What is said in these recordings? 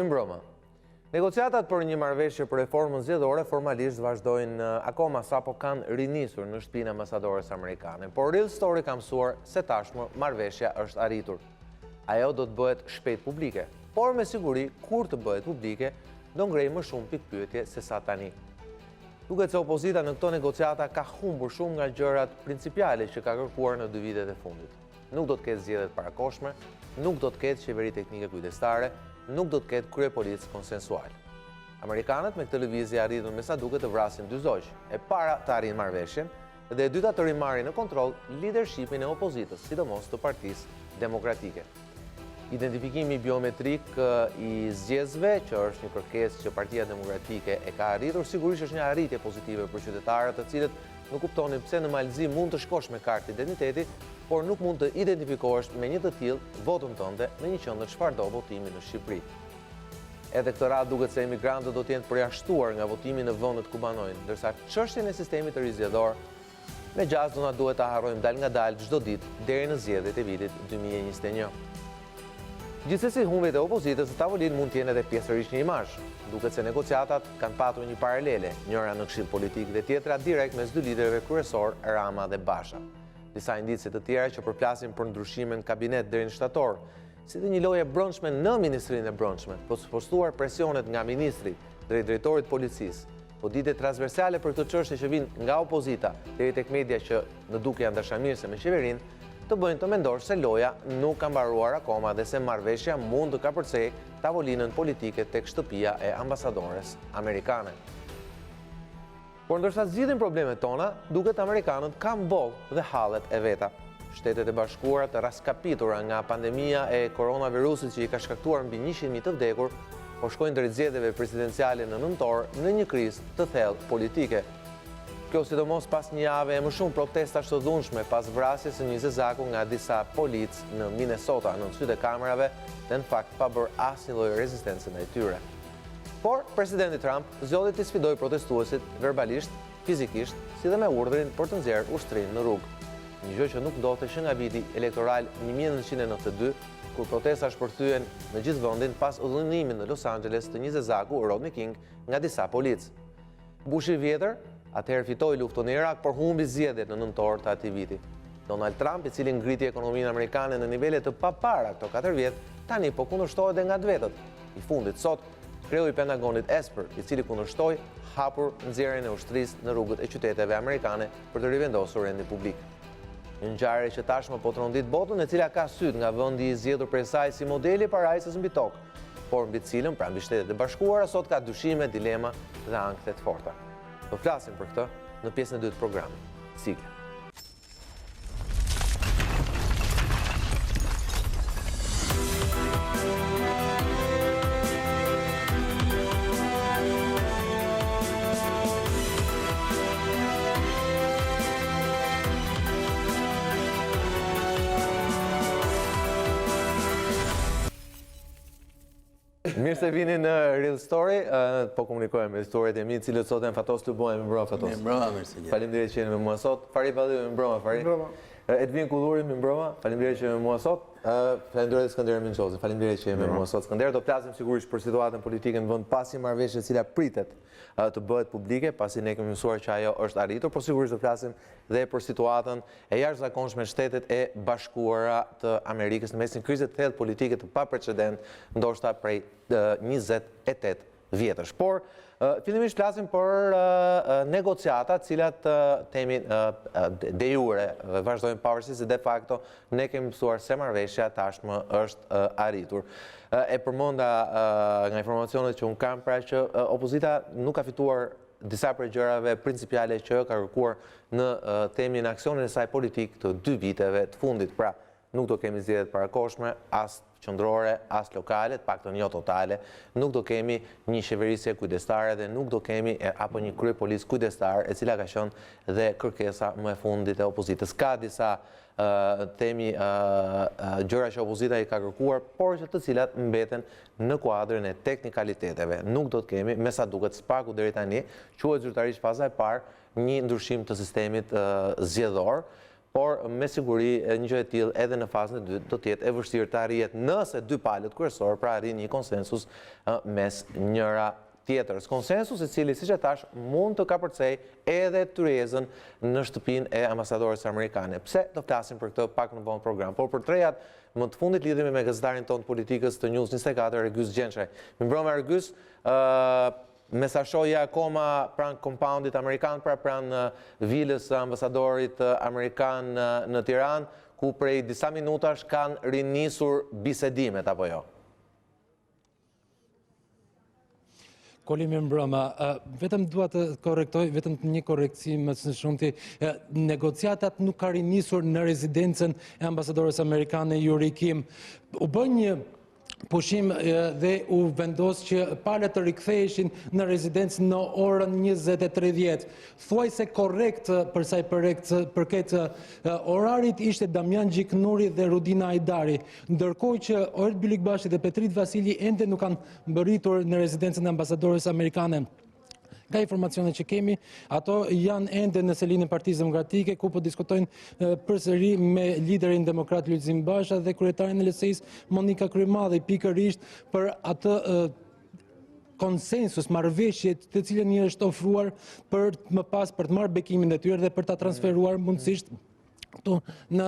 Mbrëmjen. Negociatat për një marrëveshje për reformën zgjedhore formalisht vazhdojnë akoma sapo kanë rinisur në shtëpinë ambasadores amerikane, por RealStory ka mësuar se tashmë marrëveshja është arritur. Ajo do të bëhet shpejt publike, por me siguri kur të bëhet publike do ngrej më shumë pikpyetje se sa tani. Duket se opozita në këto negociata ka humbur shumë nga gjërat principiale që ka kërkuar në 2 vitet e fundit. Nuk do të ketë zgjedhjet parakoshme, nuk do të ketë qeveri teknike kujdestare, nuk do të ketë kryepolitik konsensual. Amerikanët me këtë lëvizje arritën me sa duket të vrasin dy zogj, e para të arrijnë marrëveshjen dhe e dyta të rimarrin në kontroll leadershipin e opozitës, sidomos të Partisë Demokratike. Identifikimi biometrik i zgjedhësve, që është një kërkesë që Partia Demokratike e ka arritur, sigurisht është një arritje pozitive për qytetarët, të cilët nuk kuptonin pse në Malzi mund të shkosh me kartë identiteti, por nuk mund të identifikohesh me një të tillë votën tënde në një qendër çfarëdo votimi në Shqipëri. Edhe këtë radhë duket se emigrantët do të jenë përjashtuar nga votimi në vendet ku banojnë, ndërsa çështjen e sistemit të rizgjedhor me gjaz do na duhet ta harrojmë dal nga dal çdo ditë deri në zgjedhjet e vitit 2021. Gjithsesi, humbjet e opozitës në tavolinë mund të jenë edhe pjesërisht një imazh. Duket se negociatat kanë patur një paralele, njëra në Këshill Politik dhe tjetra direkt mes dy liderëve kryesor, Rama dhe Basha. Disa indicë të tjera që përplasin për ndryshime në kabinet deri në shtator, si dhe një lojë e brendshme në Ministrinë e Brendshme, postuar presionet nga ministri drejt drejtorit policisë, podite transversale për këtë çështje që vijnë nga opozita deri tek media që në duke janë dashamirëse me qeverinë, të bëjnë të mendosh se loja nuk ka mbaruar akoma dhe se marrëveshja mund të kapërcej tavolinën politike tek shtëpia e ambasadores amerikane. Por ndërsa zgjidhin problemet tona, duket amerikanët kanë bollë dhe hallet e veta. Shtetet e Bashkuara të raskapitura nga pandemia e koronavirusit që i ka shkaktuar mbi 100.000 të vdekur, po shkojnë drejt zgjedhjeve presidenciale në nëntor në një krizë të thellë politike. Kjo sidomos pas një jave e më shumë protestash të dhunshme pas vrasjes së një zezaku nga disa policë në Minnesota në sytë e kamerave dhe në fakt pa bërë asnjë lloj rezistence ndaj tyre. Por presidenti Trump zgjodhi të sfidojë protestuesit verbalisht, fizikisht, si dhe me urdhrin për të nxjerrë ushtrinë në rrugë. Një gjë që nuk ndodhte që nga viti elektoral 1992, kur protesta shpërthyen në gjithë vendin pas udhënimit në Los Angeles të një zezaku Rodney King nga disa policë. Bushi i vjetër atëherë fitoi luftën në Irak, por humbi zgjedhjet në nëntor të atij viti. Donald Trump, i cili ngriti ekonominë amerikane në nivele të papara këto 4 vjet, tani po kundërshtohet edhe nga të vetët. I fundit sot, kreu i Pentagonit Esper, i cili kundërshtoi hapur nxjerrjen e ushtrisë në rrugët e qyteteve amerikane për të rivendosur rendin publik. Një ngjarje që tashmë po trondit botën, e cila ka syt nga vendi i zgjedhur prej saj si modeli i parajsës mbi tokë, por mbi të cilën pranë mbi Shtetet e Bashkuara sot ka dyshime, dilema dhe ankth të forta. Do flasim për këtë në pjesën e dytë të programit. Sigla. Mirë se vini në RealStory, po komunikojmë me historiet e mi, cilët sot janë Fatos Lubonja, mbrëma Fatos. Mbrëma, mirë. Faleminderit që jeni me mua sot. Fahri Balliu, mbrëma Fahri. Edi Rama, mbrëma. Faleminderit që jeni me mua sot. Faleminderit Skënder Minxhozi. Faleminderit që jeni me mua sot. Skënder, do flasim sigurisht për situatën politike në vend pasi marrëveshja e cila pritet të bëhet publike, pasi ne kemi mësuar që ajo është arritur, por sigurisht do flasim dhe për situatën e jashtëzakonshme në Shtetet e Bashkuara të Amerikës në mesin krizës të thellë politike të paprecedent, ndoshta prej 28 vjetësh. Por fillimisht flasim për negociatat, cilat themi de jure vazhdojnë pavarësisht se de facto ne kemi mësuar se marrëveshja tashmë është arritur. E përmenda nga informacionet që unë kam, pra që opozita nuk ka fituar disa prej gjërave principiale që ka kërkuar në themin e aksionin e saj politik të 2 viteve të fundit. Pra, nuk do kemi zgjedhjet parakoshme, as qendrore, as lokale, të paktën jo totale, nuk do kemi një qeverisje kujdestare dhe nuk do kemi apo një kryepolitik kujdestar, e cila ka qenë dhe kërkesa më e fundit e opozitës. Ka disa themi gjëra që opozita i ka kërkuar, por që të cilat mbeten në kuadrin e teknikaliteteve. Nuk do të kemi, me sa duket spaku deri tani, quhet zyrtarisht faza e parë, një ndryshim të sistemit zgjedhor, por me siguri një gjë e tillë edhe në fazën e dytë do të jetë e vështirë të arrihet nëse dy palët kryesorë pra arrin një konsensus mes njëra tjetërës. Konsensus i cili, siç e thash, mund të kapërcej edhe tyrezën në shtëpinë e ambasadores amerikane. Pse do flasim për këtë pak në vonë program, por për trejat më të fundit lidhemi me gazetaren tonë politikës të News 24 Ergys Gjençaj. Mirëmbrëma Ergys, me sa shohje akoma pranë compoundit amerikan, pra pranë vilës së ambasadorit amerikan në Tiranë, ku prej disa minutash kanë rinisur bisedimet apo jo? Koli mirëmbrëma, vetëm dua të korrektoj, vetëm një korreksim më së shumti. Negociatat nuk ka rinisur në rezidencën e ambasadores amerikane Yuri Kim. U bën një pushim dhe u vendos që palët të riktheheshin në rezidencë në orën 20:30. Thuajse korrekt për sa i përket orarit ishte Damian Gjiknuri dhe Rudina Ajdari, ndërkohë që Luli Bashës dhe Petrit Vasili ende nuk kanë mbërritur në rezidencën e ambasadores amerikane. Ka informacione që kemi, ato janë ende në selinën e Partisë Demokratike, ku po diskutojnë përsëri me liderin demokrat Luli Bashës dhe kryetarin e LSI-s Monika Kryemadhi, pikërisht për atë konsensus, marrëveshje të cilën i është ofruar për më pas për të marrë bekimin e tyre dhe për ta transferuar mundësisht në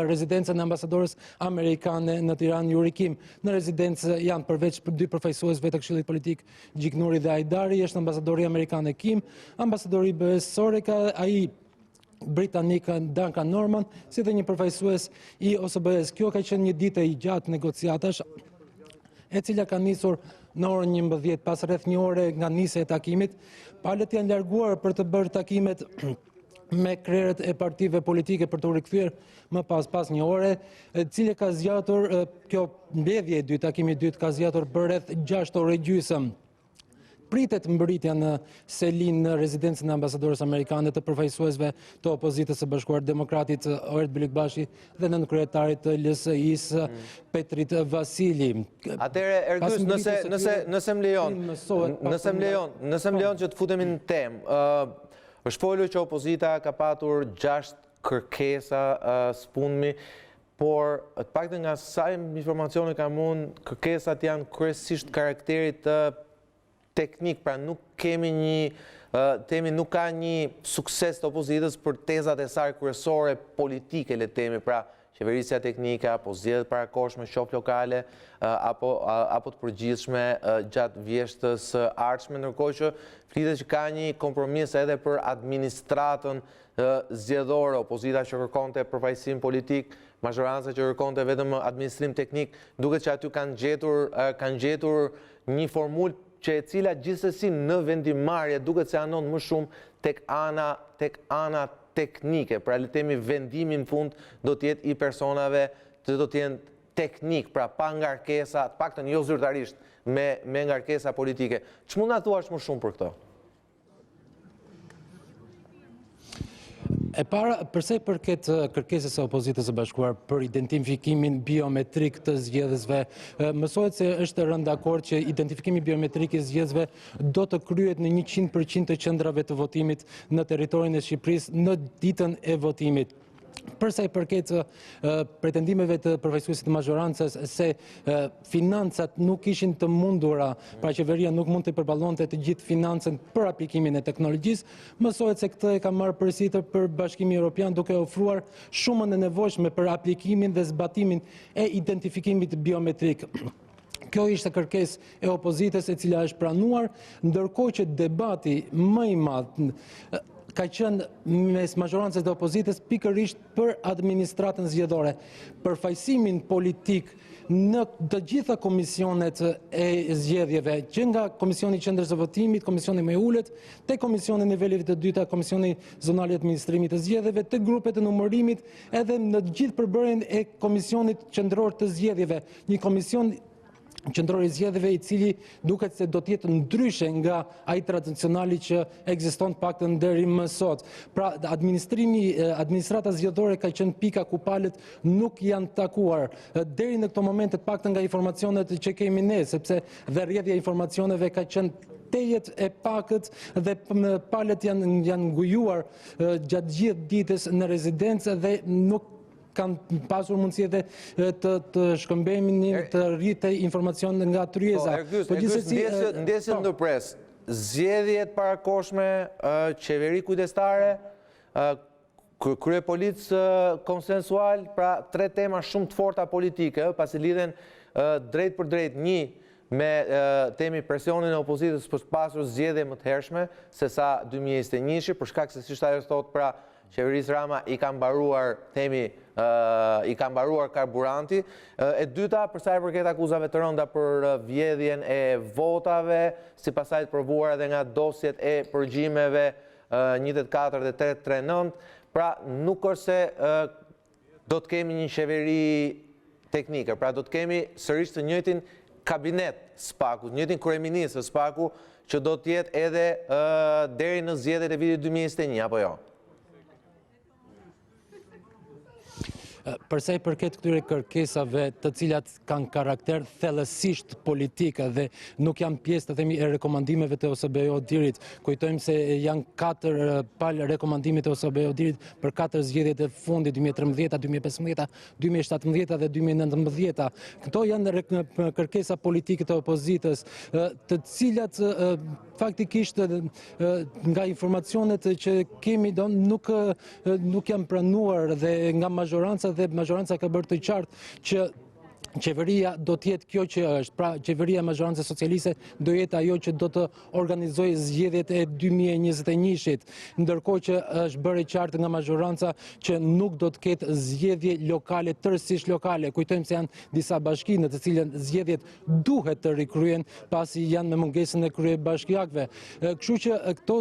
rezidencën e ambasadores amerikane në Tiranë Yuri Kim. Në rezidencë janë përveç dy përfaqësuesve të Këshillit Politik, Gjiknuri dhe Ajdari, është ambasadori amerikan Kim, ambasadori BE-sore ka ai britanik Duncan Norman, si dhe një përfaqësues i OSBE-s. Kjo ka qenë një ditë e gjatë negociatash, e cila ka nisur në orën 11, pas rreth një ore nga nisja e takimit. Palët janë larguar për të bërë takimet me krerët e partive politike për të rikthyer më pas një ore, e cila ka zgjatur, kjo mbledhje e dytë, takimi i dytë ka zgjatur për rreth 6 orë gjysmë. Pritet mbërritja në selin në rezidencën e ambasadores amerikane të përfaqësuesve të opozitës së Bashkuar Demokratit Luli Bashës dhe nënkryetarit të LSI-s Petrit Vasili. Atëre Ergys, nëse më lejon që të futemi në temë, është folur që opozita ka patur 6 kërkesa spunmi, por të paktën nga sa informacione kam unë, kërkesat janë kryesisht karakterit teknik, pra nuk kemi nuk ka një sukses të opozitës për tezat e saj kryesore politike, le temi, pra qeverisja teknike, apo zgjedhjet parakohshme, qoftë lokale, apo të përgjithshme gjatë vjeshtës ardhshme, ndërkohë që flitet që ka një kompromis edhe për administratën zgjedhore, opozita që kërkonte përfaqësim politik, mazhoranca që kërkonte vetëm administrim teknik, duket që aty kanë gjetur një formulë që e cila gjithsesi në vendimarrje duket se anon më shumë tek ana teknike, pra le të themi vendimi në fund do të jetë i personave që do të jenë teknik, pra pa ngarkesa, të paktën jo zyrtarisht, me ngarkesa politike. Ç'mund na thuash më shumë për këto? E para, përsa i përket kërkesës së opozitës së Bashkuar për identifikimin biometrik të zgjedhësve, mësohet se është rënë dakord që identifikimi biometrik i zgjedhësve do të kryhet në 100% të qendrave të votimit në territorin e Shqipërisë në ditën e votimit. Përsa i përket pretendimeve të përfaqësuesit të mazhorancës se financat nuk ishin të mundura, pra qeveria nuk mund të përballonte të gjithë financën për aplikimin e teknologjisë, mësohet se këtë e ka marrë përsëritër për Bashkimi Evropian duke ofruar shumën e nevojshme për aplikimin dhe zbatimin e identifikimit biometrik. Kjo ishte kërkesë e opozitës e cila është pranuar, ndërkohë që debati më i madh ka qenë mes mazhorancës dhe opozitës pikërisht për administratën zgjedhore, përfaqësimin politik në të gjitha komisionet e zgjedhjeve, që nga Komisioni i Qendrës së Votimit, Komisioni më i ulët, te Komisioni i nivelit të dytë, Komisioni Zonal i Administrimit të Zgjedhjeve, te grupet e numërimit, edhe në të gjithë përbërjen e Komisionit Qendror të Zgjedhjeve, një komision qendror i zgjedhjeve i cili duket se do të jetë ndryshe nga ai tradicionali që ekziston paktën deri më sot. Pra administrata zgjedhore ka qenë pika ku palët nuk janë takuar deri në këto momente, paktën nga informacionet që kemi ne, sepse dhe rrjedhja e informacioneve ka qenë tejet e pakët dhe palët janë ngujuar gjatë gjithë ditës në rezidencë dhe nuk kanë pasur mundësi edhe të shkëmbemin, të rritej informacion nga tryeza. Ndjesin në pres, zgjedhjet parakoshme, qeveri kujdestare, krye policë konsensual, pra 3 tema shumë të forta politike, pasi lidhen drejt për drejt, një me temi presionin e opozitës për pasur zgjedhje më të hershme se sa 2021, për shkak se si ajo thot, pra qeverisë Rama i ka mbaruar i ka mbaruar karburanti. E dyta, për sa i përket akuzave të rënda për vjedhjen e votave, si pasaj të provuar edhe nga dosjet e përgjimeve 184 dhe 839, pra nuk është se do të kemi një qeveri teknike, pra do të kemi sërish të njëjtin kabinet spaku, njëjtin kryeministër spaku, që do të jetë edhe deri në zgjedhjet e vitit 2021, apo jo? Përsa i përket këtyre kërkesave të cilat kanë karakter thellësisht politika dhe nuk janë pjesë të themi e rekomandimeve të OSBE-dirit, kujtojmë se janë 4 palë rekomandimit të OSBE-dirit për 4 zgjedhjet e fundit 2013, 2015, 2017 dhe 2019. Këto janë kërkesa politike të opozitës, të cilat faktikisht nga informacionet që kemi nuk janë pranuar dhe nga mazhoranca dhe mazhoranca ka bërë të qartë që qeveria do të jetë kjo që është, pra qeveria e mazhorancës socialiste do jetë ajo që do të organizojë zgjedhjet e 2021-shit, ndërkohë që është bërë qartë nga mazhoranca që nuk do të ketë zgjedhje lokale, tërësisht lokale. Kujtojmë se janë disa bashki në të cilën zgjedhjet duhet të rikryen pasi janë me mungesën e kryebashkiakëve. Kështu që këto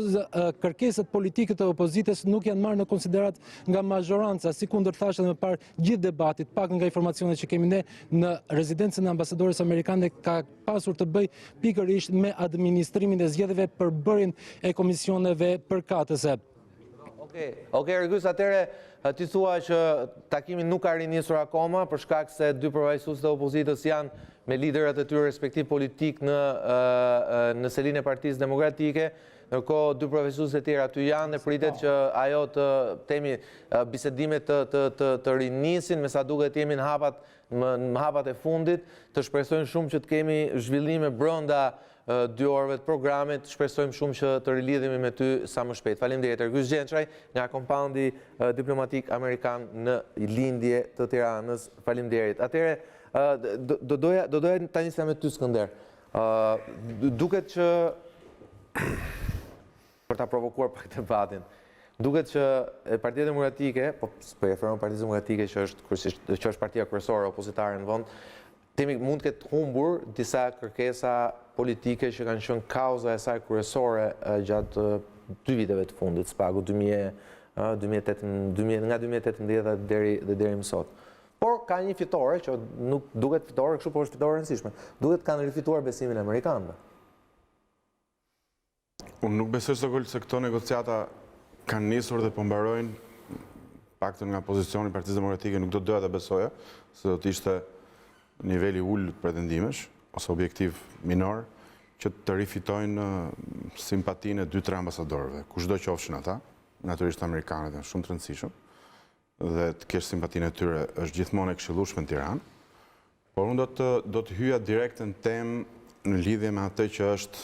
kërkesat politike të opozitës nuk janë marrë në konsiderat nga mazhoranca, sikundër thashë më parë gjithë debatit, pak nga informacionet që kemi ne në rezidencën e ambasadores amerikane ka pasur të bëj pikërisht me administrimin e zgjedhjeve për bërjen e komisioneve përkatëse. Okej, Rëgus, atëre ti thua që takimi nuk ka rinisur akoma për shkak se 2 përfaqësues të opozitës janë me liderat e tyre respektiv politik në selinë e Partisë Demokratike. Ndërkohë 2 profesues e tjerë aty janë dhe pritet që ajo të temi bisedimet të rinisin, me sa duket jemi në hapat e fundit, të shpresojmë shumë që të kemi zhvillime brenda 2 orëve të programit, shpresojmë shumë që të rilidhemi me ty sa më shpejt. Faleminderit Ergyes Gjençaj nga kompaundi diplomatik amerikan në lindje të Tiranës. Faleminderit. Atëre do doja ta nisja me ty, Skënder. Duket që për ta provokuar pak debatin. Duket që Partia Demokratike, po e referon Partisë Demokratike që është partia kryesore opozitare në vend, mund të ketë humbur disa kërkesa politike që kanë qenë kauza e saj kryesore gjatë 2 viteve të fundit, spaku nga 2018 deri më sot. Por ka një fitore që nuk duket fitore, kështu por është fitore e rëndësishme. Duket kanë rifituar besimin e amerikanëve. Unë nuk besoj se këto negociata kanë nisur dhe po mbarojnë, paktën nga pozicioni i Partisë Demokratike, nuk do doja ta besoja, se do të ishte niveli ulët pretendimesh, ose objektiv minor, që të rifitojnë simpatinë e 2-3 ambasadorëve, kushdo qofshin ata, natyrisht amerikanët janë shumë të rëndësishëm, dhe të kesh simpatinë e tyre është gjithmonë e këshillueshme në Tiranë, por unë do të hyja direkt në temë në lidhje me atë që është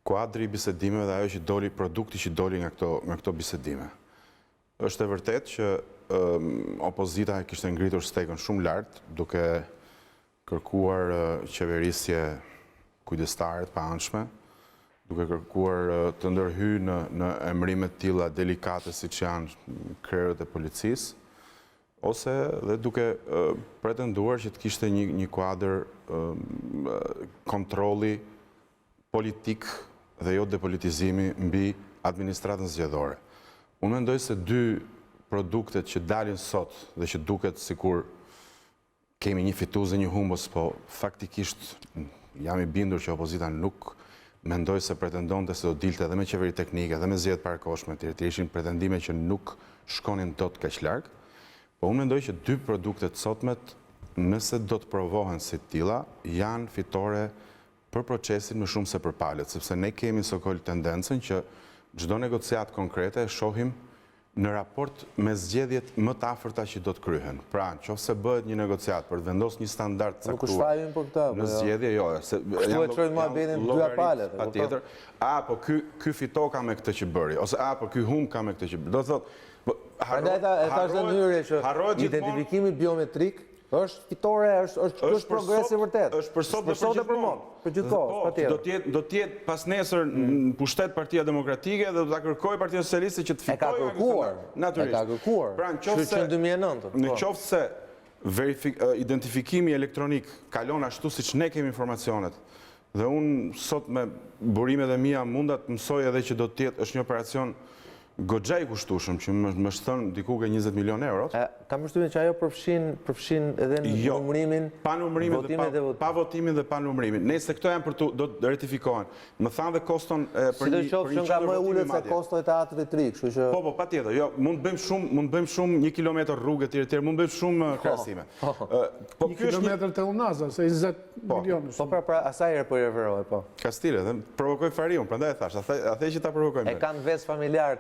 kuadri i bisedimeve dhe ajo që doli, produkti që doli nga këto bisedime. Është e vërtet që opozita kishte ngritur stekën shumë lart, duke kërkuar qeverisje kujdestare të paanshme, duke kërkuar të ndërhyjë në emrime të tilla delikate siç janë krerët e policisë, ose dhe duke pretenduar që të kishte një kuadër kontrolli politik dhe jo depolitizimi mbi administratën zgjedhore. Unë mendoj se 2 produktet që dalin sot dhe që duket sikur kemi një fitues dhe një humbës, po faktikisht jam i bindur që opozita nuk mendoj se pretendonte se do dilte edhe me qeveri teknike dhe me zgjedhjet parakoshme, të ishin pretendime që nuk shkonin dot kaq larg. Po unë mendoj që 2 produktet sotmet, nëse do të provohen si tilla, janë fitore për procesin më shumë se për palët, sepse ne kemi sokol tendencën që çdo negociat konkrete e shohim në raport me zgjedhjet më të afërta që do të kryhen. Pra, nëse bëhet një negociat për të vendosur një standard caktuar në zgjedhje, jo, se patjetër, po ky fito ka me këtë që bëri, ose po ky hum ka me këtë që bëri. Do thotë, prandaj e thash në hyrje që identifikimi biometrik është fitore, është progres i vërtet. Është për sot dhe për mot, për gjithkohë, patjetër. Do të jetë pas nesër në pushtet Partia Demokratike dhe do ta kërkojë Partia Socialiste që të fitojë. E ka kërkuar. Pra, në qoftë se identifikimi elektronik kalon ashtu siç ne kemi informacionet, dhe unë sot me burimet e mia munda të mësoj edhe që do të jetë është një operacion goxha i kushtueshëm që më shton diku ke 20 milion euro. Kam përshtypjen që ajo përfshin edhe numërimin, pa votimin dhe pa numërimin. Nëse këto janë do të rectifikohen. Më thanë dhe koston për një që nga më ulët se kosto e teatrit të ri, kështu që po, patjetër. Jo, mund të bëjmë shumë 1 kilometër rrugë etj, mund të bëjmë shumë krahasime. Po 1 kilometër te Unaza, se 20 milionë. Po pra asaj herë po i referohej, po. Kastile, dhe provokoi Fariun, prandaj e thash, a the që ta provokojmë. E kanë vesh familjar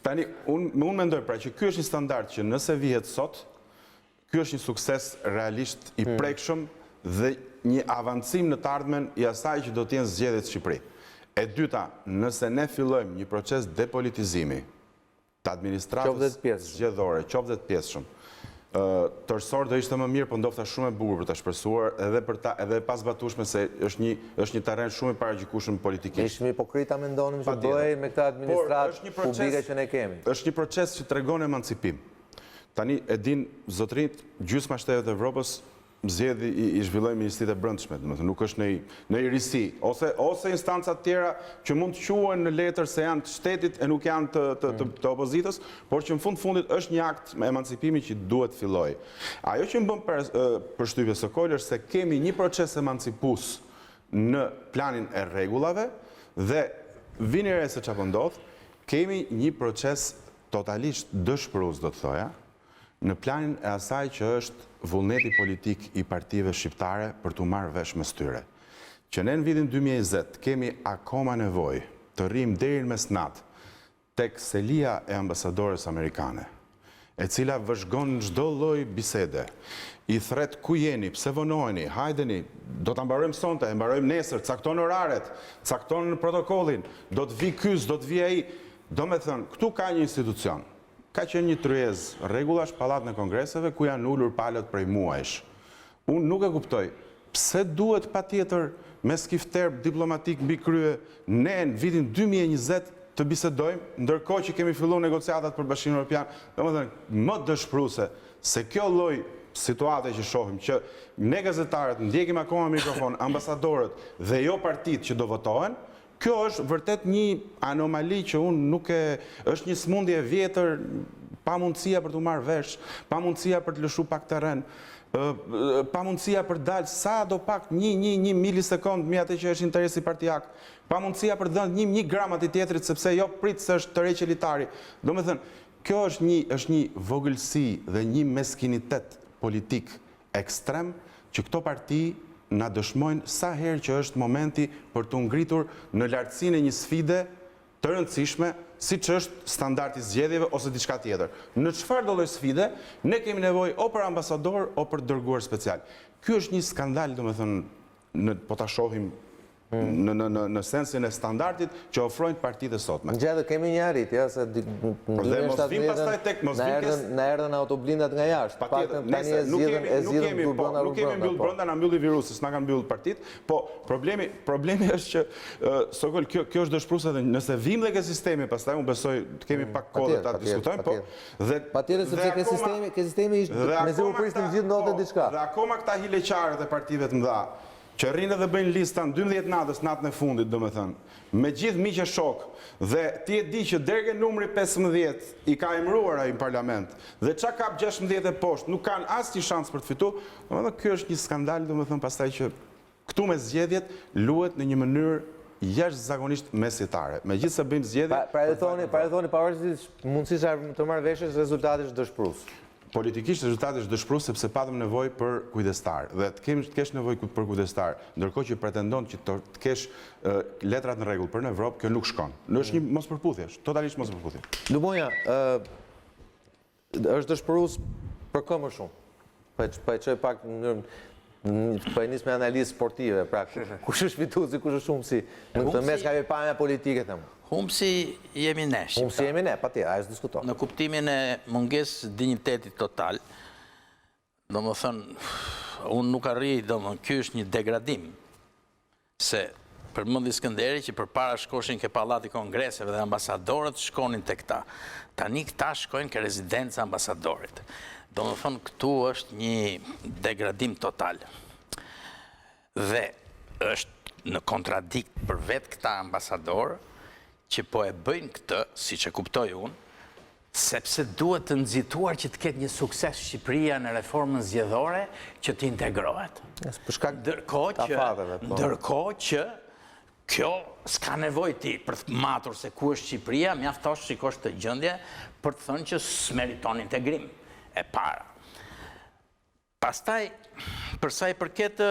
Tani, unë mendoj pra që ky është një standard që nëse vihet sot, ky është një sukses realisht i prekshëm dhe një avancim në të ardhmen i asaj që do të jenë zgjedhjet në Shqipëri. E dyta, nëse ne fillojmë një proces depolitizimi të administratës zgjedhore, qoftë të pjesshëm, tërësor do ishte më mirë, po ndofta shumë e bukur për ta shpresuar edhe pas batueshme se është një terren shumë i paragjikueshëm politikisht. Ishim hipokrita mendonim që bëhej me këtë administratë publike që ne kemi. Është një proces që tregon emancipim. Tani e din zotërinjt, gjysma shtetet e Evropës zgjedhi i zhvillojnë ministritë e brendshme, domethënë nuk është në risi, ose instanca të tjera që mund të quhen në letër se janë të shtetit e nuk janë të opozitës, por që në fundit është një akt me emancipimi që duhet fillojë. Ajo që më bën përshtypje sokol është se kemi një proces emancipues në planin e rregullave dhe vini re se çfarë ndodh, kemi një proces totalisht dëshpërues, do të thoja, në planin e asaj që është vullneti politik i partive shqiptare për të marrë vesh mes tyre. Që ne në vitin 2020 kemi akoma nevojë të rrim deri në mesnat tek selia e ambasadores amerikane, e cila vëzhgon çdo lloj bisede, i thret ku jeni, pse vonoheni, hajdeni, do ta mbarojmë sonte, e mbarojmë nesër, cakton oraret, cakton protokollin, do të vi ky, do të vi ai. Domethënë, këtu ka një institucion. Ka qenë një tryez rregullash pallat në kongreseve ku janë ulur palët prej muajsh. Unë nuk e kuptoj, pse duhet patjetër me skifterb diplomatik mbi krye ne në vitin 2020 të bisedojmë, ndërkohë që kemi filluar negociatat për Bashkimin Evropian, domethënë më dëshpëruese se kjo lloj situate që shohim që ne gazetarët ndjekim akoma mikrofon, ambasadorët dhe jo partitë që do votohen. Kjo është vërtet një anomali që unë nuk është një smundje vjetër, pa mundësia për të marrë vesh, pa mundësia për të lëshu pak terren, pa mundësia për dalë sa do pak një milisekond mi atë që është interesi partijak, pa mundësia për dhënë një gram atij tjetrit sepse jo prit se është tërheq elitari. Domethënë, kjo është një vogëlsi dhe një meskinitet politik ekstrem që këto parti na dëshmojnë sa herë që është momenti për të ngritur në lartësinë e një sfide të rëndësishme, siç është standardi i zgjedhjeve ose diçka tjetër. Në çfarë do lloj sfide, ne kemi nevojë o për ambasador o për dërguar special. Ky është një skandal, domethënë, po ta shohim në sensin e standardit që ofrojnë partitë sotme. Gjë, kemi një arritje, se në 2017 na erdhën autoblindat nga jashtë. Nuk kemi mbyll brenda, na mbylli virusi, s'na kanë mbyll partitë, po problemi është që sokol kjo është dëshpëruese dhe nëse vim dhe ke sistemi, pastaj unë besoj të kemi pak kohë ta diskutojmë, po dhe patjetër sepse ke sistemi me zero pristin gjithë ndodhet diçka. Dhe akoma këta hileqarët e partive të mëdha që rrinë dhe bëjnë lista në 12 natën e fundit, domethënë, me gjithë miqë shok, dhe ti e di që deri numri 15 i ka emëruar ai në parlament, dhe çka kap 16 e poshtë, nuk kanë asnjë shans për të fituar, domethënë ky është një skandal, domethënë pastaj që këtu me zgjedhjet luhet në një mënyrë jashtëzakonisht mesjetare. Megjithëse bëjmë zgjedhje. Pra e thoni pavarësisht mundësisë të marrëveshjes, rezultati është dëshpërues. Politikisht rezultati është dëshpërues sepse patëm nevojë për kujdestar dhe të kesh nevojë për kujdestar, ndërkohë që pretendon që të kesh letrat në rregull për në Evropë, kjo nuk shkon. Është një mospërputhje, totalisht mospërputhje. Lubonja, është dëshpërues për kë më shumë? Po e çoj pak po e nis me analizë sportive, pra kush është fituesi, kush është humsi? Në mes ka pamja politike them. Humsi jemi ne. Humsi jemi ne, patjetër, ai s'diskuton. Në kuptimin e mungesës dinjitetit total, domethënë, unë nuk arrij, domethënë, ky është një degradim. Se përmendi Skënderi që përpara shkoshin ke pallati kongreseve dhe ambasadorët shkonin te këta. Tani këta shkojnë ke rezidenca ambasadorit. Domethënë, këtu është një degradim total. Dhe është në kontradikt për vetë këta ambasadorë që po e bëjnë këtë, si që kuptoj unë, sepse duhet të nxituar që të ketë një sukses Shqipëria në reformën zgjedhore që të integrohet. Ndërkohë që kjo s'ka nevojë ti për të matur se ku është Shqipëria, mjaftosh shikosh të gjendje për të thënë që s'meriton integrim e para. Pastaj, përsa i përket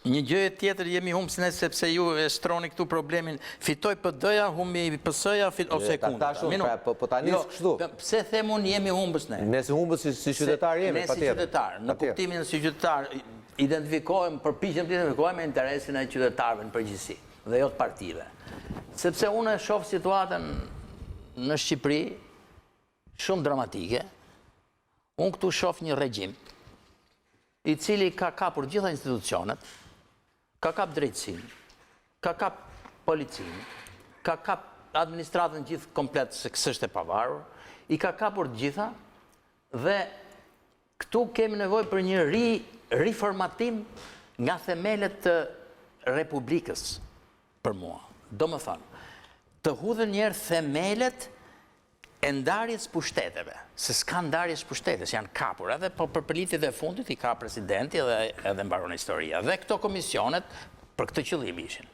një gjë tjetër jemi humbës ne sepse ju e shtroni këtu problemin, fitoj PD-ja, humbi PS-ja ose kundra. Po tani kështu. Pse them unë jemi humbës ne? Ne si humbës si qytetar jemi, patjetër. Ne si qytetar, në kuptimin si qytetar, përpiqem të identifikohem interesin e qytetarëve në përgjithësi dhe jo të partive. Sepse unë e shoh situatën në Shqipëri shumë dramatike. Unë këtu shoh një regjim i cili ka kapur gjitha institucionet, ka kap drejtësinë, ka kap policinë, ka kap administratën gjithë komplet se kësë e pavarur, i ka kapur gjitha dhe këtu kemi nevojë për një riformatim nga themelet të Republikës për mua. Do më thënë, të hudhen njerë themelet e ndarjes pushteteve, se s'ka ndarjes pushtetes, janë kapur, edhe po për përlitit e fundit i ka presidenti edhe mbaron historia. Dhe këto komisionet për këtë qëllim ishin,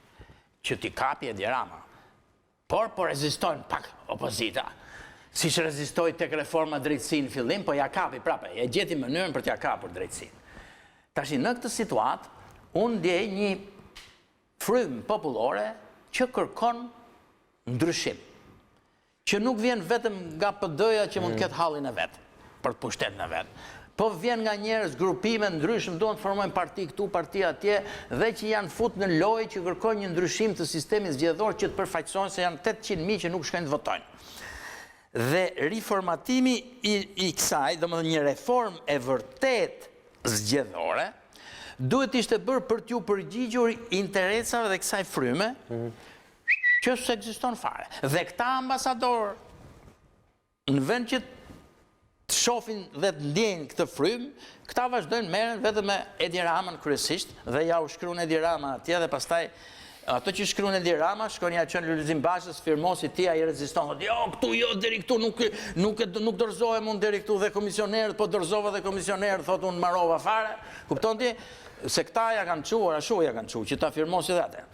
që t'i kapi Edi Rama. Por rezistojnë pak opozita, si që rezistoj tek reforma drejtësi në fillim, po ja kapi prape, e gjeti mënyrën për t'ja kapur drejtësin. Tashi në këtë situatë, unë ndjej një frymë popullore që kërkon ndryshim. Që nuk vjen vetëm nga PD-ja që mund të ketë hallin e vetë, për të pushtetën e vetë. Po vjen nga njerëz, grupime ndryshëm, duan të formojnë parti këtu, parti atje, dhe që janë fut në lojë që kërkojnë një ndryshim të sistemit zgjedhor që të përfaqësojnë se janë 800.000 që nuk shkojnë të votojnë. Dhe riformatimi i kësaj, domethënë një reformë e vërtet zgjedhore, duhet ishte bërë për t'ju përgjigjur interesave dhe kësaj fryme, që së ekziston fare. Dhe këta ambasadorë, në vend që të shofin dhe të ndjenjë këtë frymë, këta vazhdojnë merren vetëm me Edi Ramën kryesisht, dhe ja u shkruan Edi Rama atje, dhe pastaj ato që shkruan Edi Rama, shkon ja qënë Luli Bashës, firmosi ti, ai reziston, thotë, jo, këtu, jo, deri këtu, nuk dorëzohem unë deri këtu dhe komisionerët, po dorëzova dhe komisionerët, thotë unë marrova fare, kupton ti, se këta ja kanë quar, ashtu ja kanë quar, që ta firmosi dhe atë.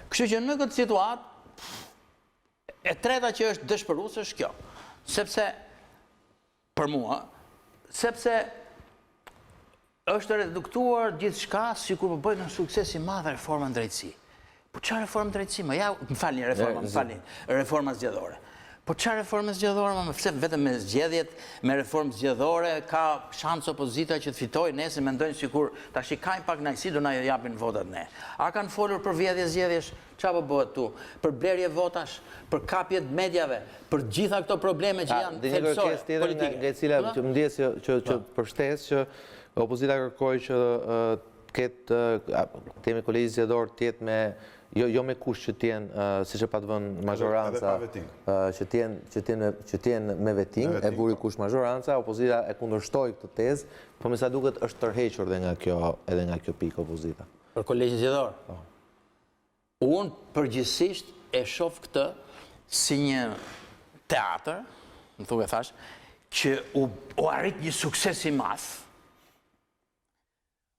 Kështu që në këtë situatë, e treta që është dëshpëruese është kjo, sepse, për mua, sepse është reduktuar gjithçka sikur po bëjnë sukses i madh reforma drejtësi. Po çfarë reformë drejtësi? Ja, më falni, reforma zgjedhore. Po çfarë reformë zgjedhore, më pse vetëm me zgjedhjet, me reformë zgjedhore ka shans opozita që të fitojë, nesër mendojnë sikur tash i kanë pak kënaqësi do na japin votat ne. A kanë folur për vjedhje zgjedhjesh? Çfarë po bëhet tu? Për blerje votash, për kapje të mediave, për gjitha këto probleme që janë theksore politike. Nga e cila më ndjes që përshtes që opozita kërkoi që ketë temi kolegji zgjedhor të jetë me jo me kush që t'jenë, si që pa të vënë mazhoranca, që t'jenë me veting, e buri kush mazhoranca, opozita e kundërshtoi këtë tezë, po me sa duket është tërhequr edhe nga kjo pikë opozita. Për kolegjin zgjedhor? Unë përgjithsisht e shoh këtë si një teatër, më thuaj thash, që u arrit një sukses i madh.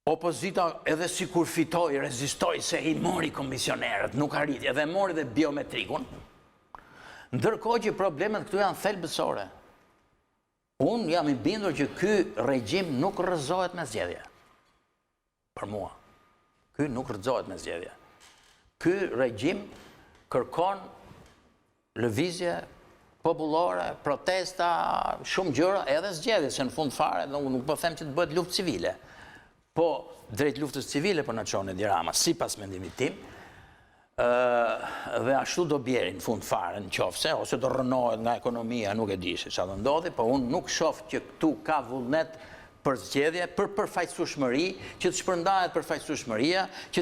Opozita edhe si kur fitoj, rezistoj se i mori komisionerët, nuk arriti, edhe mori dhe biometrikun, ndërkohë që problemet këtu janë thelbësore. Unë jam I bindur që ky regjim nuk rrëzohet me zgjedhje. Për mua. Ky nuk rrëzohet me zgjedhje. Ky regjim kërkon lëvizje popullore, protesta, shumë gjëra, edhe zgjedhje, se në fund fare, nuk po them që të bëhet luftë civile. Po, drejt luftës civile po në qonë Edi Rama, si pas mendimit tim, dhe ashtu do bjeri në fund fare në qofse, ose do rënohet nga ekonomia, nuk e di se që do ndodhi, po unë nuk shoh që këtu ka vullnet për zgjedhje, për përfaqësueshmëri, që të shpërndahet përfaqësueshmëria, që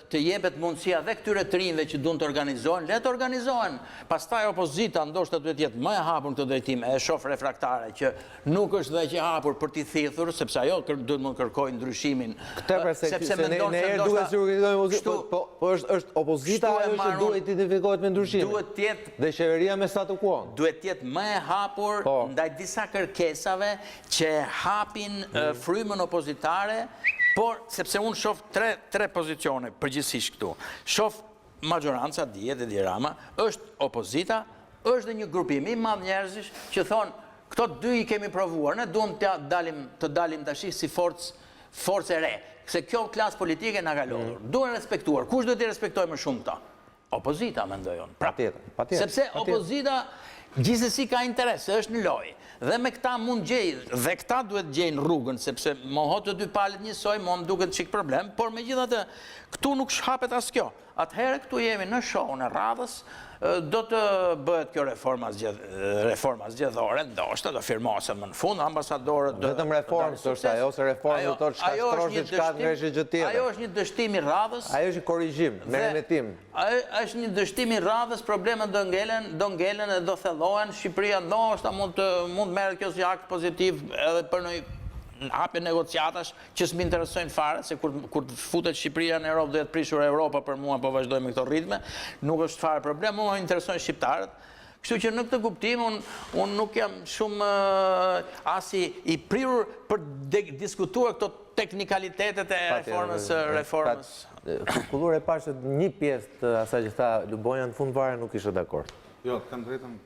të jepet mundësia dhe këtyre të rinjve që duan të organizohen, le të organizohen. Pastaj opozita ndoshta duhet jetë më e hapur në këtë drejtim, e shoh refraktare që nuk është dhe që e hapur për t'i thithur, sepse ajo duhet mund kërkojë ndryshimin. Sepse ne duhet të po është opozita ajo që duhet të identifikohet me ndryshimin. Duhet të jetë dhe qeveria me statu quo. Duhet të jetë më e hapur ndaj disa kërkesave që hapin frymën opozitare. Por, sepse unë shoh tre pozicione përgjithsisht këtu. Shoh majoranca, dihet Edi Rama, është opozita, është dhe një grupim I madh njerëzish që thonë, këto dy I kemi provuar, ne duam të dalim tash si forcë e re, se kjo klasë politike na ka lodhur. Duhen respektuar. Kush duhet I respektojë më shumë këta? Opozita, mendoj unë. Patjetër. Sepse opozita gjithsesi ka interes, është në lojë. Dhe me këta mund gjejnë, dhe këta duhet gjejnë rrugën, sepse mohot të dy palët njësoj, më duket çik problem, por megjithatë këtu nuk shhapet as kjo. Atëherë këtu jemi në shohun e radhës, do të bëhet kjo reforma zgjedhore, ndoshta do firmoset më në fund, ambasadorët do... Vetëm reformë, është ajo, se reformë do të shkastrosh diçka të ndryshë gjë tjetër. Ajo është një dështim I radhës. Ajo është një korrigjim, me remetim. Është një dështim I radhës, problemet do ngelen dhe do thellohen. Shqipëria ndoshta mund merret kjo si akt pozitiv edhe për në hapje negociatash që s'më interesojnë fare, se kur futet Shqipëria në Europë do jetë prishur Europa për mua, po vazhdoj me këto ritme, nuk është fare problem, mua më interesojnë shqiptarët. Kështu që në këtë kuptim unë nuk jam shumë as I prirur për diskutuar këto teknikalitetet e reformës. Popullore pa që një pjesë të asaj që tha Lubonja në fund fare nuk ishte dakord. Jo, të kam drejtën.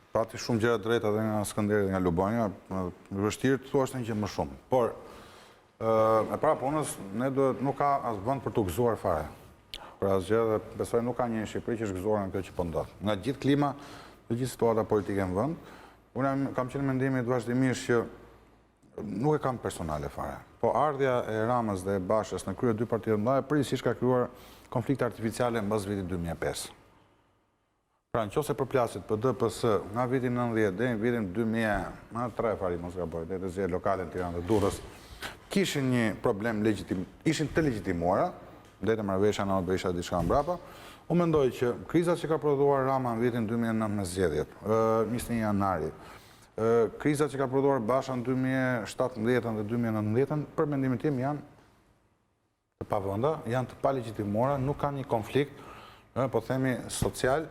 Pati shumë gjëra drejta dhe nga Skënderi dhe nga Lubonja, vështirë të thuashtë një që më shumë. Por, e para punës, nuk ka asë vënd për të gëzuar fare. Për asë gjë dhe besoj nuk ka një Shqipëri që është gëzuar në këtë që pëndot. Nga gjithë klima dhe gjithë situata politike në vënd, unë kam qenë mendimit vazhdimisht që nuk e kam personale fare. Po ardhja e Ramës dhe e Bashës në krye dy partitë mëdha përgjithsisht ka krijuar konflikte artificiale mbas vitit 2005. Pra në qoftë se përplaset PD PS nga vitin 90 dhe në vitin 2003 fari mos gaboj, dhe të zgjedhje lokale në Tiranë dhe Durrës, kishin një problem ishin të legjitimuara, dhe të marrëveshja në Berisha diçka mbrapa. Unë mendoj që krizat që ka prodhuar Rama në vitin 2009 me zgjedhjet, 21 janari, krizat që ka prodhuar Basha në 2017 dhe 2019, për mendimin tim janë të pavënda, janë të palegjitimuara, nuk ka një konflikt, po themi social,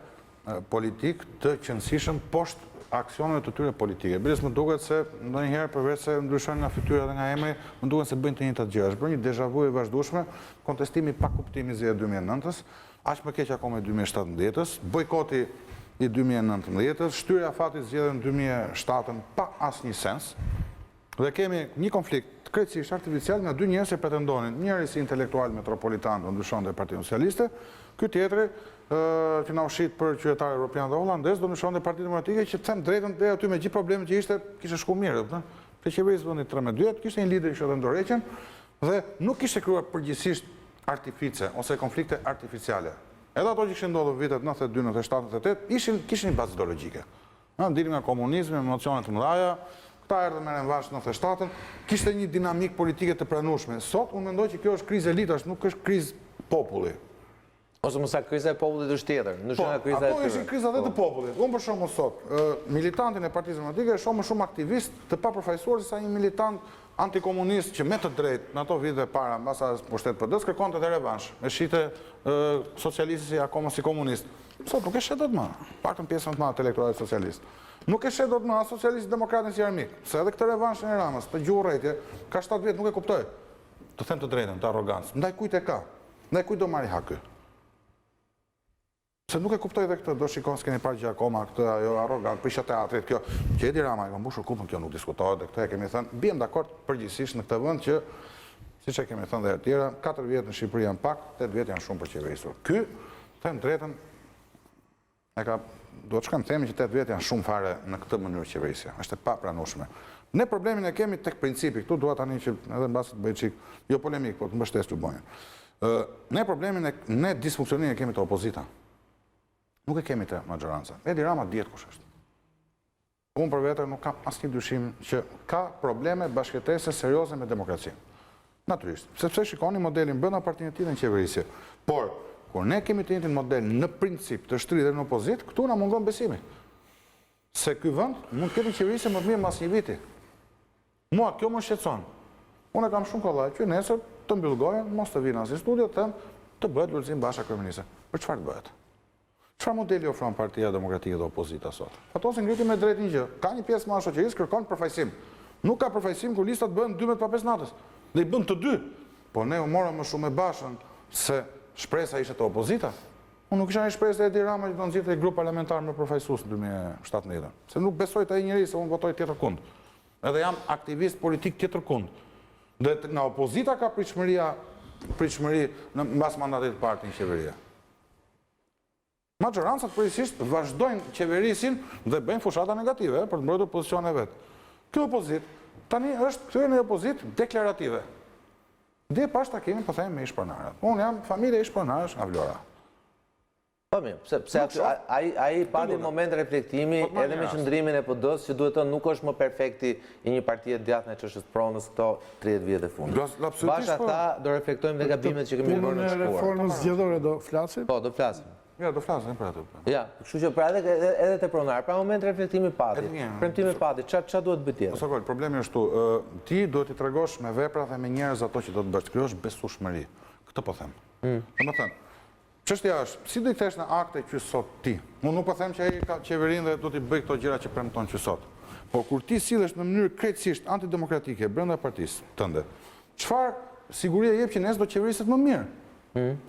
politik të qëndësishëm poshtë aksioneve të tyre politike. Biles më duket se ndonjëherë përveç se ndryshojnë nga fytyra dhe nga emri, më duket se bëjnë të njëjtat gjëra. Është bërë një deja vu I vazhdueshme, kontestimi pa kuptim I zgjedhjeve 2009-s, aq më keq akoma I 2017-s, bojkoti I 2019-s, shtyrja fatit zgjedhjeve në 2007 pa asnjë sens. Dhe kemi një konflikt krejtësisht artificial nga dy njerëz që pretendonin, njëri si intelektual metropolitan do ndryshonte Partinë Socialiste, ky tjetri që na ushqit për qytetarë evropian dhe holandez, do ndryshonte Partitë Demokratike që them drejtën deri aty me gjithë problemet që kishte shku mirë, Për qeverisë vendit 13, kishte një lider që ishte ndorëheqjen dhe nuk kishte krijuar përgjithsisht artifice ose konflikte artificiale. Edhe ato që kishin ndodhur vitet 92, 97, 98 kishin një bazë ideologjike. Ndilim nga komunizmi, emocione të mëdha, këta erdhën me revansh 97-ën, kishte një dinamik politike të pranueshme. Sot unë mendoj që kjo është krizë elitash, nuk është krizë populli. Ose mësa kriza e popullit është tjetër. Ato ishin krizat dhe të popullit. Unë për shumë sot, militantin e Partisë Demokratike është shumë shumë aktivist të papërfaqësuar se sa një militant antikomunist që me të drejtë në ato vite para, mbasa pushtet PD-s, kërkonte të revansh, me shite socialistë si akoma si komunist. Sot nuk e shet dot më, paktën pjesën të madhe të elektoratit socialist. Nuk e shet dot më as socialistë demokratin si armik, se edhe këtë revanshën e Ramës, të gjuhë urrëtie, ka 7 vjet nuk e kuptoj. Të them të drejtën, të arrogancë. Ndaj kujt e ka? Ndaj kujt do marri hak ky? Se nuk e kuptoj dhe këtë, do shikon s'keni parë gjë akoma, këtë ajo arrogant, prisha teatrit, kjo, që Edi Rama e ka mbushur kupën, kjo nuk diskutohet, dhe këtë e kemi thënë, bjem dakord përgjithsisht në këtë vend që, siç e kemi thënë dhe herë tjera, 4 vjet në Shqipëri janë pak, 8 vjet janë shumë për qeverisur. Ky, them drejtën, do të shkojmë themi që 8 vjet janë shumë fare në këtë mënyrë qeverisja, është e papranueshme. Ne problemin e kemi tek principi, këtu dua tani që edhe mbasi të bëj çik, jo polemik, po të mbështes Lubonjën. Ne problemin ne disfunksionimin e kemi të opozita. Nuk e kemi të majoranca. Edi Rama dihet kush është. Unë për vete nuk kam asnjë dyshim që ka probleme bashkëtese serioze me demokracinë. Natyrisht, sepse shikoni modelin brenda partinë e tij në qeverisje. Por kur ne kemi të njëjtin model në princip të shtrirë në opozit, këtu na mungon besimi. Se ky vend mund të ketë qeverisje më të mirë mas një viti. Mua kjo më shqetëson. Unë kam shumë kollaj që nesër të mbyll gojën, mos të vinë as në studio, të bëhet Luli Bashës kryeministri. Për çfarë bëhet? Çfarë modeli ofron Partia Demokratike dhe Opozita sot? Ato se ngriti me drejt një gjë. Ka një pjesë më shoqërisë kërkon përfaqësim. Nuk ka përfaqësim kur listat bëhen 12 natës. Dhe i bën të dy. Po ne u morëm më shumë me Bashën se shpresa ishte të opozita. Unë nuk isha një shpresë e Edi Rama që do nxirrte një grup parlamentar më përfaqësues në 2017. Se nuk besoj të ai njerëz se unë votoj tjetër kund. Edhe jam aktivist politik tjetër kund. Dhe nga opozita ka pritshmëri në mbas mandatit të parë në qeveria. Majorancat përgjithsisht vazhdojnë qeverisin dhe bëjnë fushata negative për të mbrojtur pozicionet e vet. Kjo opozit tani është kthyer në opozit deklarative. Dhe pas takimit po them me ish-pronarët. Unë jam familje ish-pronarësh nga Vlora. Po mirë, pse ai pati moment reflektimi edhe me qëndrimin e PD-s që duhet të nuk është më perfekti i një partie djathtë në çështjes pronës këto 30 vjet e fundit. Basha tha do reflektojmë dhe gabimet që kemi bërë në shkuar. Reformën Zgjedhore do flasim? Po, do flasim. Ja, do flasim për atë. Ja, kështu që pra edhe te pronar, pra moment reflektimi pati. Premtimi pati, ç'a duhet bëj tjetër? Ose problemi është këtu, ti duhet i tregosh me vepra dhe me njerëz ato që do të bësh. Kjo është besueshmëri. Këtë po them. Domethënë, çështja është, si do i kthesh në akte që sot ti? Unë nuk po them që ai ka qeverinë dhe do t'i bëj këto gjëra që premton që sot. Po kur ti sillesh në mënyrë krejtësisht antidemokratike brenda partisë tënde, çfarë siguri e jep që nes do qeveriset më mirë?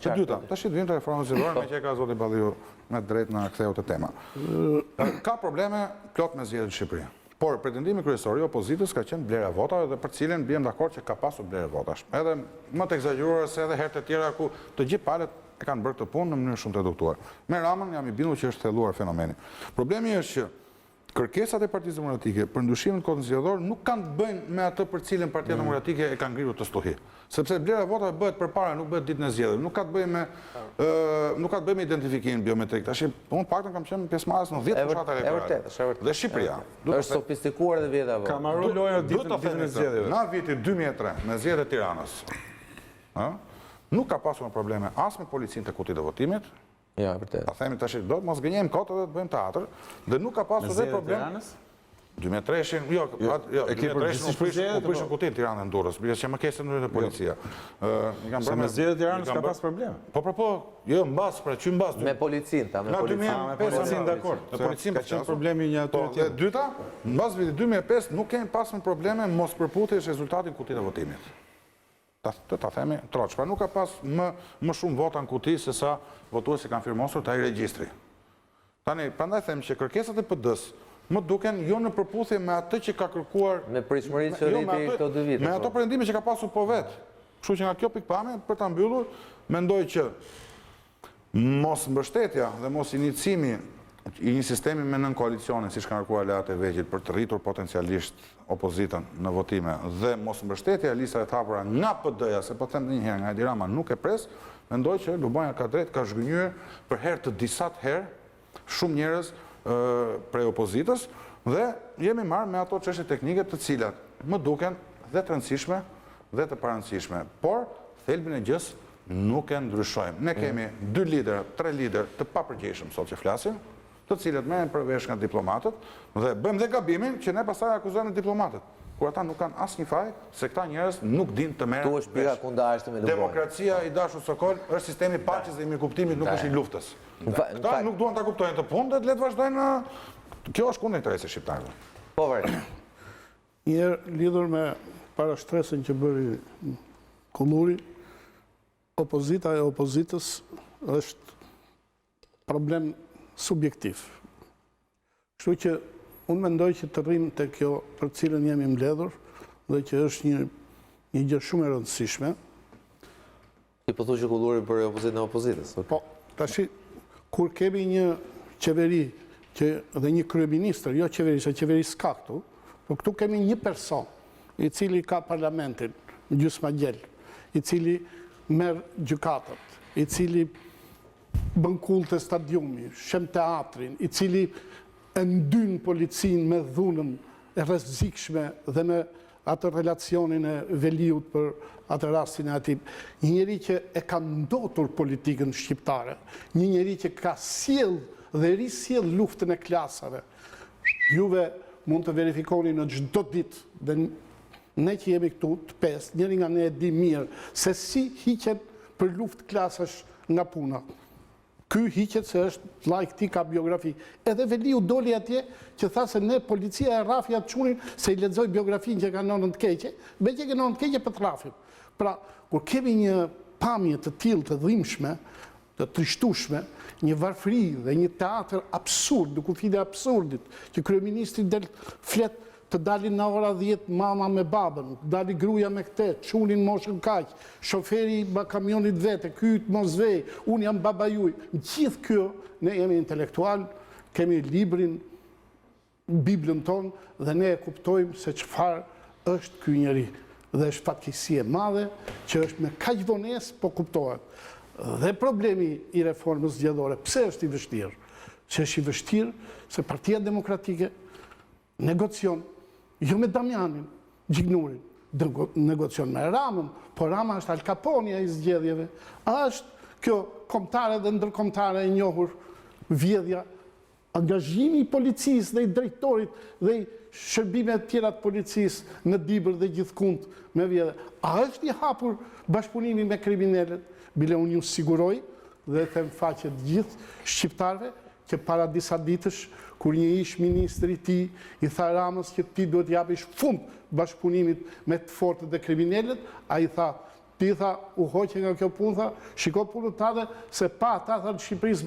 Që dyta, tash të vinë reformën zgjedhore me që ka zoti Balliu me drejt na ktheu te tema. Ka probleme plot me zgjedhjet në Shqipëri. Por pretendimi kryesor i opozitës ka qenë blera votave dhe për cilën biem dakord që ka pasur blerë votash. Edhe më të egzageruar se edhe herët e tjera ku të gjithë palët e kanë bërë këtë punë në mënyrë shumë të eduktuar. Me Ramën jam i bindur që është thelluar fenomeni. Problemi është që kërkesat e Partisë Demokratike për ndryshimin e kodit zgjedhor nuk kanë të bëjnë me atë për cilën Partia Demokratike e ka ngritur të stuhi. Sepse blera votave bëhet përpara, nuk bëhet ditën e zgjedhjeve. Nuk ka të bëjë me identifikimin biometrik. Tash unë paktën kam qenë pjesëmarrës në 10 fshatra elektorale. Dhe Shqipëria është sofistikuar dhe vjeta vot. Ka marrë lojë ditën e zgjedhjeve. Në vitin 2003 me zgjedhjet e Tiranës, nuk ka pasur probleme as me policinë të kutit të votimit. Ja, vërtet. Ta themi tash, do të mos gënjejmë kot edhe të bëjmë teatr, dhe nuk ka pasur dhe problem. 2003-shin, jo, 2003-shin u prishën kutin Tiranën në Durrës, bile që më kesën në dhe policia. Se me zgjedhjet e Tiranës ka pas probleme. Po, jo, mbas, pra që mbas. Me policin, ta me policin, dakord. Me policin ka qenë problemi një atyre tjetër. Dyta, mbas vitit 2005 nuk kemi pasur probleme mos përputhjes rezultatit kutit të votimit. Ta themi troç, pra nuk ka pas më shumë vota në kuti se sa votuesi kanë firmosur të ai regjistri. Tani, prandaj them që kërkesat e PD-s më duken jo në përputhje me atë që ka kërkuar me pritshmërinë që rriti këto 2 vite. Me ato pretendime që ka pasur po vet. Kështu që nga kjo pikpamje për ta mbyllur, mendoj që mos mbështetja dhe mos inicimi i një sistemi me nën koalicione, siç kanë kërkuar aleat e vegjël për të rritur potencialisht opozitën në votime dhe mos mbështetja e listave të hapura nga PD-ja, se po them edhe një herë nga Edi Rama nuk e pres, mendoj që Lubonja ka drejt, ka zhgënjur për herë të disat herë shumë njerëz prej opozitës dhe jemi marrë me ato çështje teknike të cilat më duken dhe të rëndësishme dhe të parëndësishme, por thelbin e gjës nuk e ndryshojmë. Ne kemi 2 lider, 3 lider të papërgjegjshëm sot që flasim, të cilët merren përvesh nga diplomatët dhe bëjmë dhe gabimin që ne pastaj akuzojmë diplomatët, kur ata nuk kanë asnjë faj se këta njerëz nuk dinë të merren. Tu është pika kundërshme me Lubonjën. Demokracia i dashur Sokol është sistemi i paqes dhe i mirëkuptimit, nuk është i luftës. Këta nuk duan ta kuptojnë të punë dhe le të vazhdojnë. Kjo është kundër interesit shqiptarëve. Po vërtet. Një lidhur me parashtresën që bëri Kulluri, opozita e opozitës është problem subjektiv. Kështu që unë mendoj që të rrim të kjo për cilën jemi mbledhur dhe që është një gjë shumë e rëndësishme. I po thu që kulluri për opozitën e opozitës. Po, tashi, kur kemi një qeveri dhe një kryeministër, jo qeveri, se qeveri s'ka këtu, po këtu kemi një person i cili ka parlamentin, gjysma gjel, i cili merr gjykatët, i cili bën kulte stadiumi, shem teatrin, i cili e ndyn policin me dhunën e rrezikshme dhe me atë relacionin e Veliut për atë rastin e atij. Një njeri që e ka ndotur politikën shqiptare, një njeri që ka sjell dhe risjell luftën e klasave. Juve mund të verifikoni në çdo ditë dhe ne që jemi këtu të pesë, njëri nga ne e di mirë se si hiqen për luftë klasash nga puna. Ky hiqet se është llaj këtij ka biografi. Edhe Veliu doli atje që tha se ne policia e rrafi atë çunin se i lexoi biografinë që ka nënën të keqe, me që ka nënën të keqe për të rrafim. Pra, kur kemi një pamje të tillë të dhimbshme, të trishtueshme, një varfëri dhe një teatr absurd, duke fide absurdit, që kryeministri del flet të dalin në ora 10 mama me babën, dali gruaja me këte, çunin moshën kaq, shoferi i kamionit vete, ky të mos vej, unë jam baba juaj. Gjithë kjo, ne jemi intelektual, kemi librin, Biblën tonë, dhe ne e kuptojmë se çfarë është ky njeri. Dhe është fatkeqësi e madhe që është me kaq vonesë po kuptohet. Dhe problemi i reformës zgjedhore, pse është i vështirë? Që është i vështirë se Partia Demokratike negocion, jo me Damianin, Gjignurin, negocion me Ramën, po Rama është Al Caponja i zgjedhjeve, është kjo kombëtare dhe ndërkombëtare e njohur vjedhja, angazhimi i policisë dhe i drejtorit dhe i shërbime të tjera të policisë në Dibër dhe gjithkund me vjedhje. A është i hapur bashkëpunimi me kriminalet? Bile unë ju siguroj dhe them faqe të gjithë shqiptarëve që para disa ditësh, kur një ish ministri ti i tha Ramës që ti duhet japish fund bashkëpunimit me të fortët dhe kriminalet, a i tha, ti tha, u hoqe nga kjo punë, tha, shiko punët tade, se pa ta tha në Shqipërisë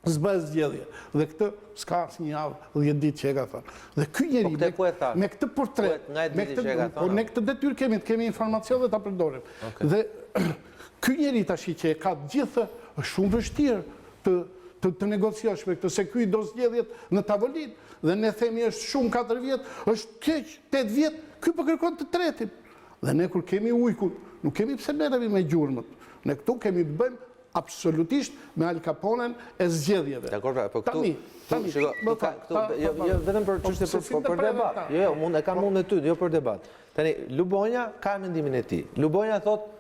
zbëhet zgjedhje. Dhe këtë s'ka asë një javë, 10 ditë që e ka thënë. Dhe ky njeri, me këtë portret, po ne këtë detyrë kemi informacion dhe ta përdorim. Dhe ky njeri tashi që e ka gjithë, është shumë vështirë të negociosh me këtë, se ky do zgjedhjet në tavolinë, dhe ne themi është shumë 4 vjet, është keq 8 vjet, ky po kërkon të tretin. Dhe ne kur kemi ujkun, nuk kemi pse merremi me gjurmët. Ne këtu kemi të bëjmë absolutisht me Al Caponen e zgjedhjeve. Dakor, po këtu vetëm për çështje për debat. Jo, e kam unë me ty, jo për debat. Tani Lubonja ka mendimin e tij. Lubonja thotë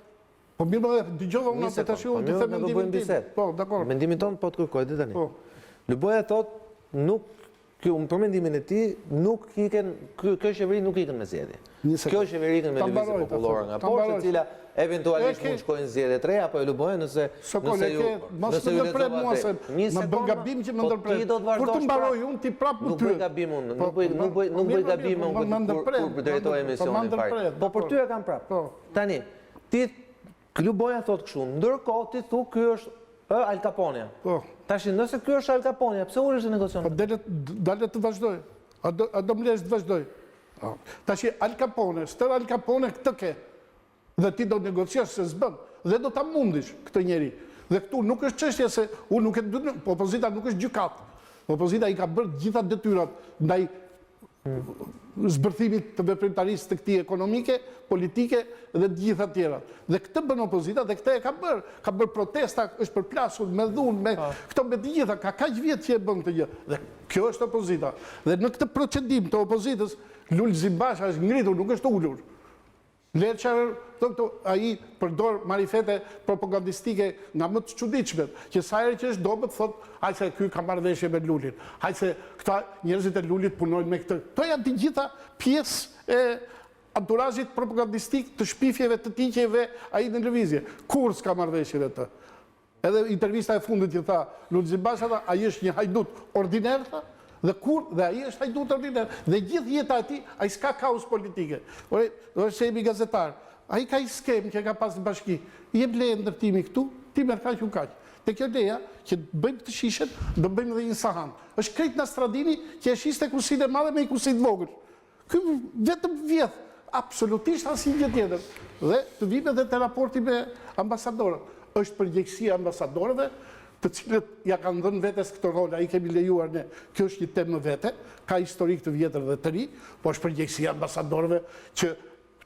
po mirë, dëgjova unë atë tash unë të them mendimin tim. Po, dakor. Mendimin ton po të kërkoj deri tani. Lubonja thotë nuk për mendimin e tij nuk iken kjo qeveri nuk ikën me zgjedhje. Kjo qeveri ikën me lëvizje popullore nga poshtë, e cila eventualisht mund shkojnë zgjedhje të reja, apo e Lubonja nëse ju ndërpret mua se më bën gabim që më ndërpret. Kur të mbaroj unë ti prap më pyet. Nuk bëj gabim unë, nuk bëj gabim unë kur drejtoj emisionin fare. Po për ty e kam prap. Tani, ti Lubonja thotë kështu, ndërkohë ti thu ky është Al Caponja. Tash nëse ky është Al Caponja, pse uresh të negocion? Po dalet të vazhdoj. A do më lesh të vazhdoj? Tash Al Capone, stër Al Capone këtë ke. Dhe ti do negociosh se s'bën dhe do ta mundish këtë njeri. Dhe këtu nuk është çështje se unë nuk e di, opozita nuk është gjykat. Opozita i ka bërë gjitha detyrat ndaj zbërthimit të veprimtarisë të këtij ekonomike, politike dhe të gjitha tjera. Dhe këtë bën opozita dhe këtë e ka bërë. Ka bërë protesta, është përplasur me dhunë, me këto me të gjitha, ka kaq vjet që e bën këtë gjë. Dhe kjo është opozita. Dhe në këtë procedim të opozitës, Luli Bashës është ngritur, nuk është ulur. Ai përdor marifete propagandistike nga më të çuditshmet, që sa herë që është dobët thot, haj se ky ka marrëveshje me Lulin. Haj se këta njerëzit e Lulit punojnë me këtë. Këto janë të gjitha pjesë e anturazhit propagandistik të shpifjeve të tiqjeve ai në lëvizje. Kur s'ka marrëveshje me të. Edhe intervista e fundit që tha Luli Bashës, ai është një hajdut ordiner, tha. Dhe ai është hajdut ordiner. Dhe gjithë jeta e tij, ai s'ka kauz politike. Do të jemi gazetar. Ai ka një skem që ka pas në bashki. Jep leje ndërtimi këtu, ti merr kaq u kaq. Te kjo ideja që bëjmë të shishet, do bëjmë edhe një sahan. Është krejt në Stradini që e shiste kusit e madhe me i kusit vogël. Ky vetëm vjedh, absolutisht asnjë gjë tjetër. Dhe të vime edhe te raporti me ambasadorët. Është përgjegjësia e ambasadorëve, të cilët ja kanë dhënë vetes këtë rol, ai kemi lejuar ne. Kjo është një temë vete, ka historik të vjetër dhe të ri, po është përgjegjësia e ambasadorëve që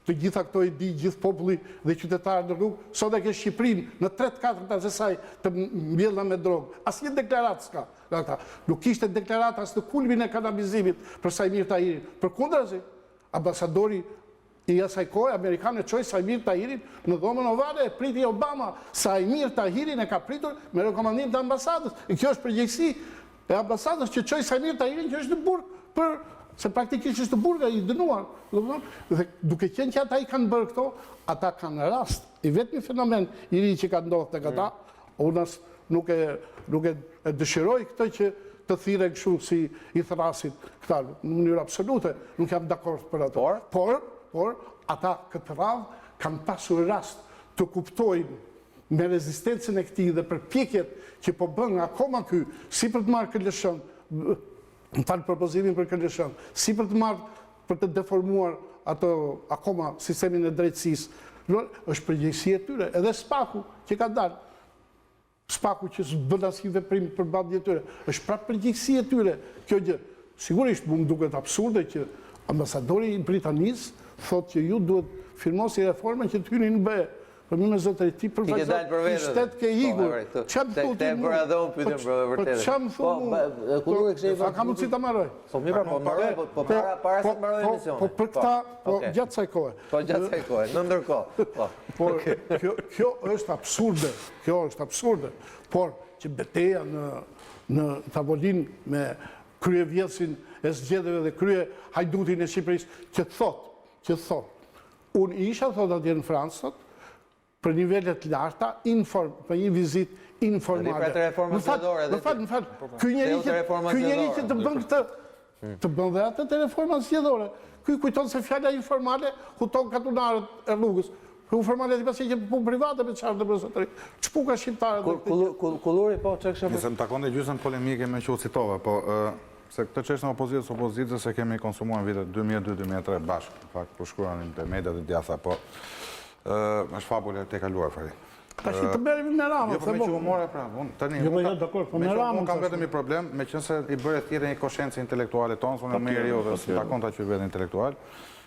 të gjitha këto i di gjithë populli dhe qytetarët në rrugë, sot e ke Shqipërinë në 3/4 e saj të mbjellna me drogë. Asnjë deklaratë s'ka. Nuk kishte deklaratë as në kulmin e kanabizimit për Sajmir Tahirin. Përkundrazi, ambasadori i asaj kohe, Amerikanë çoi Sajmir Tahirin në dhomën ovale, e priti Obama. Sajmir Tahirin e ka pritur me rekomandim të ambasadës. E kjo është përgjegjësi e ambasadës që çoi Sajmir Tahirin që është në burg se praktikisht është burga i dënuar. Dhe duke qenë që ata i kanë bërë këto, ata kanë rast. I vetmi fenomen i ri që ka ndodhur tek ata, unë nuk e dëshiroj këtë që të thirrë kështu si i thrasit këta në mënyrë absolute, nuk jam dakord për ato. Por ata këtë radhë kanë pasur rast të kuptojnë me rezistencën e këtij dhe përpjekjet që po bën akoma ky, si për të marrë KLSH-n, në falë propozimin për KLSH-n, si për të marrë, për të deformuar ato akoma sistemin e drejtësisë, është përgjegjësia e tyre. Edhe Spaku që ka dalë, Spaku që s'bën asnjë veprim përballë tyre, është prapë përgjegjësia e tyre kjo gjë. Sigurisht më duket absurde që ambasadori i Britanisë thotë që ju duhet firmosni reformën që të hyni në BE. Për më zotëri ti përvajzon i shtet ke igur. Çfarë thotë? Te bëra dhe unë pyetëm për vërtetë. Çfarë thonë? Kuluri kishte A ka mundësi ta marroj? Po mirë, po marroj, po para se mbaroj emisionin. Po për këta, po gjatë kësaj kohe. Po gjatë kësaj kohe, në ndërkohë. Po. Por kjo është absurde. Kjo është absurde. Por që betejë në tavolinë me kryevjedhsin e zgjedhjeve dhe krye hajdutin e Shqipërisë që thotë. Unë isha thot atje në Francë sot për nivelet larta, për një vizit informale. Reformën Zgjedhore. Në fakt, ky njeri që të bën këtë, të bën dhe atë të Reformën Zgjedhore. Ky kujton se fjala informale huton katunarët e rrugës. Informale ti pasi që punë private me çfarë të bëjë sotri. Ç'puka shqiptarët. Kuluri po çka kishte. Nëse më takonte gjysmë polemike me që u citova, po se këtë çështje në opozitës se kemi konsumuar në vitet 2002-2003 bashkë, në fakt po shkruanin te mediat e djatha, po është fabulë te kaluar fare. Tash të merremi me Ramën. Jo, po me që u more pra, unë tani. Jo, jo, dakor, po me Ramën. Unë kam vetëm një problem, meqense i bëre thirrje një koshencë intelektuale tonë, unë më njeriu dhe takonta që vetë intelektual.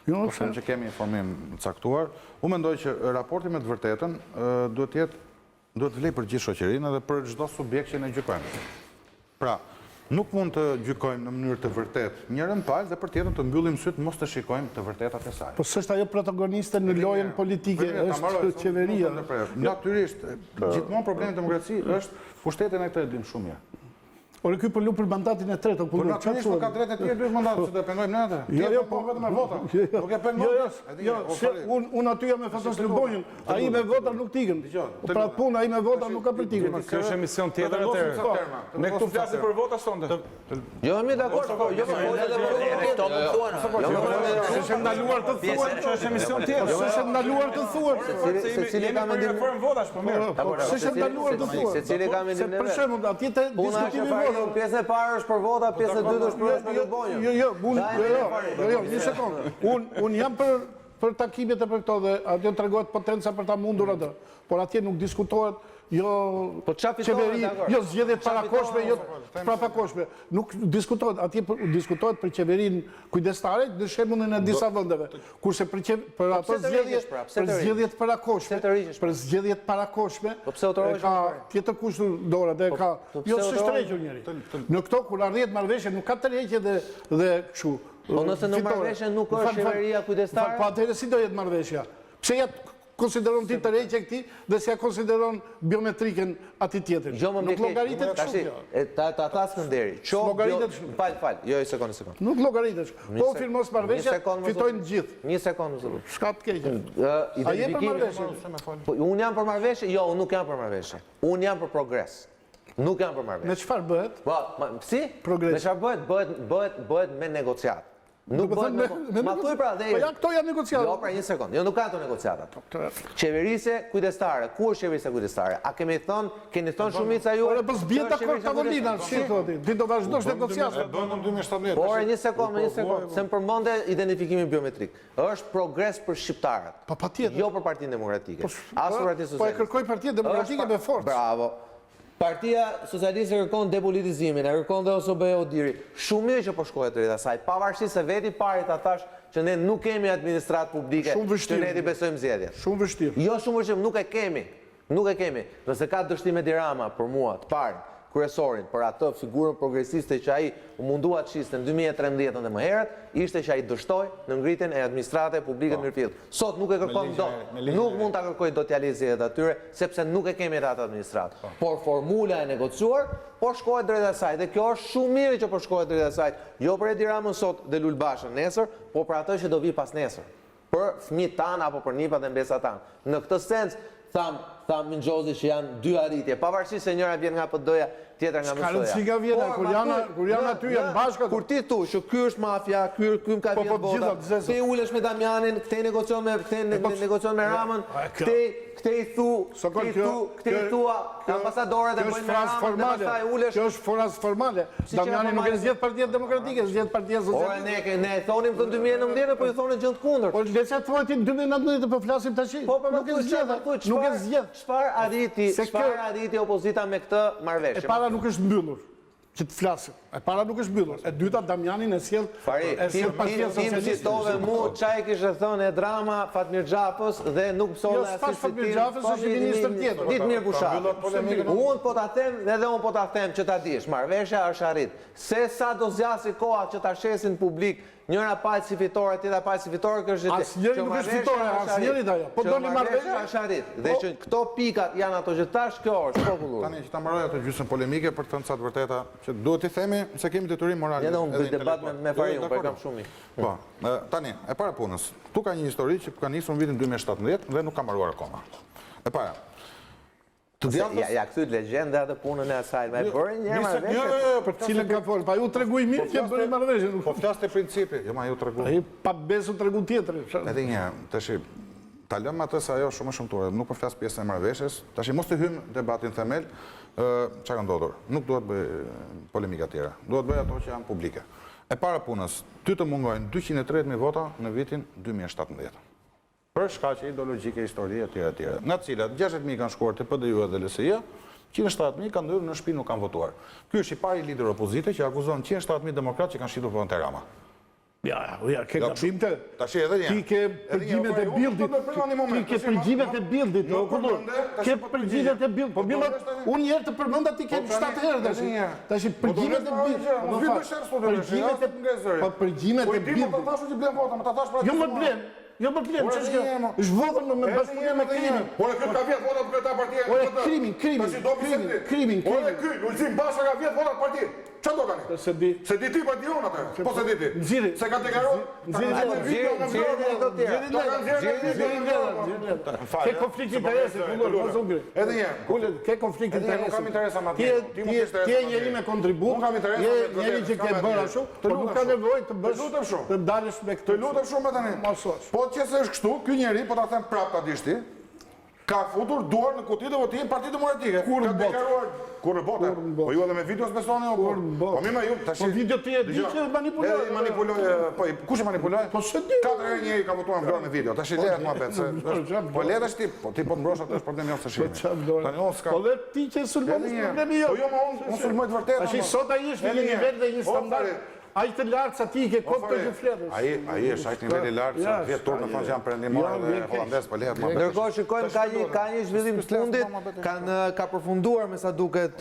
Po them që kemi informim caktuar. Unë mendoj që raporti me të vërtetën duhet vlej për gjithë shoqërinë dhe për çdo subjekt që ne gjykojmë. Pra, nuk mund të gjykojmë në mënyrë të vërtetë njërën palë dhe për tjetër të mbyllim syt mos të shikojmë të vërtetat e saj. Po s'është ajo protagoniste në lojën politike, është qeveria. Natyrisht, gjithmonë problemi i demokracisë është pushtetin e këtë e dim shumë mirë. Por ky po lu për mandatin e tretë, po natyrisht po ka drejtë të tjerë dy mandatë, se dependojmë ne atë. Jo, po vetëm me vota. Nuk e pengon. Jo, unë aty jam me Fatos Lubonjën, ai me vota nuk tikën. Pra punë ai me vota nuk ka për tikën. Kjo është emision tjetër atëherë. Ne këtu flasim për vota sonte. Jo, mi dakord, po jo, është ndaluar të thuhet, kjo është emision tjetër. Është ndaluar të thuhet. Secili ka mendim reformë votash, po mirë. Është ndaluar të thuhet. Secili ka mendim. Për shembull, atje te diskutimi pjesë e parë është për vota, pjesë e dytë është për Lubonjën. Jo, një sekondë. Unë jam për takimet e për këto dhe atje tregohet potenca për ta mundur atë. Por atje nuk diskutohet qeveri, jo zgjedhjet parakoshme, jo prapakoshme. Nuk diskutohet, atje diskutohet për qeverinë kujdestare në shembullin e disa vendeve. Kurse për ato zgjedhjet parakoshme, ka tjetër kushtur dorë dhe ka jo s'është tërhequr njëri. Në këto kur arrihet marrëveshje nuk ka tërheqje dhe kështu. Po nëse në marrëveshje nuk është qeveria kujdestare. Po atëherë si do jetë marrëveshja? Pse ja konsideron ti tërheqje këtij dhe si ja konsideron biometrikën atij tjetër? Nuk llogaritet kështu. Ta tha Skënderi. Fal, jo një sekondë. Nuk llogaritet. Po firmos marrëveshja, fitojnë të gjithë. Një sekondë zot. S'ka të keqe. Po unë jam për marrëveshje? Jo, unë nuk jam për marrëveshje. Unë jam për progres. Nuk jam për marrëveshje. Me çfarë bëhet? Po, si? Progres. Me çfarë bëhet? Bëhet me negociatë. Nuk bëhet ma thuj pra dhe... Po ja, këto janë negociatat. Jo, pra një sekundë, jo nuk ka të negociatat. Qeverise kujdestare, ku është qeverise kujdestare? A keni thonë shumica ju... Po s'bjen dakord tavolina, si thoti, ti do vazhdosh negociatat. Bënë në 2017. Por, një sekundë, se më përmonde identifikimin biometrik. Është progres për shqiptarët. Po patjetër. Jo për Partinë Demokratike. As për Partinë Po e Socialiste. kërkoj Partia Demokratike me forcë. Bravo. Partia Socialiste kërkon depolitizimin, e kërkon dhe OSB-ja Odiri. Shumë mirë që po shkohet drejt asaj, pavarësisht se veti pari ta thash që ne nuk kemi administratë publike që ne ti besojmë zgjedhjet. Shumë vështirë. Jo shumë vështirë, nuk e kemi. Nuk e kemi. Nëse ka dështim Edi Rama për mua, të parë, kryesorin, për atë figurën progresiste që ai u mundua të shiste në 2013 dhe më herët, ishte që ai dështoi në ngritjen e administrate publike të mirëfillt. Sot nuk e kërkon dot. Nuk mund ta kërkoj dot tjalizjet atyre, sepse nuk e kemi atë administratë. Por formula e negociuar, po shkohet drejt asaj dhe kjo është shumë mirë që po shkohet drejt asaj, jo për Edi Ramën sot dhe Luli Bashën nesër, po për atë që do vi pas nesër. Për fëmijët tanë apo për nipat e mbesat tanë. Në këtë sens tham Minxhozi që janë dy arritje, pavarësisht se njëra vjen nga PD-ja, tjetra nga MSO-ja. S'ka rëndësi nga vjena, kur janë aty janë bashkë. Kur ti thu që ky është mafia, ky më ka vjen bota, ti ulesh me Damianin, këtej negocion me Ramën, këtej i thua ambasadorët e bëjnë me Ramën dhe pastaj ulesh. Kjo është frazë formale. Damiani nuk e zgjedh Partia Demokratike, zgjedh Partia Socialiste. Ore, ne e thonim të 2019, po i thonin gjë të kundërt. Po le të thuaj ti 2019 po flasim tash. Po, nuk e zgjedh. Nuk e zgjedh. Çfarë arriti opozita me këtë marrëveshje? E para nuk është mbyllur, që të flasim. E para nuk është mbyllur. E dyta Damianin e sjell Partia Socialiste. Ti citove mu çaj kishte thënë Edi Rama Fatmir Xhafës dhe nuk psolle asnjë. Jo, Fatmir Xhafës është ministër tjetër. Ditë mirë Bushat. Unë po ta them edhe unë po ta them që ta dish. Marrëveshja është arrit. Se sa do zgjasë koha që ta shesin publik njëra palë si fitore, tjetra palë si fitore, kjo është asnjëri nuk është fitore, asnjëri ajo. Po doni marrëveshja është arrit. Dhe që këto pikat janë ato që tash, kjo është popullore. Tani që ta mbaroj ato gjysmë polemike për të thënë sa të vërteta, që duhet t'i themi se kemi detyrim moral. Ja, unë bëj debat me Fariun, po e kam shumë mirë. Po, tani, e para punës. Tu ka një histori që ka nisur në vitin 2017 dhe nuk ka mbaruar akoma. E para. Ja këthyt legjende atë punën e asaj, me bërë një marrëveshje. Jo, për cilën ka folë, pa ju treguj mirë që bërë marrëveshje. Po flas te principi, jo ma ju tregu. Ai pa besu tregu tjetër. Edhe një, tash ta lëm atë se ajo shumë shumëturë, nuk po flas pjesën e marrëveshjes. Tash mos të hym debatin themel, çka ka ndodhur. Nuk duhet bëj polemika të tjera. Duhet bëj ato që janë publike. E para punës, ty të mungojnë 230.000 vota në vitin 2017. Për shkaqe ideologjike, histori etj. Nga të cilat 60.000 kanë shkuar te PDU dhe LSI-ja, 107.000 kanë ndërur në shtëpi nuk kanë votuar. Ky është i pari lider opozite që akuzon 107.000 demokratë që kanë shitur votën te Rama. Ja, ke gabim të. Tash edhe një. Ti ke përgjimet e bildit. Ti ke përgjimet e bildit, o kultur. Ke përgjimet e bildit. Po mirë, unë një herë të përmenda ti ke 7 herë tash. Tash përgjimet e bildit. Po përgjimet e bildit. Po tash ti blen vota, më ta thash pra. Jo më blen. Jo më blen, ç'është kjo? Është votën me bashkëpunim me krimin. Po e ka vjet vota për ta partinë. Po krimin. Po e ky, Lulzim Basha ka vjet vota për partinë. Çfarë do tani? Se di ti pa diun atë. Po se di ti. Nxirri. Se ka deklaruar. Ke konflikt interesi, mos u ngri. Edhe një. Ke konflikt interesi. Nuk kam interes ama ti. Ti je njëri me kontribut. Nuk kam interes. Je njëri që ke bërë ashtu, por nuk ka nevojë të bësh. Lutem shumë. Të dalësh me këtë. Të lutem shumë tani. Po që se është kështu, ky njeri po ta them prapë ta dish ti. Ka futur duar në kutitë e votimit Partitë Demokratike. Kur në botë? Kur në botë? Po ju edhe me video s'besoni o kur? Po mi ma ju tash. Po video ti e di që manipuloj. Po kush e manipuloj? Po se di. 4 herë njëri ka votuar vlerë me video. Tash lehet mohabet se. Po le tash ti, po ti po të mbrosh atë është problemi jot se shihni. Tani unë s'ka. Po le ti që sulmon problemi jot. Po jo unë sulmoj të vërtetë. Tash sot ai është në një nivel dhe një standard. Ai të lartë sa ti ke kot të fletësh. Ai është ai niveli i lartë sa vjet turp në fakt janë perëndimor dhe holandez po lehet mohabet. Ndërkohë shikojmë ka një zhvillim të fundit, ka përfunduar me sa duket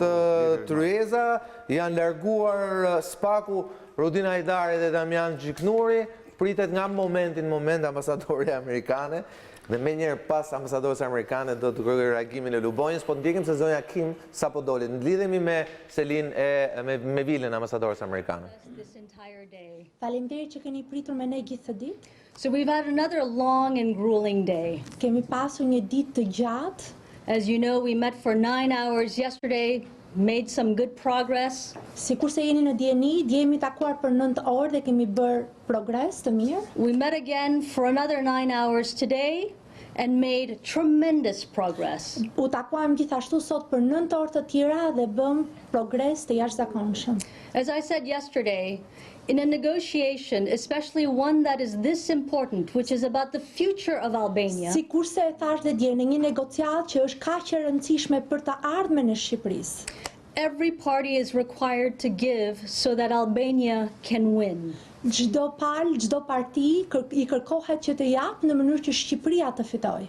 tryeza, janë larguar Spaku, Rudin Hajdari dhe Damian Gjiknuri, pritet nga moment ambasadori amerikane. Dhe me njerë pas ambasadorës amerikane do të kërkoj reagimin e Lubonjës, po të ndjekim se zonja Kim sa po doli. Lidhemi me Selin me vilën ambasadorës amerikane. Faleminderit që keni pritur me ne gjithë ditë. So we've had another long and grueling day. Kemi pasur një ditë të gjatë. As you know, we met for 9 hours yesterday made some good progress. Sikur se jeni në dieni, jemi takuar për 9 orë dhe kemi bërë progres të mirë. We met again for another 9 hours today and made tremendous progress. U takuam gjithashtu sot për 9 orë të tjera dhe bëm progres të jashtëzakonshëm. As I said yesterday, in a negotiation, especially one that is this important, which is about the future of Albania, Sikur se e thash dhe dje në një negociat që është kaq e rëndësishme për të ardhmen e Shqipërisë. every party is required to give so that Albania can win. Çdo palë, çdo parti I kërkohet që të japë në mënyrë që Shqipëria të fitojë.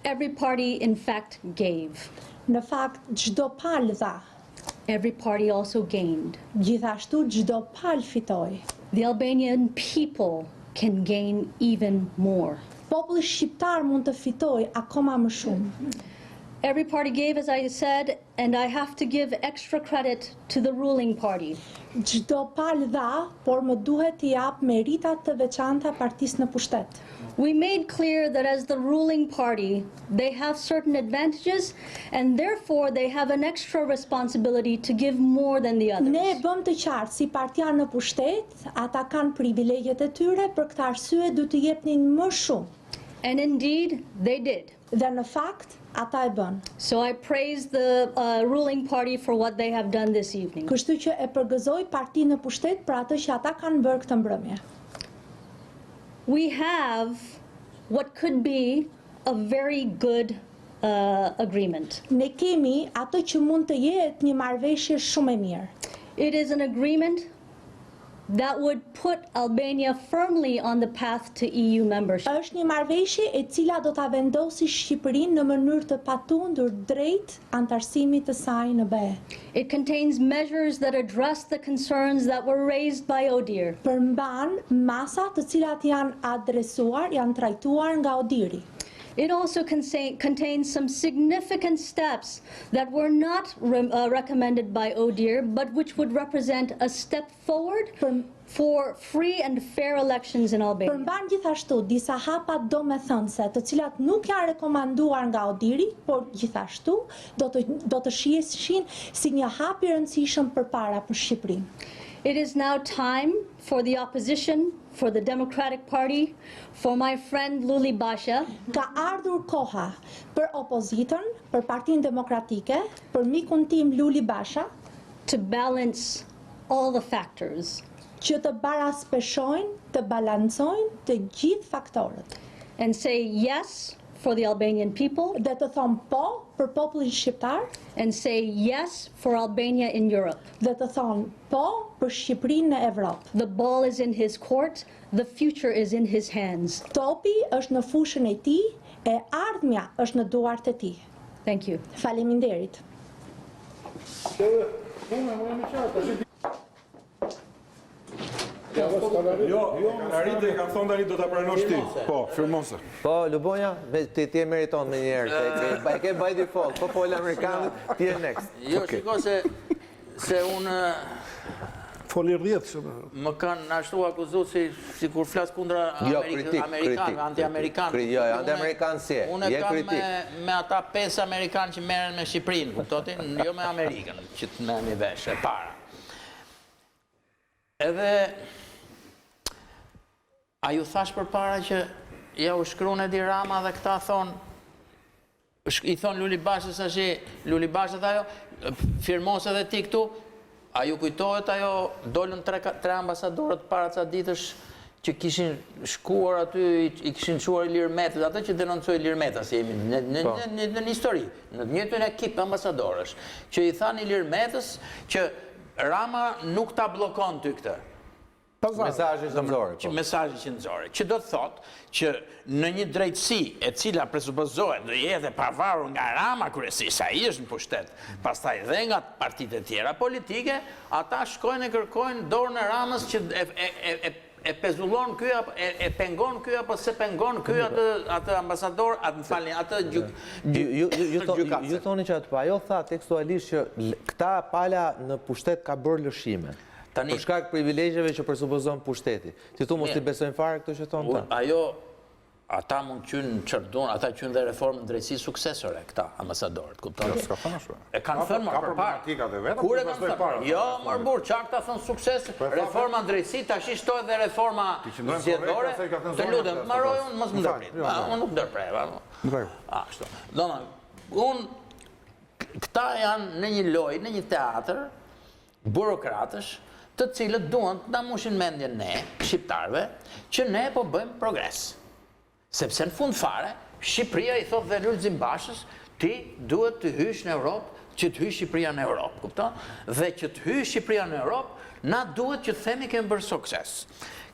Every party, in fact, gave. Në fakt, çdo palë dha. Every party also gained. Gjithashtu çdo palë fitoi. The Albanian people can gain even more. Populli shqiptar mund të fitojë akoma më shumë. Every party gave, as I said, and I have to give extra credit to the ruling party. Çdo palë dha, por më duhet t'i jap meritat të veçanta partisë në pushtet. We made clear that as the ruling party, they have certain advantages and therefore they have an extra responsibility to give more than the others. Ne bëm të qartë si partia në pushtet, ata kanë privilegjet e tyre, për këtë arsye du të jepnin më shumë. And indeed, they did. Dhe në fakt, ata e bën. So I praise the ruling party for what they have done this evening. Kështu që e përgëzoj partinë në pushtet për atë që ata kanë bërë këtë mbrëmje. We have what could be a very good agreement. Ne kemi atë që mund të jetë një marrëveshje shumë e mirë. It is an agreement that would put Albania firmly on the path to EU membership. Është një marrëveshje e cila do ta vendosi Shqipërinë në mënyrë të patundur drejt antarësimit të saj në BE. It contains measures that address the concerns that were raised by ODIHR. Përmban masa të cilat janë adresuar, janë trajtuar nga ODIHR-i. It also contains some significant steps that were not recommended by ODIHR, but which would represent a step forward for free and fair elections in Albania. Përmban gjithashtu disa hapa domethënëse, të cilat nuk janë rekomanduar nga ODIHR-i, por gjithashtu do të shihen si një hap I rëndësishëm përpara për Shqipërinë. It is now time for the opposition, for the Democratic Party, for my friend Luli Bashës. Ka ardhur koha për opozitën, për Partinë Demokratike, për mikun tim Luli Bashë, to balance all the factors. Që të baraspeshojnë, të balancojnë të gjithë faktorët. And say yes for the Albanian people. Dhe të thonë po për popullin shqiptar. And say yes for Albania in Europe. Dhe të thonë po për Shqipërinë në Evropë. The ball is in his court, the future is in his hands. Topi është në fushën e tij, e ardhmja është në duart e tij. Thank you. Faleminderit. Jo, kanaritë I kanë thonë tani do ta pranosh ti. Po, firmose. Po, Lubonja, ti e meriton me njerë, e ke by default, po folë Amerikanët, ti e next. Jo, shiko se unë Foli rrjetë që më kanë ashtu akuzuar si kur flas kundra Amerikanëve, anti-amerikanë. Jo, anti-amerikanë si e, Unë je kam kritik. me ata 5 amerikanë që merren me Shqipërinë, kuptotin? Jo me Amerikën, që të merremi vesh e para. Edhe a ju thash përpara që ja u shkruan Edi Rama dhe këta thonë, I thonë Luli Bashës ashi, Luli Bashës dhe ajo, firmos edhe ti këtu, a ju kujtohet ajo, dollën 3 ambasadorët para ca ditësh që kishin shkuar aty, I kishin shuar Ilir Metës, atë që denoncoi Ilir Meta, si jemi në histori, në njëjtën ekip ambasadorësh, që I thanë Ilir Metës që Rama nuk ta bllokon ty këtë. Mesazhi qendror. Mesazhi qendror. Që do të thotë që në një drejtësi e cila presupozohet do jetë pavarur nga Rama kryesisht, ai është në pushtet, pastaj dhe nga partitë e tjera politike, ata shkojnë e kërkojnë dorën e Ramës që e pezullon ky apo e pengon ky apo se pengon ky atë ambasador, atë gjykatë. Ju thoni që atë, ajo tha tekstualisht që këta pala në pushtet ka bërë lëshime. Për shkak privilegjeve që presupozon pushteti. Si tu mos t'i besojnë fare këto që thonë ta? ata mund qynë qërdun, ata qynë dhe reformën drejtësi suksesore, këta ambasadorët, kuptoni? S'ka thënë ashtu. E kanë thënë më përpara. Kur e kanë thënë? Jo, mërbur, çka këta thënë sukses, reforma drejtësi, tash shtohet dhe reforma zgjedhore. Të lutem, mbaroj unë, mos më ndërprit. Unë nuk ndërprej. Ashtu. Këta janë në një lojë, në një teatr, burokratësh, të cilët duan të na mushin mendjen ne, shqiptarëve, që ne po bëjmë progres. Sepse në fund fare, Shqipëria i thot dhe Luli Bashës, ti duhet të hysh në Europë, që të hysh Shqipëria në Europë, kupton? Dhe që të hysh Shqipëria në Europë, na duhet që të themi kemi bërë sukses.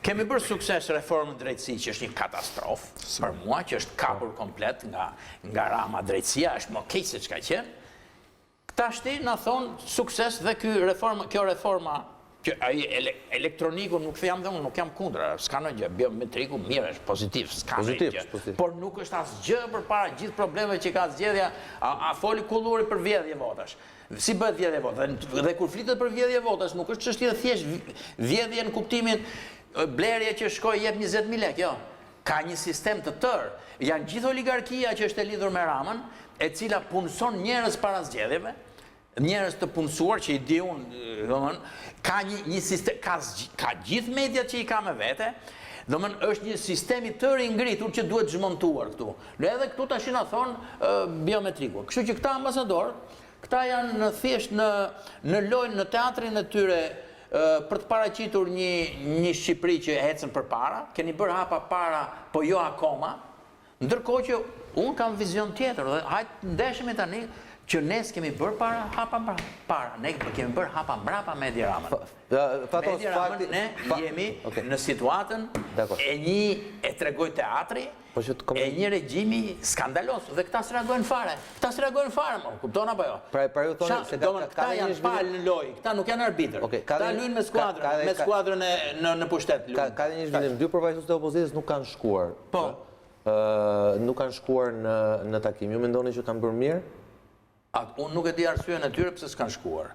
Kemi bërë sukses reformën drejtësi, që është një katastrofë, për mua, që është kapur komplet nga Rama drejtësia, është më keq se çka qenë. Këta shti na thonë sukses dhe kjo reforma, që elektroniku nuk jam dhe unë, nuk jam kundra, s'ka në gjë, biometriku mirë është, pozitiv, s'ka në gjë, por nuk është asë gjë për para gjithë probleme që ka zgjedhja, a foli kulluri për vjedhje votash. Si bëhet vjedhje votash? Dhe kur flitet për vjedhje votash, nuk është çështje thjesht vjedhje në kuptimin blerje që shkoj jep 20.000 lekë, jo. Ka një sistem të tërë. Janë gjithë oligarkia që është e lidhur me Ramën, e cila punëson njerëz para zgjedhjeve, njerëz të punësuar që i di unë, ka një sistem, ka gjithë mediat që i ka me vete, është një sistemi tërë i ngritur që duhet zhmontuar këtu. Edhe këtu tash na thonë biometriku. Kështu që këta ambasadorë, këta janë thjesht në lojën, në teatrin e tyre për të paraqitur një Shqipëri që ecën përpara, keni bërë hapa para, po jo akoma, ndërkohë që unë kam vizion tjetër, dhe hajtë ndeshemi tani, që ne s'kemi bërë hapa para, ne kemi bërë hapa mbrapa me Edi Ramën. Edi Ramën ne jemi në situatën e tregoj teatri, e një regjimi skandaloz, dhe këta s'reagojnë fare. Këta s'reagojnë fare, më, kupton apo jo? Këta janë palë në lojë, këta nuk janë arbitër. Këta luajnë me skuadrën në pushtet. Ka dhe një zhvillim, dy përfaqësues të opozitës nuk kanë shkuar. Nuk kanë shkuar në takim. Ju mendoni që kanë bërë mirë? Unë nuk e di arsyen e tyre pse s'kan shkuar.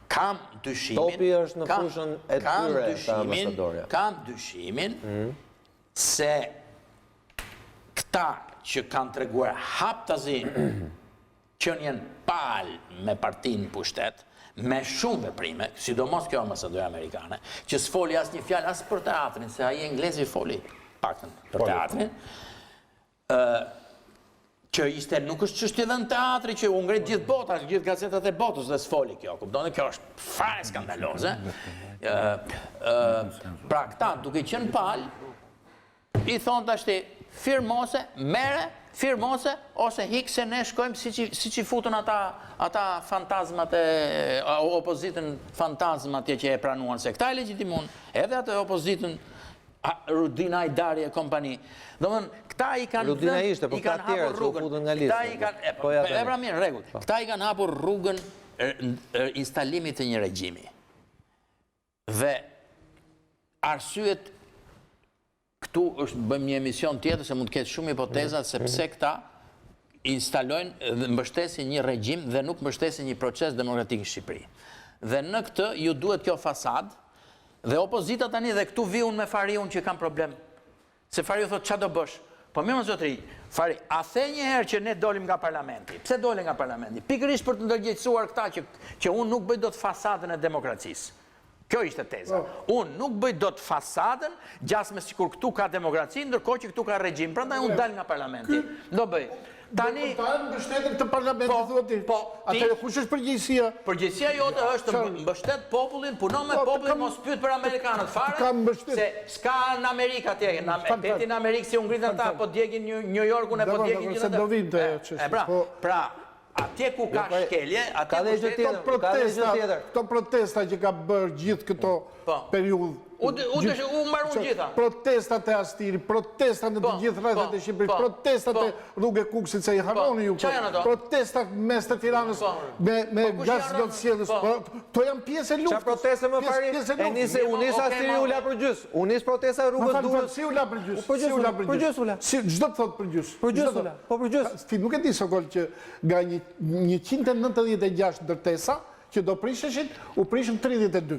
Kam dyshimin... Topi është në fushën e tyre të ambasadorja. Kam dyshimin se këta që kanë treguar haptazi qenien palë me partinë pushtet, me shumë veprime, sidomos kjo ambasadorja amerikane, që s'foli asnjë fjalë as për teatrin, se ai anglezi foli paktën për teatrin. Që ishte nuk është çështje dhe në teatri që u ngrit gjithë bota, gjithë gazetat e botës dhe s'foli kjo, kuptoni, kjo është fare skandaloze. Pra këta duke qenë palë, i thonë tashti firmose, mere, firmose, ose hikë se ne shkojmë si që i futën ata fantazmat e opozitën fantazmat që e pranuan, se këta e legjitimun, edhe atë opozitën Rudina i Dari e kompani. Këta i kanë hapur rrugën. Këta i kanë hapur rrugën instalimit të një regjimi. Dhe arsyet këtu është bëjmë një emision tjetër se mund të ketë shumë hipotezat se pse këta instalojnë dhe mbështesin një regjim dhe nuk mbështesin një proces demokratik në Shqipëri. Dhe në këtë ju duhet kjo fasadë. Dhe opozita tani dhe këtu viun me Fariun që kam problem. Se Fariu thot, qa do bësh? Po mirë më zotëri, Fari, a the njëherë që ne dolim nga parlamenti? Pse dolim nga parlamenti? Pikërisht për të ndërgjegjësuar këta që unë nuk bëj do të fasadën e demokracisë. Kjo ishte teza. Unë nuk bëj do të fasadën, gjasme sikur këtu ka demokraci, ndërkohë që këtu ka regjim. Prandaj unë dal nga parlamenti. Do bëj. Tani mbështetën të parlamentit thotë. Atëherë kush është përgjegjësia? Përgjegjësia jote është të mbështet popullin, punon me popullin, mos pyet për amerikanët fare. Se s'ka në Amerikë atje, në Amerikë si u ngritën ata, po djegin New Yorkun e po djegin gjithë ata. Pra, atje ku ka shkelje, atje ku këto protesta që ka bërë gjithë këto periudhë. U mbarun gjitha. Protestat e Astiri, protestat në të gjithë rrethet e Shqipërisë, protestat e rrugë Kukësit se i harroni ju, protestat mes të Tiranës me gaz do të sjellës. To janë pjesë e luftës. Qa proteste më Fari? U nis Astiri u la për gjys. U nis protesta e rrugës Durrës. Si u la për gjys? Për gjys u la. Çdo të thot për gjys. Për gjys u la. Po për gjys. Ti nuk e di Sokol që nga 196 ndërtesa që do prisheshin, u prishën 32.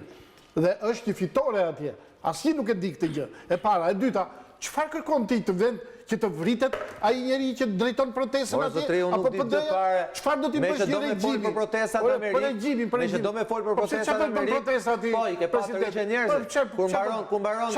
Dhe është një fitore atje. Asnjë nuk e di këtë gjë. E para, e dyta, çfarë kërkon ti të vend që të vritet ai njeri që drejton protestën atje? Apo PD-ja? Çfarë do t'i bësh një regjim për protestat në Amerikë? Për regjimin, për regjimin. Do me fol për protestat në Amerikë. Po, i ke pasur që njerëz. Kur mbaron,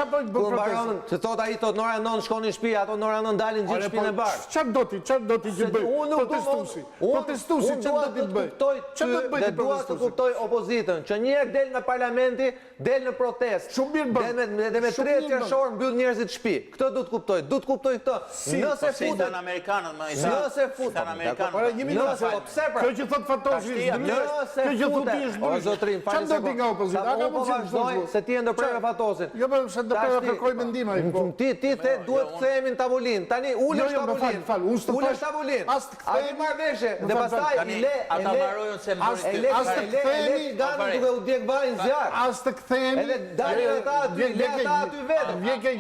se thot ai thot nora 9 shkonin në shtëpi, ato nora 9 dalin gjithë shtëpinë e bar. Çfarë do ti që bëj? Protestuesi. Protestuesi çfarë do ti bëj? Çfarë do të bëj? Dua të kuptoj opozitën, që një herë del nga parlamenti, del në protestë. Shumë mirë bën. Dhe me 30 qershor mbyll njerëzit shtëpi. Këtë do të kuptoj. Do të kuptoj këtë. Nëse futet amerikanët më nëse futet amerikanët. Një minutë. Kjo që thot Fatoshi nëse kjo që thot ti është o zotrin, çfarë do ti nga opozita? Ka po vazhdoj se ti e ndërprerë Fatosin. Jo, po se ndërprerë kërkoj mendim ai. Ti the duhet të kthehemi në tavolinë. Tani ulesh tavolinë. Ulesh tavolinë. Ai marrëveshje dhe pastaj i le ata mbarojnë se mbërmjen. Duke u djeg vajin zjarr. As të kthehemi. Edhe dalin ata aty vetëm.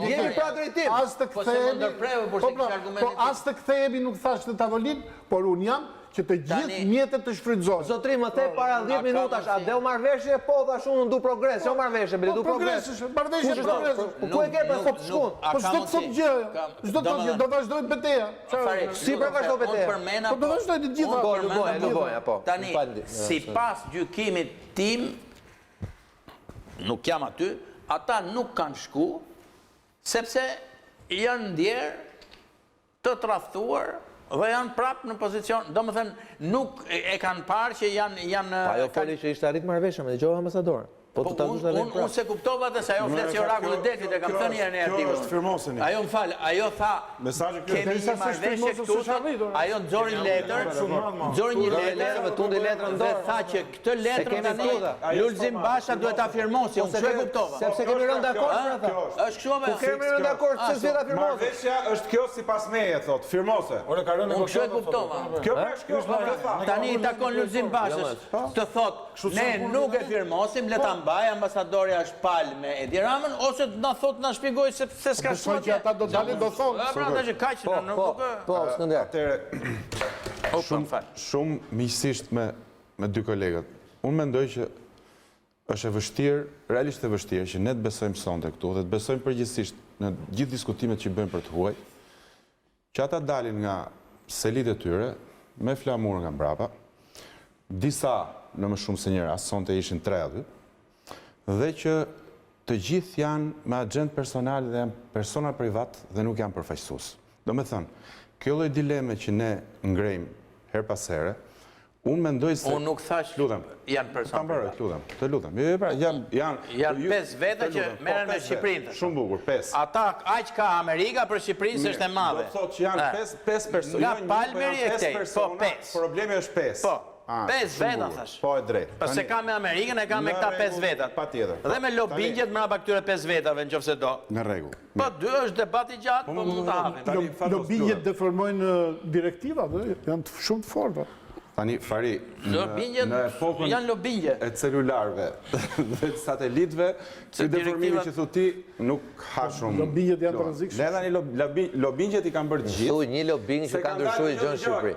Jemi pra drejtim. As të kthehemi. Po as të kthehemi nuk thash në tavolinë, por un jam që të gjithë mjetet të shfrytëzohen. Zotri, më the para 10 minutash, a do marrëveshje? Po, thash unë du progres, jo marrëveshje, bile du progres. Marrëveshje progres. Ku e ke për thot shkon? Po çdo të thot gjë. Çdo të thot gjë, do vazhdojmë betejë. Si për vazhdo betejë? Po do vazhdojmë të gjitha. Luboja, po. Tani, sipas gjykimit tim, nuk jam aty, ata nuk kanë shku, sepse janë ndjerë të tradhtuar dhe janë prapë në pozicion, do më thënë, nuk e kanë parë që janë... Pa jo foli që ishte arrit marrëveshje, me dëgjova ambasadorë. Po të takush dhe Unë se kuptova të se ajo fletë që orakulli Delfit e kam thënë një në artikull. Ajo më falë, ajo tha, kemi një marrëveshje këtu, ajo nëzori letër, nëzori një letër, dhe tha që këtë letër tani, Luli Bashës duhet ta firmosi, unë që e kuptova. Sepse kemi rënë dakord, pra tha. Është kështu Ku kemi rënë dakord, se s'vjet ta firmosi. Marrëveshja është kjo sipas meje, thot, firmose. Unë kështu e kuptova. Kjo është Tani i takon Luli Bashës të thot, ne nuk e firmosim, le ta mbaj ambasadorja është palë me Edi Ramën, ose të na thot, na shpjegoj se s'ka shumë atje. Ata do dalin do thonë. Pra ata që kaq nuk... Po, Skënder. Shumë miqësisht me dy kolegët. Unë mendoj që është e vështirë, realisht e vështirë, që ne të besojmë sonte këtu dhe të besojmë përgjithsisht në gjithë diskutimet që i bëjmë për të huaj, që ata dalin nga selit e tyre, me flamur nga mbrapa, disa në më shumë se një rast, sonte ishin 3 aty, dhe që të gjithë janë me agent personal dhe janë persona privat dhe nuk janë përfaqësues. Do me thënë, kjo lloj dileme që ne ngrejmë her pas here, unë mendoj se... Unë nuk thash janë persona privat. Të lutem. Janë 5 veta që merren me Shqipërinë. Shumë bukur, 5. Ata aq ka Amerika për Shqipërinë se është e madhe. Do thotë që janë 5 persona. Nga Palmeri e këtej, po 5. Problemi është 5. Po. 5 veta, thash. Po e drejt. Po se ka me Amerikën, e ka me këta 5 vetat. Pa tjetër. Dhe me lobingjet mrapa këtyre 5 vetave, në qofse do. Në rregull. Po 2 është debat i gjatë, po mund ta hapim. Lobingjet deformojnë direktiva, janë shumë të forta. Tani, Fahri, në epokën janë lobingje e celularve dhe të satelitve, që deformimi që thu ti nuk ka shumë... Lobingjet janë të rrezikshme. Ne lobingjet i kanë bërë gjithë. Thuj një lobing që ka ndryshuar gjën në Shqipëri.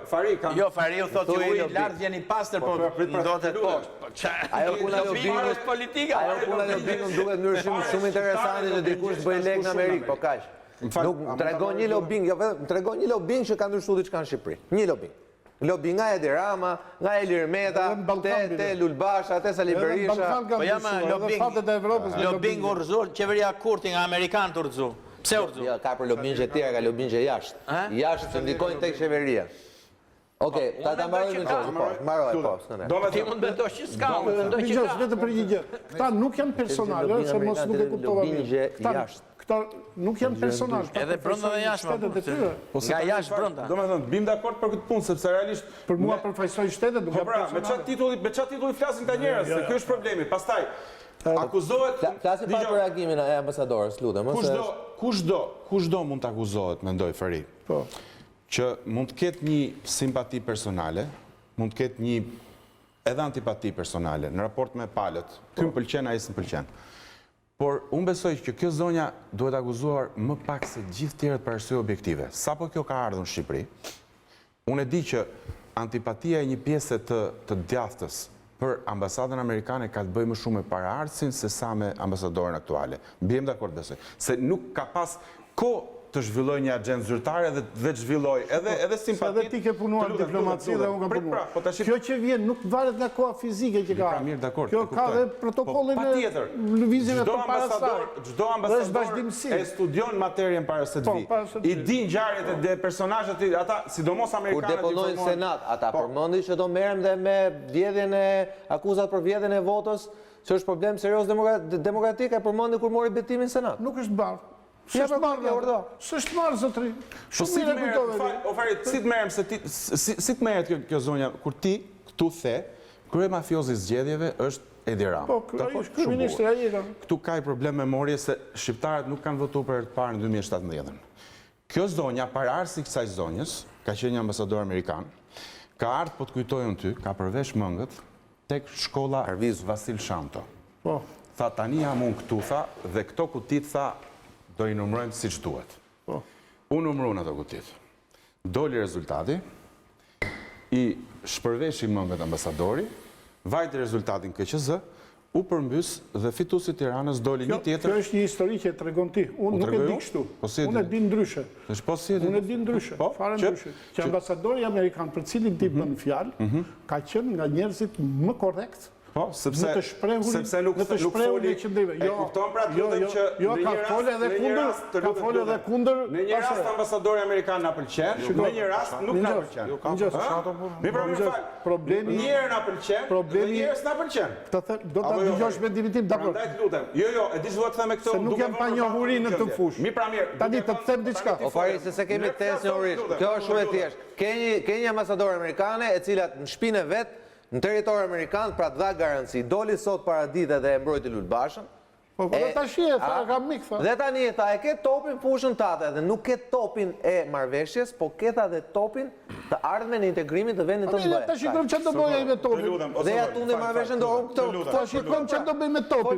Jo, Fahri u thotë ju i lartë jeni pastër, po ndotet poshtë. Ajo puna e lobingut është politika. Ajo puna e lobingut duket ndryshim shumë interesante që dikush të bëj lek në Amerikë, po kaq. Nuk më tregon një lobing, jo vetëm më tregon një lobing që ka ndryshuar diçka në Shqipëri. Një lobing. Lobby nga Edi Rama, nga Ilir Meta, te Luli Bashës, te Sali Berisha. Po jam lobing urrëzuar, qeveria kurti nga amerikanët urrëzu. Pse urrëzu? Jo, ka për lobingje tjera, ka lobingje jashtë. Jashtë që ndikojnë tek qeveria. Okej, ta mbaroj në çfarë? Po, mbaroj po, s'këndej. Ti mund mendosh që s'ka, unë mendoj që ka. Vetëm për një gjë. Këta nuk janë personale, se mos nuk e kuptova lobingje jashtë. Këta nuk janë personal. Edhe brenda dhe jashtë. Nga jashtë brenda. Do me thënë, bim dakord për këtë punë, sepse realisht... Për mua përfaqësojnë shtetet, nuk janë personale. Me çfarë titulli flasin këta njerëz, se ky është problemi. Pastaj, akuzohet... Flasi pa për reagimin e ambasadorës, lutem. Kushdo mund të akuzohet, mendoj Fahri. Po. Që mund të ketë një simpati personale, mund të ketë një edhe antipati personale në raport me palët. Ky më pëlqen, ai s'm pëlqen. Por unë besoj që kjo zonja duhet akuzuar më pak se gjithë tjerët për arsye objektive. Sapo kjo ka ardhur në Shqipëri, unë e di që antipatia e një pjese të djathtës për ambasadën amerikane ka të bëjë më shumë me paraardhësin se sa me ambasadorën aktuale. Mbijem dakord besoj. Se nuk ka pas kohë të zhvilloj një agjendë zyrtare dhe të zhvilloj edhe simpatit. Edhe ti ke punuar në diplomaci dhe unë kam punuar. Kjo që vjen nuk varet nga koha fizike që ka. Kjo ka dhe protokollin e lëvizjeve përpara saj. Çdo ambasador e studion materien para se të vi. I din ngjarjet e personazhet ata, sidomos amerikanët. Kur deponojnë senat, ata përmendin që do merrem dhe me vjedhjen e akuzat për vjedhjen e votës, që është problem serioz demokratik, e përmendin kur mori betimin senat. Nuk është bardh. S'është marrë, zotri. Shumë mire kujtove. O Farit, si të merrem si të merret kjo zonja kur ti këtu the, kryemafiozi i zgjedhjeve është Edi Rama. Po, kryeministri ai ka. Këtu ka i problem memorje se shqiptarët nuk kanë votuar për të parë në 2017. Kjo zonja, paraardhësi i kësaj zonjës, ka qenë një ambasador amerikan, ka ardhur po të kujtojun ty, ka përvesh mëngët tek shkolla Vasil Shanto. Po. Tha tani jam unë këtu, tha, dhe këto kutit, tha, do i numrojmë si që duhet. Unë numrun ato kutit. Doli rezultati, i shpërveshi mëngët ambasadori, vajti rezultatin KQZ, u përmbys dhe fituesi i Tiranës doli një tjetër. Kjo është një histori që e tregon ti. Unë nuk e di kështu. Unë e di ndryshe. Unë e di ndryshe. Fare ndryshe. Që ambasadori amerikan për cilin ti bën fjalë, ka qenë nga njerëzit më korrekt. Po, sepse nuk foli qëndrime. E kupton pra të lutem që ka folë edhe kundër. Në një rast ambasadori amerikan na pëlqen, në një rast nuk na pëlqen. Problemi një herë na pëlqen, dhe një herë s'na pëlqen. Do ta dëgjosh mendimin tim dakord. Prandaj të lutem. Jo, e di ç'do të them me këtë. Se nuk jam pa njohuri në këtë fushë. Mi pra mirë. Tani të them diçka. O Fari, se kemi testë njohurisht. Kjo është shumë e thjeshtë. Ke një ambasadore amerikane e cila në shtëpinë e vet në territor amerikan, pra të dha garanci, doli sot para dite dhe e mbrojti Luli Bashën. Po, dhe ta shie, ka mik, tha. Dhe tani e tha, e ke topin fushën tate, dhe nuk ke topin e marrëveshjes, po ke tha dhe topin të ardhme në integrimin të vendit të mbëhet. Ta shikojmë që do bëjë me topin. Dhe ja tunde marrëveshjen do këto. Ta shikojmë që do bëjë me topin.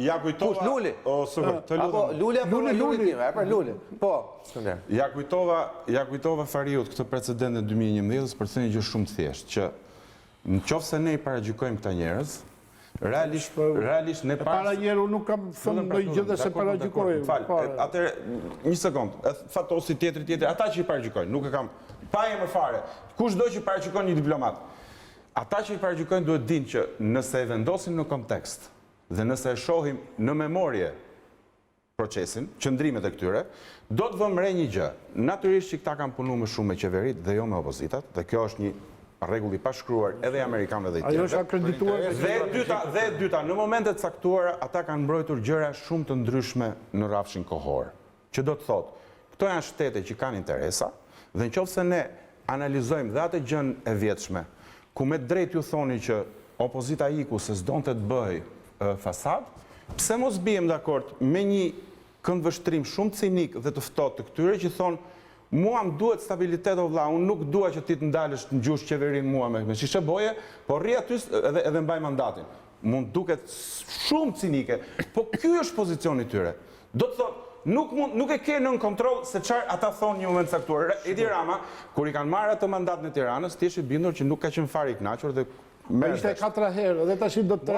Ja kujtova. Kush Luli? O, super, të lutem. Apo Luli apo Luli Kim, pra Luli. Po, Skënder. Ja kujtova Fariut këtë precedent në 2011 për të thënë gjë shumë të thjeshtë, që në qoftë se ne i paragjykojmë këta njerëz, realisht ne para njerë nuk kam thënë ndonjë gjë dhe se paragjykoj. Atëherë, një sekond, Fatosi tjetri, ata që i paragjykojnë, nuk e kam pa emër fare. Kushdo që i paragjykon një diplomat, ata që i paragjykojnë duhet dinë që nëse e vendosim në kontekst dhe nëse e shohim në memorje procesin, qëndrimet e këtyre, do të vëmë re një gjë. Natyrisht që këta kanë punu më shumë me qeverit dhe jo me opozitat, dhe kjo është një rregull i pashkruar edhe amerikanëve dhe i tjerëve. Ajo është akredituar. Dhe dyta, në momentet caktuara ata kanë mbrojtur gjëra shumë të ndryshme në rrafshin kohor. Që do të thotë, këto janë shtete që kanë interesa, dhe nëse ne analizojmë dhe atë gjën e vjetshme, ku me drejt ju thoni që opozita iku se s'donte të bëj fasad, pse mos bijem dakord me një këndvështrim shumë cinik dhe të ftohtë të këtyre që thonë mua më duhet stabilitet o vlla, unë nuk dua që ti të ndalësh në gjush qeverin mua me shishe boje, po rri aty edhe mbaj mandatin. Mund duket shumë cinike, po ky është pozicioni tyre. Do të thotë, nuk e ke nën kontroll se çfarë ata thonë një moment caktuar. Edi Rama, kur i kanë marrë atë mandat në Tiranës, ti je i bindur që nuk ka qenë fare i kënaqur dhe ishte 4 herë, dhe tash do të 3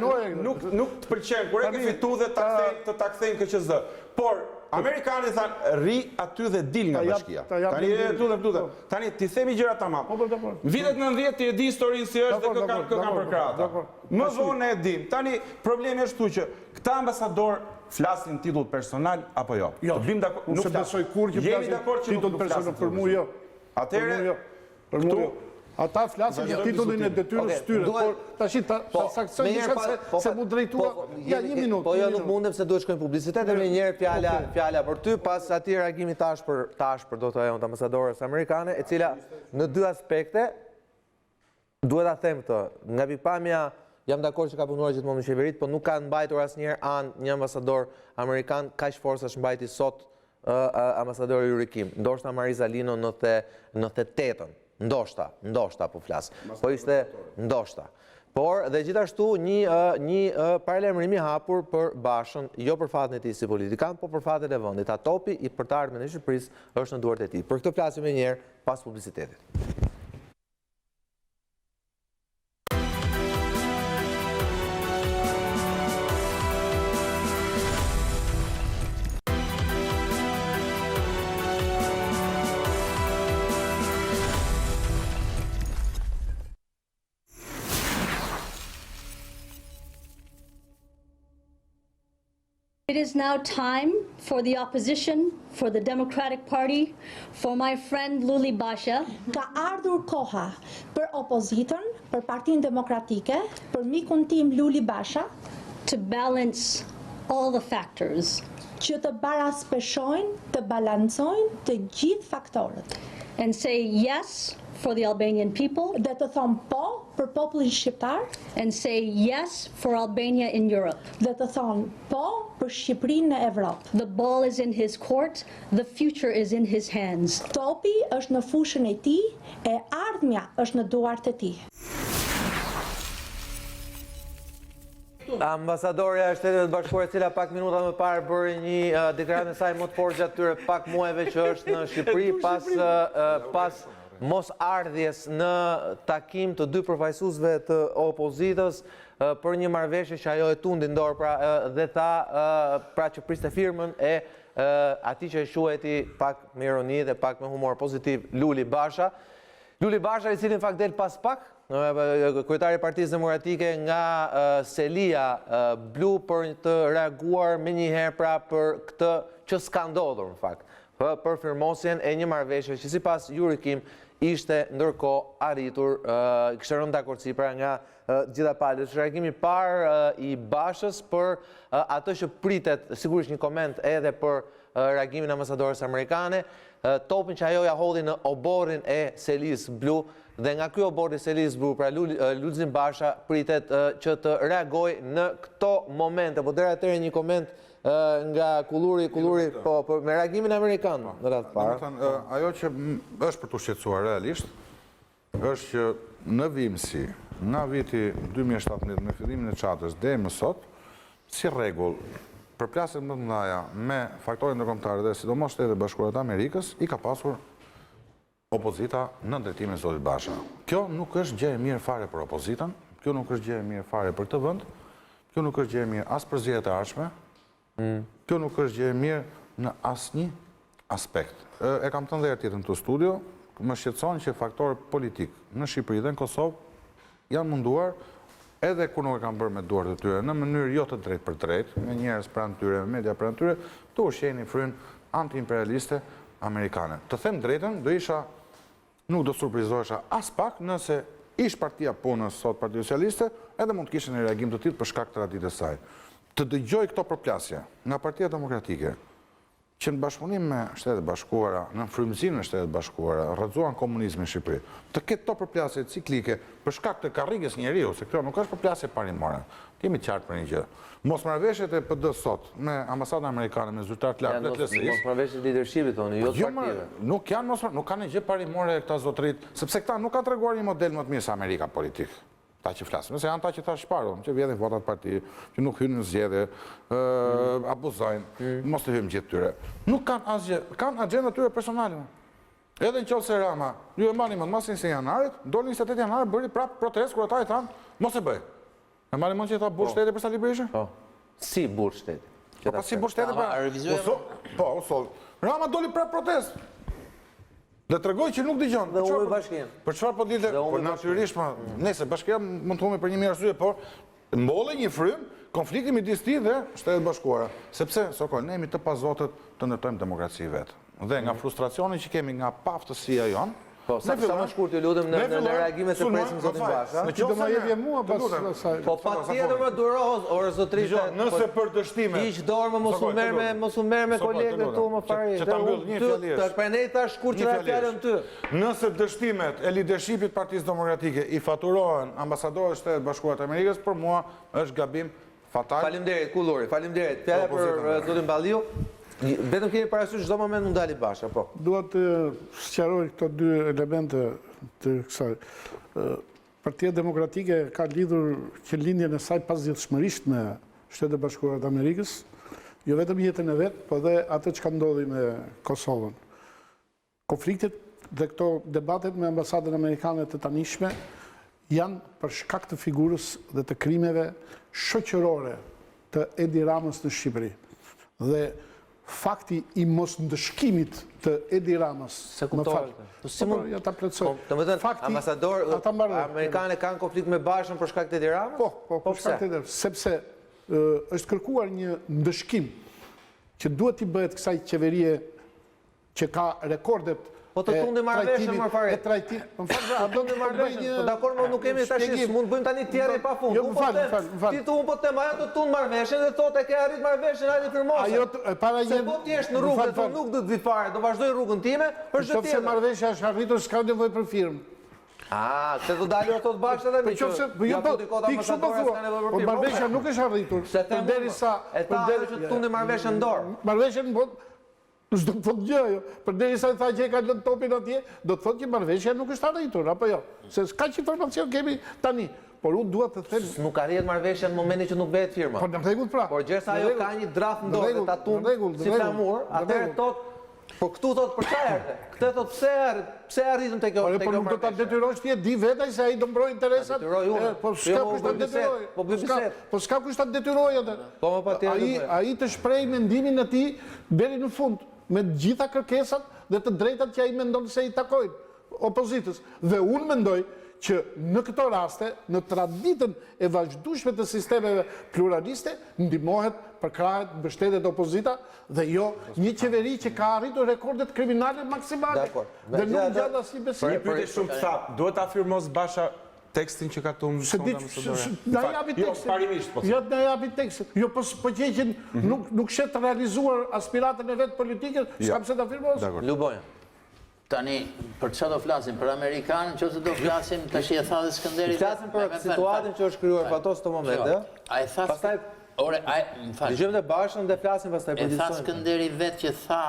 herë. Nuk të pëlqen, kur e ke fitu dhe të ta kthejnë KQZ. Por amerikanët thanë, ri aty dhe dil nga bashkia. Tani, ti themi gjëra tamam. Vitet 90 ti e di historinë si është dhe kë kanë përkrahur. Më vonë e dim. Tani, problemi është këtu që këta ambasador flasin titull personal apo jo? Jo, nuk se besoj kur që flasin titull personal, për mu jo. Atëherë, këtu, ata flasin në titullin e detyrës tyre, por tash ta saksoj se mu drejtua. Ja, një minutë. Po jo nuk mundem se duhet shkojnë publicitet dhe me njerë fjala për ty, pas ati reagimi tash për do të ajon të ambasadorës amerikane, e cila në 2 aspekte, duhet ta them këtë, nga pikpamja jam dakord që ka punuar gjithmonë në qeverit, po nuk ka mbajtur asnjëherë anë një ambasador amerikan kaq forcash mbajti sot ambasadori Yuri Kim, ndoshta Marizalino në 88-ën. Ndoshta po flas. Po ishte ndoshta. Por dhe gjithashtu një paralajmërim i hapur për Bashën, jo për fatin e tij si politikan, po për fatin e vendit. Topi i për të ardhmen e Shqipërisë është në duart e tij. Për këtë flasim edhe një herë pas publicitetit. It is now time for the opposition, for the Democratic Party, for my friend Luli Bashës. Ka ardhur koha për opozitën, për Partinë Demokratike, për mikun tim Luli Basha, to balance all the factors që të baraspeshojnë, të balancojnë të gjithë faktorët. and say yes for the Albanian people Dhe të thonë po për popullin shqiptar, and say yes for Albania in Europe. dhe të thonë po për Shqipërinë në Evropë. The ball is in his court, the future is in his hands. Topi është në fushën e tij, e ardhmja është në duart e tij. Ambasadorja e Shtetit të Bashkuar, e cila pak minuta më parë bëri një deklaratë e saj më të fortë gjatë tyre pak muajve që është në Shqipëri pas mos ardhjes në takim të dy përfaqësuesve të opozitës për një marrëveshje që ajo e tundi dorë dhe tha që priste firmën e atij që e quajti pak me ironi dhe pak me humor pozitiv Luli Basha. Luli Basha, i cili në fakt del pas pak, kryetari i Partisë Demokratike nga selia blu për të reaguar menjëherë për këtë që s'ka ndodhur në fakt, për firmosjen e një marrëveshje që sipas Yuri Kim ishte ndërkohë arritur, kishte rënë dakordsi pra nga gjitha palët. Reagimi parë i Bashës për atë që pritet, sigurisht një koment edhe për reagimin e ambasadores amerikane, topin që ajo ja hodhi në oborrin e selis blu, dhe nga ky obor i selis blu, pra Luli Basha pritet që të reagoj në këto momente. Po deri atëherë një koment nga kulluri po me reagimin amerikan në radhë parë. Ajo që është për të shqetësuar realisht është që në vimësi nga viti 2017 në fillimin e çatës deri më sot, si rregull, përplasjet më të mëdha me faktorët ndërkombëtar dhe sidomos Shtetet e Bashkuara të Amerikës i ka pasur opozita në drejtimin e zotit Basha. Kjo nuk është gjë e mirë fare për opozitën, kjo nuk është gjë e mirë fare për këtë vend, kjo nuk është gjë e mirë as për zgjedhjet e ardhshme, kjo nuk është gjë e mirë në asnjë aspekt. E kam thënë dhe herë tjetër në këtë studio, më shqetëson që faktorët politik në Shqipëri dhe në Kosovë janë munduar, edhe kur nuk e kanë bërë me duart e tyre, në mënyrë jo të drejtë për drejtë, me njerëz pranë tyre, me media pranë tyre, të ushqejnë frynë anti-imperialiste amerikane. Të them drejtën, nuk do surprizohesha as pak nëse ish partia punës sot Partia Socialiste, edhe mund të kishte një reagim të tillë për shkak të traditës së saj. Të dëgjoj këto përplasje nga Partia Demokratike, që në bashkëpunim me Shtetet e Bashkuara, në frymëzimin e Shtetet e Bashkuara, rrëzohen komunizmin në Shqipëri, të ketë këto përplasje ciklike për shkak të karrigës njeriu, se kjo nuk është përplasje parimore. Kemi qartë për një gjë. Mosmarrëveshjet e PD sot me ambasadën amerikane, me zyrtar të lartë të LSI-s. Mosmarrëveshjet leadershipit thoni, jo të partive. Nuk janë nuk kanë gjë parimore këta zotërit, sepse këta nuk kanë treguar një model më të mirë se Amerika politik. Ta që flasim, nëse janë ta që ta shparu, që vjedhin votat parti, që nuk hynë në zgjedhje, abuzojnë, mos të hymë gjithë tyre. Nuk kanë asgjë, kanë agenda tyre personale. Edhe në qovë se Rama, ju e mani më në masin se janarit, doli 28 janar, bëri prapë protest, kërë ata i thanë, mos e bëj. E mani më që ta burë shteti për sa libri ishe? Si burë shteti? Po, si burë shteti për... Po, usol. Rama doli prapë protest. Dhe të regoj që nuk digjon. Dhe umi bashkjen. Për çfarë po dilte? Por natyrisht, nëse bashkia mund të humi për një mirë arsye, por mbolle një frym konflikti midis tij dhe Shtetet Bashkuara. Sepse, Sokol, ne jemi të pazotët të ndërtojmë demokraci vetë. Dhe nga frustracioni që kemi nga paftësia jonë, po, sa më shkurt ju lutem në reagimet e presim zotin Basha. Në që do ma jevje mua pas asaj. Po pa tjetër më durohës, orë zotrishtë. Nëse për dështime... Iq dorë më mos u merë me kolegët tu më pari. Që ta mbyll një fjallirës. Të prendej ta shkurt që da fjallën ty. Nëse dështimet e leadershipit Partisë Demokratike i faturohen ambasadorët e Shtetit Bashkuar të Amerikës, për mua është gabim fatal. Faleminderit, kullori, faleminderit. Fjalla për zotin Balliu. Vetëm keni parasysh çdo moment mund dali Basha, po. Dua të sqaroj këto dy elemente të kësaj. Partia Demokratike ka lidhur që lindjen e saj pasdiellshmërisht me Shtetet e Bashkuara të Amerikës, jo vetëm jetën e vet, po dhe atë çka ndodhi me Kosovën. Konfliktet dhe këto debatet me ambasadën amerikane të tanishme janë për shkak të figurës dhe të krimeve shoqërore të Edi Ramës në Shqipëri. Dhe fakti i mos ndëshkimit të Edi Ramës. Se kuptohet. Ja ta plotësoj. Të më thënë, ambasador amerikane kanë konflikt me Bashën për shkak të Edi Ramës? Po, për shkak të Edi Ramës. Sepse është kërkuar një ndëshkim që duhet t'i bëhet kësaj qeverie që ka rekordet. Po të tundi marrëveshje më fare. A do të marrëveshje? Po dakor, më nuk kemi tash, mund bëjmë tani tjerë pa fund. Jo, Ti tu po them ajo të tund marrëveshjen dhe thotë ke arrit marrëveshjen, hajde firmose. Ajo para Se po ti je në rrugë, tu nuk do të vi fare, do vazhdoj rrugën time, është gjë tjetër. Nëse marrëveshja është arritur, s'ka nevojë për firmë. Se do dalë ato të bashkë edhe mi që ti kështu po thua, po marrëveshja nuk është arritur. Përderisa që tundi marrëveshjen në dorë. Marrëveshjen s'do të thotë gjë ajo. Përderisa tha që e ka lënë topin atje, do të thotë që marrëveshja nuk është arritur, apo jo? Se kaq informacion kemi tani. Por unë duhet të them, nuk arrihet marrëveshja në momentin që nuk bëhet firma. Po në rregull pra. Por gjërsa ajo ka një draft në dorë, ta tund si flamur, atëherë thotë, po këtu thotë për çfarë erdhe? Këtë thotë pse arritëm tek kjo. Po nuk do ta detyrosh ti di vetaj se ai do mbrojë interesat. Po s'ka kush ta detyrojë. Po s'ka kush ta detyrojë atë. Po më patjetër. Ai të shpreh mendimin e tij deri në fund me të gjitha kërkesat dhe të drejtat që ai mendon se i takojnë opozitës. Dhe unë mendoj që në këto raste, në traditën e vazhdueshme të sistemeve pluraliste, ndihmohet, përkrahet, mbështetet opozita dhe jo një qeveri që ka arritur rekordet kriminale maksimale. Dhe nuk gjallë asnjë besim. Një pyetje shumë thap, duhet ta firmos Basha tekstin që ka tunë sonda mësëdore? Na japi tekstin. Jo, parimisht, po. Jo, na japi tekstin. Jo, po qeqin nuk shetë realizuar aspiratën e vetë politike, s'kam se ta firmos. Lubonja. Tani, për çfarë do flasim? Për Amerikanën, nëse do flasim, tash e tha dhe Skënderi. Flasim për situatën që është krijuar Fatos këtë moment, Ai tha, pastaj më fal. dëgjojmë dhe Bashën dhe flasim pastaj për E tha Skënderi vetë që tha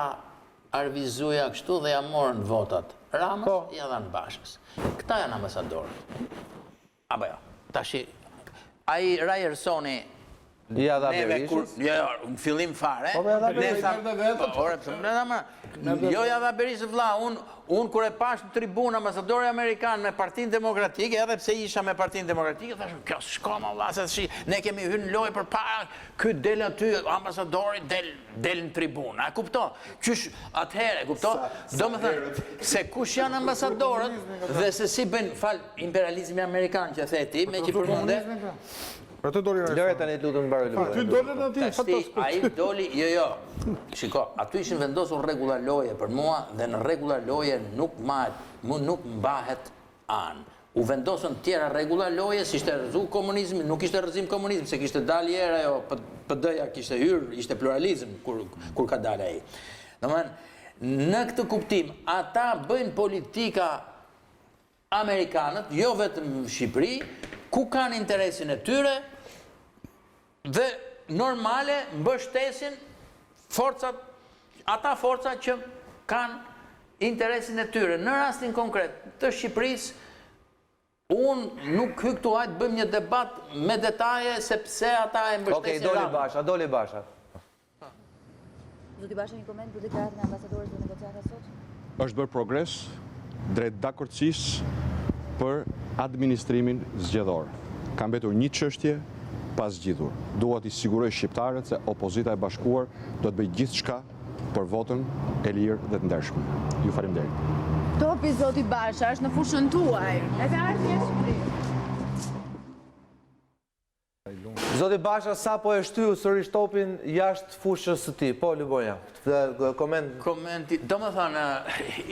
Arvizuja kështu dhe ja morën votat. Ramës ja dhanë Bashës. Këta janë ambasadorët. Apo jo, tashi ai Rajersoni ja dha Berishës. Jo, në fillim fare. Po ja dha Jo ja dha Berishës vlla, unë kur e pash në tribunë ambasadori amerikan me Partinë Demokratike, edhe pse isha me Partinë Demokratike, thash, kjo s'ka më vlla, se ne kemi hyrë në lojë përpara, ky del aty, ambasadori del në tribunë. A kupton? Qysh atëherë, kupton? Domethënë, se kush janë ambasadorët dhe se si bën imperializmi amerikan që the ti, me që përmende. Për të doli Lëre tani lutem mbaroj Lubonja. Ty dolën aty Fatos. Ai doli, jo. Shiko, aty ishin vendosur rregulla loje për mua dhe në rregulla loje nuk mbahet anë. U vendosën tjera rregulla loje, si ishte rrezu komunizmi, nuk ishte rrezim komunizmi, se kishte dalë era ajo, PD-ja kishte hyrë, ishte pluralizëm kur ka dalë ai. Domethënë, në këtë kuptim, ata bëjnë politika amerikanët, jo vetëm në Shqipëri, ku kanë interesin e tyre dhe normale mbështesin ata forca që kanë interesin e tyre. Në rastin konkret të Shqipërisë, unë nuk hy këtu hajtë bëjmë një debat me detaje se pse ata e mbështesin Ramën. Doli Basha. Zoti Basha, një koment për deklaratën e ambasadorës dhe negociata sot? Është bërë progres drejt dakordësisë për administrimin zgjedhor. Ka mbetur një çështje pa zgjidhur. Dua t'i siguroj shqiptarët se opozita e bashkuar do të bëjë gjithçka për votën e lirë dhe të ndershme. Ju faleminderit. Topi zoti Basha është në fushën tuaj. E ka ardhur në Shqipëri. Zoti Basha sa po e shtyu sërish topin jashtë fushës së tij. Po Lubonja. Komenti, domethënë,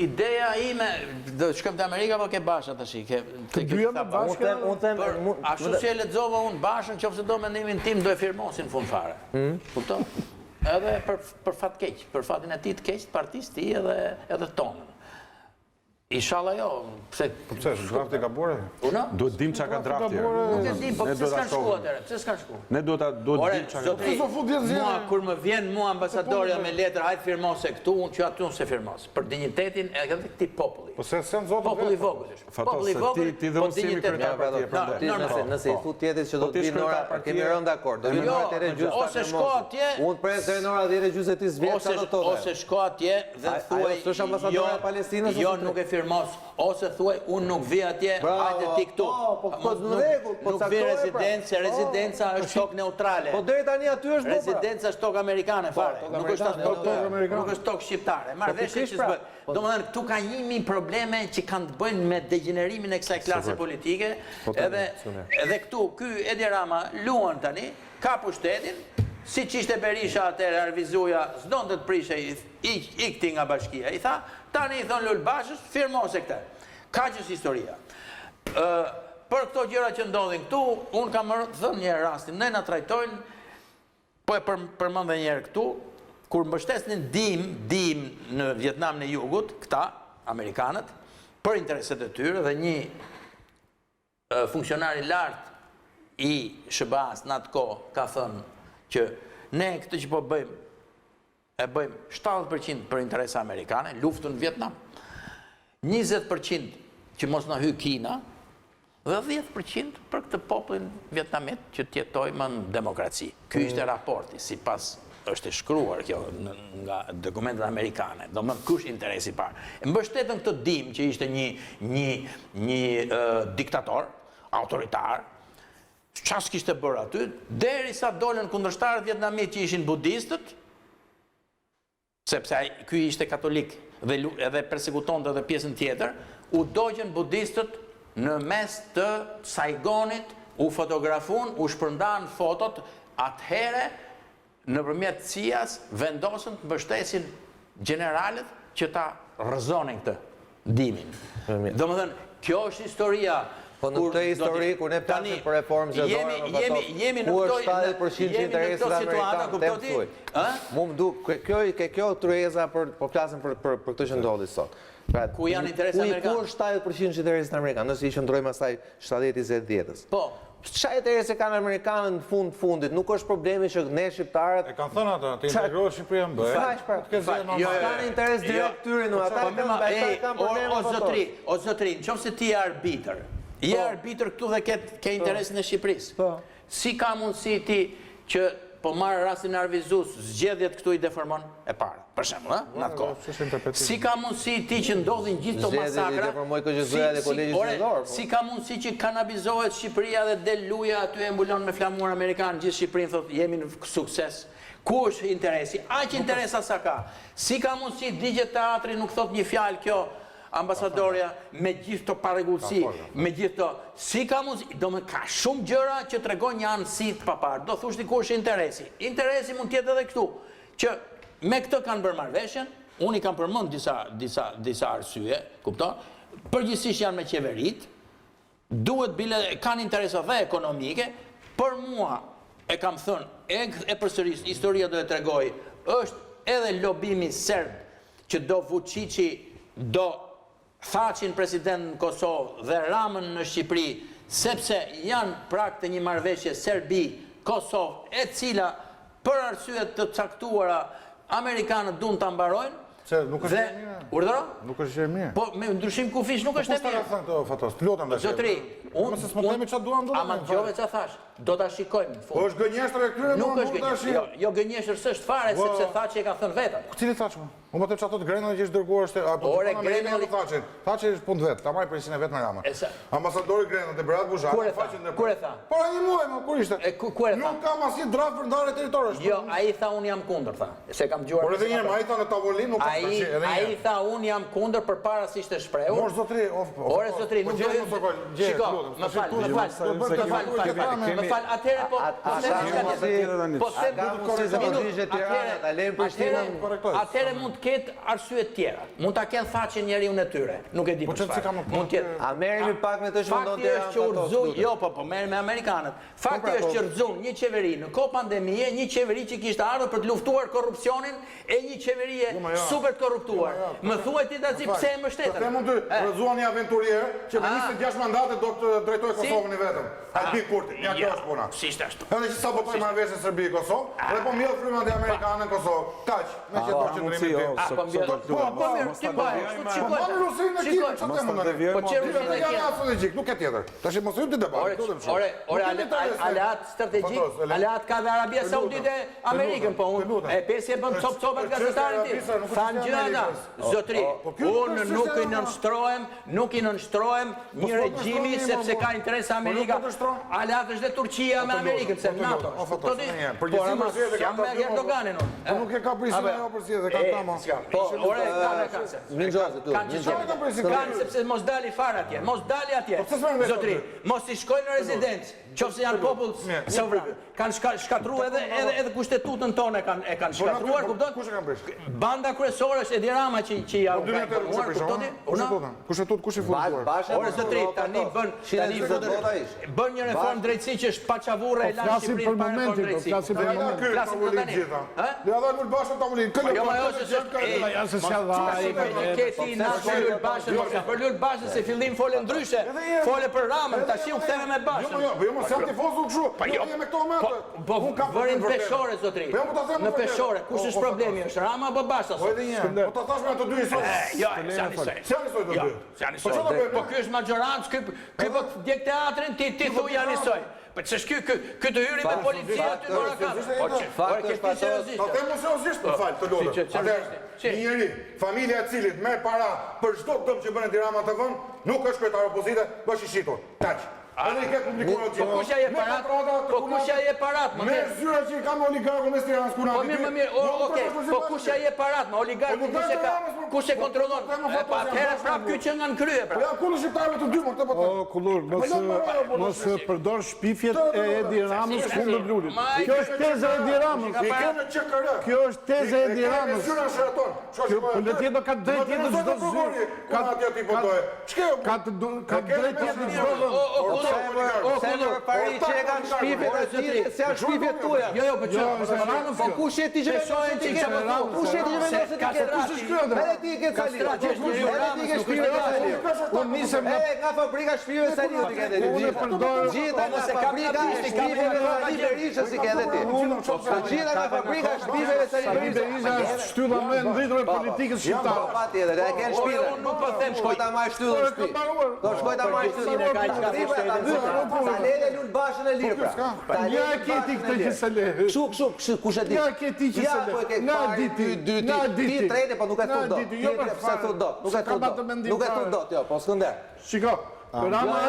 ideja ime do shkojmë te Amerika apo ke Basha tash? Të dyja me bashkë. Ashtu si e lexova unë Bashën, nëse do mendimin tim do e firmosin në fund fare. Kupton? Edhe për fat keq, për fatin e tij të keq, partisë tij edhe tonën. Inshallah jo, pse është drafti ka bërë? Duhet dim çka ka drafti. Nuk e dim, po pse s'kan shku atëre? Pse s'kan shku? Ne duhet dim çka ka. Mua kur më vjen mua ambasadorja me letër, hajtë firmose këtu, unë që aty unë se firmos. Për dinjitetin edhe këtij populli. Po se sen zotë populli vogël është. Populli vogël, ti dhe unë simi kryetar partie. Nëse i thut tjetrit që do të vinë ora, kemi rënë dakord. Do vinë ora deri gjysmë. Ose shko atje. Unë pres deri në ora deri gjysmë ti s'vjen ato. Ose shko atje dhe thuaj është ambasadorja e Palestinës. Jo, nuk e firmos, ose thuaj, unë nuk vi atje, hajde ti këtu. Nuk vi rezidencë, rezidenca është tokë neutrale. Po deri tani aty është rezidenca është tokë amerikane, fare. Nuk është tokë shqiptare. Marrëveshje që s'bët. Domethënë, këtu ka 1000 probleme që kanë të bëjnë me degenerimin e kësaj klase politike, edhe këtu, ky Edi Rama luan tani, ka pushtetin, si që ishte Berisha atëre, Arvizuja, s'donte të prishe, i këti nga bashkia. I tha, tani i thonë Luli Bashës, firmose këte. Ka qësë historia. Për këto gjëra që ndodhin këtu, unë kam thënë një rastin, ne na trajtojnë, po e përmend dhe njerë këtu, kur mbështesnin dim në Vietnam në jugut, këta, Amerikanët, për intereset e tyre, dhe një funksionari lartë i SBA-s në atë kohë ka thënë që ne këtë që po bëjmë, e bëjmë 70% për interesa amerikane, luftën në Vietnam, 20% që mos në hy Kina, dhe 10% për këtë popullin vietnamit që tjetoj më në demokraci. Ky ishte raporti, si pas është e shkruar kjo nga dokumentet amerikane, do më kush interesi parë. Mbështetën këtë dim që ishte një diktator, autoritar, qas kishte bërë aty, deri sa dolen kundërshtarët vietnamit që ishin budistët, sepse ky ishte katolik edhe persekutonte edhe pjesën tjetër, u dogjen budistët në mes të Saigonit, u fotografun, u shpërndan fotot, atëhere nëpërmjet CIA-s vendosën të mbështesin generalet që ta rrëzonin këtë dimin. Domethënë, kjo është historia. Po në këtë histori, ku ne plasim për reformë zgjedhore, ku është 70% që interesit amerikanë theksoi. Mu më du, kjo tryeza, po plasim për këtë që ndodhi sot. Ku janë interesit amerikanë? Ku është 70% që interesit amerikanë, nëse ishë ndrojmë asaj 70-20-10-ës. Po. Qa interesi kanë Amerikanën në fundit? Nuk është problemi që ne shqiptarët... E kanë thënë ata, të integrohet Shqipëria në bëhe. Kanë interes direkt tyri, ata kanë probleme votosh. O zotri, në qofë se ti e arbitër, je arbitër këtu dhe ke interesin e Shqipërisë. Si ka mundësi ti që po marrë rastin e Arvizus, zgjedhjet këtu i deformon e parë, për shembull, në atë kohë. Si ka mundësi ti që ndodhin gjithë të masakra, si ka mundësi që kanabizohet Shqipëria dhe del luja aty e mbulon me flamur amerikan, gjithë Shqipërinë thotë jemi në sukses. Ku është interesi? Aq interesa sa ka. Si ka mundësi digjet teatri nuk thot një fjalë kjo ambasadorja me gjithë të paregullësi, me gjithë të... Si ka mundësi? Do me ka shumë gjëra që të regon një anësi të papar. Do thushti ku është interesi. Interesi mund tjetë edhe këtu, që me këtë kanë bërë marrëveshjen, unë i kam përmend disa arsye, kupton? Përgjithsisht janë me qeverit, duhet bile, kanë interesa dhe ekonomike, për mua, e kam thënë, e përsëris, historia do e tregoj, është edhe lobimi serb, që do Vučići, do Thaçin president në Kosovë dhe Ramën në Shqipëri, sepse janë prag të një marrëveshje Serbi-Kosovë, e cila për arsyet të caktuara Amerikanët duan ta mbarojnë. Nuk është e mirë. Urdhëro? Nuk është e mirë. Po me ndryshim kufish nuk është e mirë. Po thënë Fatos, të lutem tash. Zotri, unë se s'mund çfarë duam do. Ama dëgjove çfarë thash? Do ta shikojmë në fund. Po është gënjeshtër e këtyre nuk është gënjeshtër. Jo gënjeshtër s'është fare sepse Thaçi e ka thënë vetëm. Cili Thaçi? Unë më të çato të Grenalli që është dërguar është apo Thaçi. Thaçi është punë vet, ta marrë presinë vet me Ramën. Ambasadori Grenalli te Berat Buzhani faqen në. Kur e tha? Po një muaj më kur ishte? Ku e tha? Nuk kam asnjë draft për ndarje territorësh. Jo, ai tha unë jam kundër tha. Se kam dëgjuar. Por edhe një herë ai tha në tavolinë nuk ka edhe një. Ai tha unë jam kundër përpara se ishte shprehur. Mos zotri, ore zotri, nuk do të. Shiko, më fal, atëherë po atëherë mund të ketë arsye të tjera. Mund ta kenë Thaçin njeriu në tyre. Nuk e di po çfarë. Mund të. A merremi pak me të që mundon të janë. Jo, po merrem me amerikanët. Fakti është që rrëzon një qeveri në kohë pandemie, një qeveri që kishte ardhur për të luftuar korrupsionin e një qeverie super të korruptuar. Më thuaj ti tash pse e mbështetën? Te mund të rrëzuani aventurier që me 26 mandate do të drejtojë Kosovën i vetëm. Ai big kurti, ja kjo është puna. Si ishte ashtu. Edhe që sabotoi marrëveshjen Serbi-Kosovë, dhe po mbjell frymat e amerikanë në Kosovë. Kaq, me qetë përqendrimin tim. Nuk e tjetër. Tash mos hyp në debat. Ore, aleat strategjik, aleat ka dhe Arabia Saudite Amerikën, po unë e pesi e bëm cop-copet gazetarin ti. Thanë gjëna, zotri, unë nuk i nënshtrohem një regjimi sepse ka interes Amerika. Aleat është dhe Turqia me Amerikën, se NATO. Por ama, jam me Erdoganin unë. Nuk e ka prisën ajo për zgjedhje, ka tama. Po, ore, kanë sepse mos dali fare atje, mos dali atje. Zotri, mos i shkojnë në rezidencë, qofse janë popull sovran. Kanë shkatruar edhe kushtetutën tonë e kanë shkatruar, kupton? Kush e kanë prish? Banda kryesore është Edi Rama që ja u ka informuar, kuptoni? Kushtetutë kush i furtuar? Ore zotri, tani bën një reformë drejtësi që është paçavurre e lanë Shqipërinë para reformë drejtësi. Flasim për momentin. Le ja Luli Bashën ta ulin. Jo, ajo për Luli Bashën se fillim fole ndryshe, fole për Ramën, tash u ktheve me Bashën. Jo, mos jam tifozu kështu. Jo, me këto moment. Po vërin peshore zotri. Në peshore, kush është problemi? Është Rama apo Basha? Po edhe një. Po ta thash me ato dy isoj. Jo, janë isoj. Po ky është majorancë, ky po djeg teatrin, ti thuj janë isoj. Po ç'është ky të hyri me policia aty në Orakat. Po çfarë ke ti seriozisht? Po them seriozisht, më fal, të lutem. Një njeri, familja e cilit merr para për çdo dëm që bën Edi Rama të vën, nuk është kryetar opozite, bësh i shitur. Kaq. Edhe i ke publikuar atje. Po kush ai e parat? Po kush ai e parat? Me zyra që i kam oligarkun mes Tiranës ku na. Po mirë, okay. Po kush ai e parat? Me oligarkun kush e ka? Kush e kontrollon? Po atëherë prap ky që nga në krye pra. Po ja kull shqiptarëve të dy, këtë po të. O kullur, mos përdor shpifjet e Edi Ramës kundër Lulit. Kjo është teza e Edi Ramës. Kjo është teza e Edi Ramës. Po le të ka drejt jetë çdo zyrë. Ka drejt jetë çdo. Se në pari që e kanë shpifet e tjiri, se janë shpifet tuja. Jo, po që, po kush e ti që vendosin ti ke, kush e ti që vendosin ti ke, edhe ti ke sali, edhe ti ke shpifet e sali. Unë nisëm nga fabrika shpifet e sali, ti ke edhe ti. Gjitha nga fabrika shpifet e sali Berisha si ke edhe ti. Gjitha nga fabrika shpifet e sali Berisha shtylla më e ndritur e politikës shqiptare. Pa tjetër, e kenë shpifet. Unë nuk po them shkoj ta marrë shtyllën në shpi. Shkoj ta marrë shtyllën në ta lele Luli Bashën e lirë pra. Ja e keti këtë që se le. Kështu, kush e di? Ja e keti që se le. Na diti. Ti trejte, po nuk e thot dot. Pse thot dot? Nuk e thot dot, jo, po Skënder. Shiko, Rama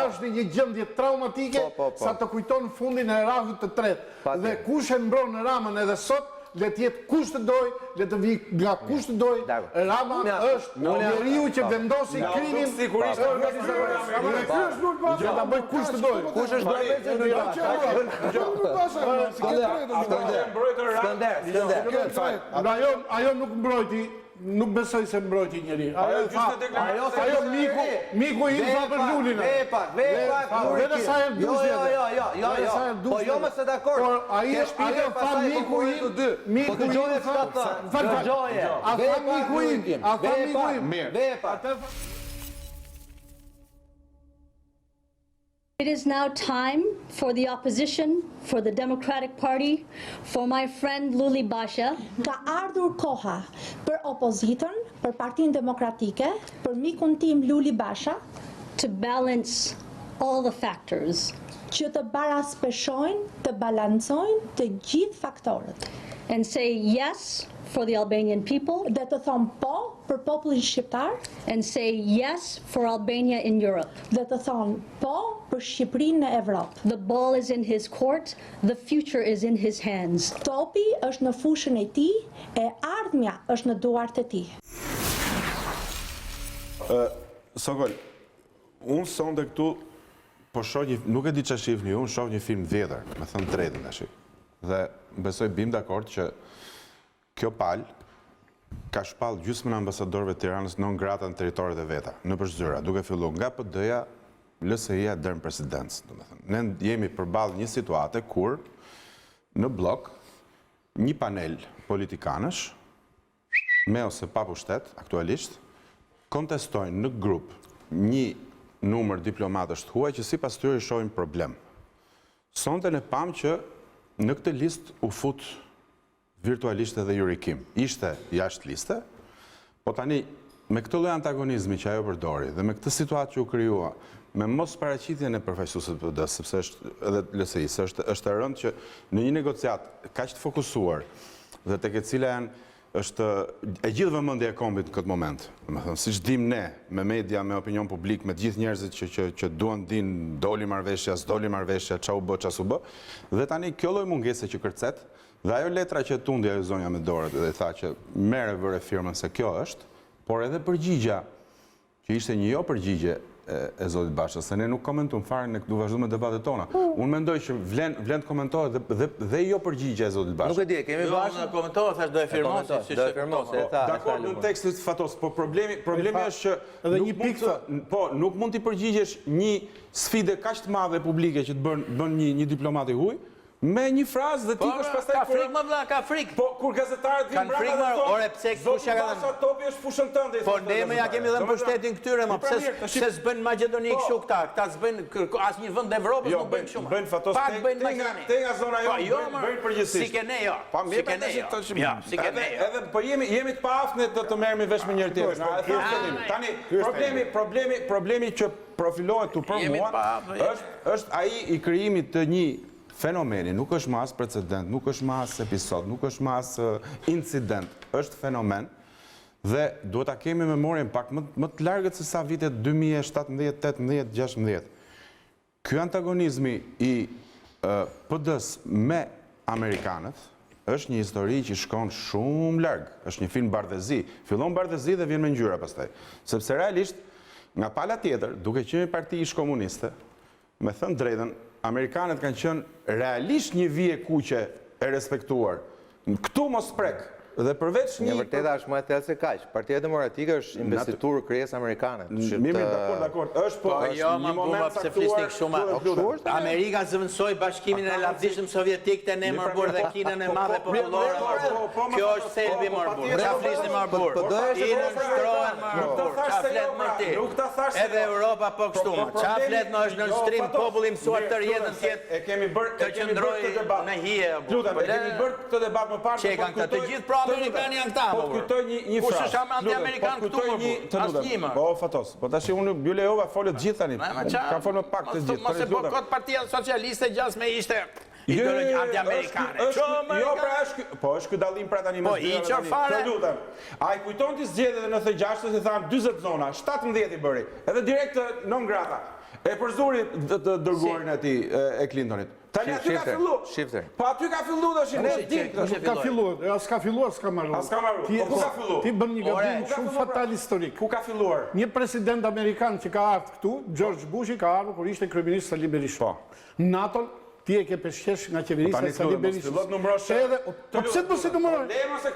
është një gjendje traumatike sa të kujton fundin e Rahut të tretë. Dhe kush e mbron në Ramën edhe sot, le të jetë kush të doj, le të vi nga kush të doj, Rama është njeriu që vendosi krimin. Sigurisht, Gjë ta bëj kush të doj. Kush është Skënder. Ajo nuk mbrojti. Nuk besoj se mbrojti njëri. Ajo miku im tha për Lulin. Vete sa herë duzi edhe. Po jo më se dakord. Ajo tha miku im. Miku im tha. A tha miku im. It is now time for the opposition, for the Democratic Party, for my friend Luli Bashë. Ka ardhur koha për opozitën, për Partinë Demokratike, për mikun tim Luli Bashë, to balance all the factors. Që të baraspeshojnë, të balancojnë të gjithë faktorët. And say yes for the Albanian people. Dhe të thonë po për popullin shqiptar. And say yes for Albania in Europe. Dhe të thonë po për Shqipërinë në Evropë. The ball is in his court, the future is in his hands. Topi është në fushën e tij, e ardhmja është në duart e tij. Sogol, unë sonde këtu po shoh një, nuk e di çfarë shihni ju, unë shoh një film vjetër, me thënë drejtën tash. Dhe besoj bim dakord që kjo palë ka shpall gjysmën e ambasadorëve të Tiranës non grata në territoret e veta, në përzyra, duke filluar nga PD-ja, LSI-ja deri në presidencë, domethënë. Ne jemi përballë një situate kur në blok një panel politikanësh me ose pa pushtet aktualisht kontestojnë në grup një numër diplomatësh të huaj që sipas tyre shohin problem. Sonte ne pam që në këtë listë u fut virtualisht edhe Yuri Kim. Ishte jashtë liste, po tani me këtë lloj antagonizmi që ajo përdori dhe me këtë situatë që u krijua, me mos paraqitjen e përfaqësuesit të PD-s, sepse është edhe LSI-s, është e rëndë që në një negociat kaq të fokusuar dhe tek e cila është e gjithë vëmendja e kombit në këtë moment. Domethënë, siç dim ne, me media, me opinion publik, me të gjithë njerëzit që duan din doli marrëveshja, s'doli marrëveshja, çau bë, ç'asu bë. Dhe tani kjo lloj mungese që kërcet, dhe ajo letra që tundi ajo zonja me dorët dhe tha që merre vëre firmën se kjo është, por edhe përgjigja që ishte një jo përgjigje e zotit Bashës, se ne nuk komentuam fare, ne du vazhdu me debatet tona. Unë mendoj që vlen të komentohet dhe jo përgjigje e zotit Bashës. Nuk e di, kemi Bashën? Jo, komentohet, thash do e firmosi. Do e firmosi, e tha. Dakor, në tekstit Fatos, po problemi është që nuk mund t'i përgjigjesh një sfide kaq të madhe publike që të bën një diplomat i huaj, me një frazë dhe ti kësh pastaj... Ka frikë më vla, ka frikë. Po, kur gazetarët vjen braka dhe thonë, zotë Basha topi është fushën tënde. Po, ne ja kemi dhe në pushtetin këtyre, ma pse s'bën Maqedoni kështu këta s'bën asnjë vend Evropës nuk bëjnë kështu. Bëjnë Fatos, te nga zona jo, bëjnë përgjithsisht. Si ke ne jo. Si ke ne jo. Edhe, po jemi të paaftë të merremi vesh me njëri tjetrin. Tani, problemi që profilohet tu për mua, është ai i krijimit të një fenomeni, nuk është mas precedent, nuk është mas episod, nuk është mas incident, është fenomen dhe duhet ta kemi memorien pak më të largët se sa vitet 2017, 18, 16. Ky antagonizmi i PD-s me Amerikanët është një histori që shkon shumë larg, është një film bardhëzi, fillon bardhëzi dhe vjen me ngjyra pastaj, sepse realisht nga pala tjetër, duke qenë parti ish komuniste, me thënë drejtën, Amerikanët kanë qenë realisht një vije kuqe e respektuar. Këtu mos prek. Dhe përveç një... Një vërteta është më e thellë se kaq. Partia Demokratike është investiturë krijesë amerikane. Mirë, dakord. Është një moment saktuar. Se flisni kështu Amerika zëvendësoi Bashkimin e Lavdishëm Sovjetik te ne Marbur dhe Kinën e Madhe Popullore. Kjo është thelbi Marbur. Çfarë flisni Marbur? Kinën shtrohen Marbur. Çfarë flet më ti? Nuk ta thash. Edhe Europa po kështu. Çfarë flet më është në stream populli mësuar të jetën tjetër. E kemi bërë të qëndroj në hije. Lutem, e kemi bërë këtë debat më parë. Çe kanë të gjithë Amerikanë janë këta, po kujtoj një frazë. Kush është anti-amerikan këtu më? Asnjë më. Po Fatos, po tash unë ju lejova folë të gjithë tani. Ka folë më pak të gjithë. Mos e bojkot Partia Socialiste gjasme ishte ideologji anti-amerikane. Jo, pra është ky dallim pra tani me. Po i çfarë fare? Lutem. Ai kujton ti zgjedhjet e 96-s i thanë 40 zona, 17 i bëri. Edhe direkt non grata. E përzuri të dërguarin e tij e Clintonit. Tani aty ka filluar. Po aty ka filluar tash ne dim. Ka filluar, s'ka filluar, s'ka marrë. S'ka marrë. Po ku ka filluar? Ti bën një gabim shumë fatal historik. Ku ka filluar? Një president amerikan që ka ardhur këtu, George Bushi ka ardhur kur ishte kryeminist Sali Berisha. Po. NATO ti e ke peshqesh nga qeverisja e Sali Berishës. Po pse të mos e numëroj?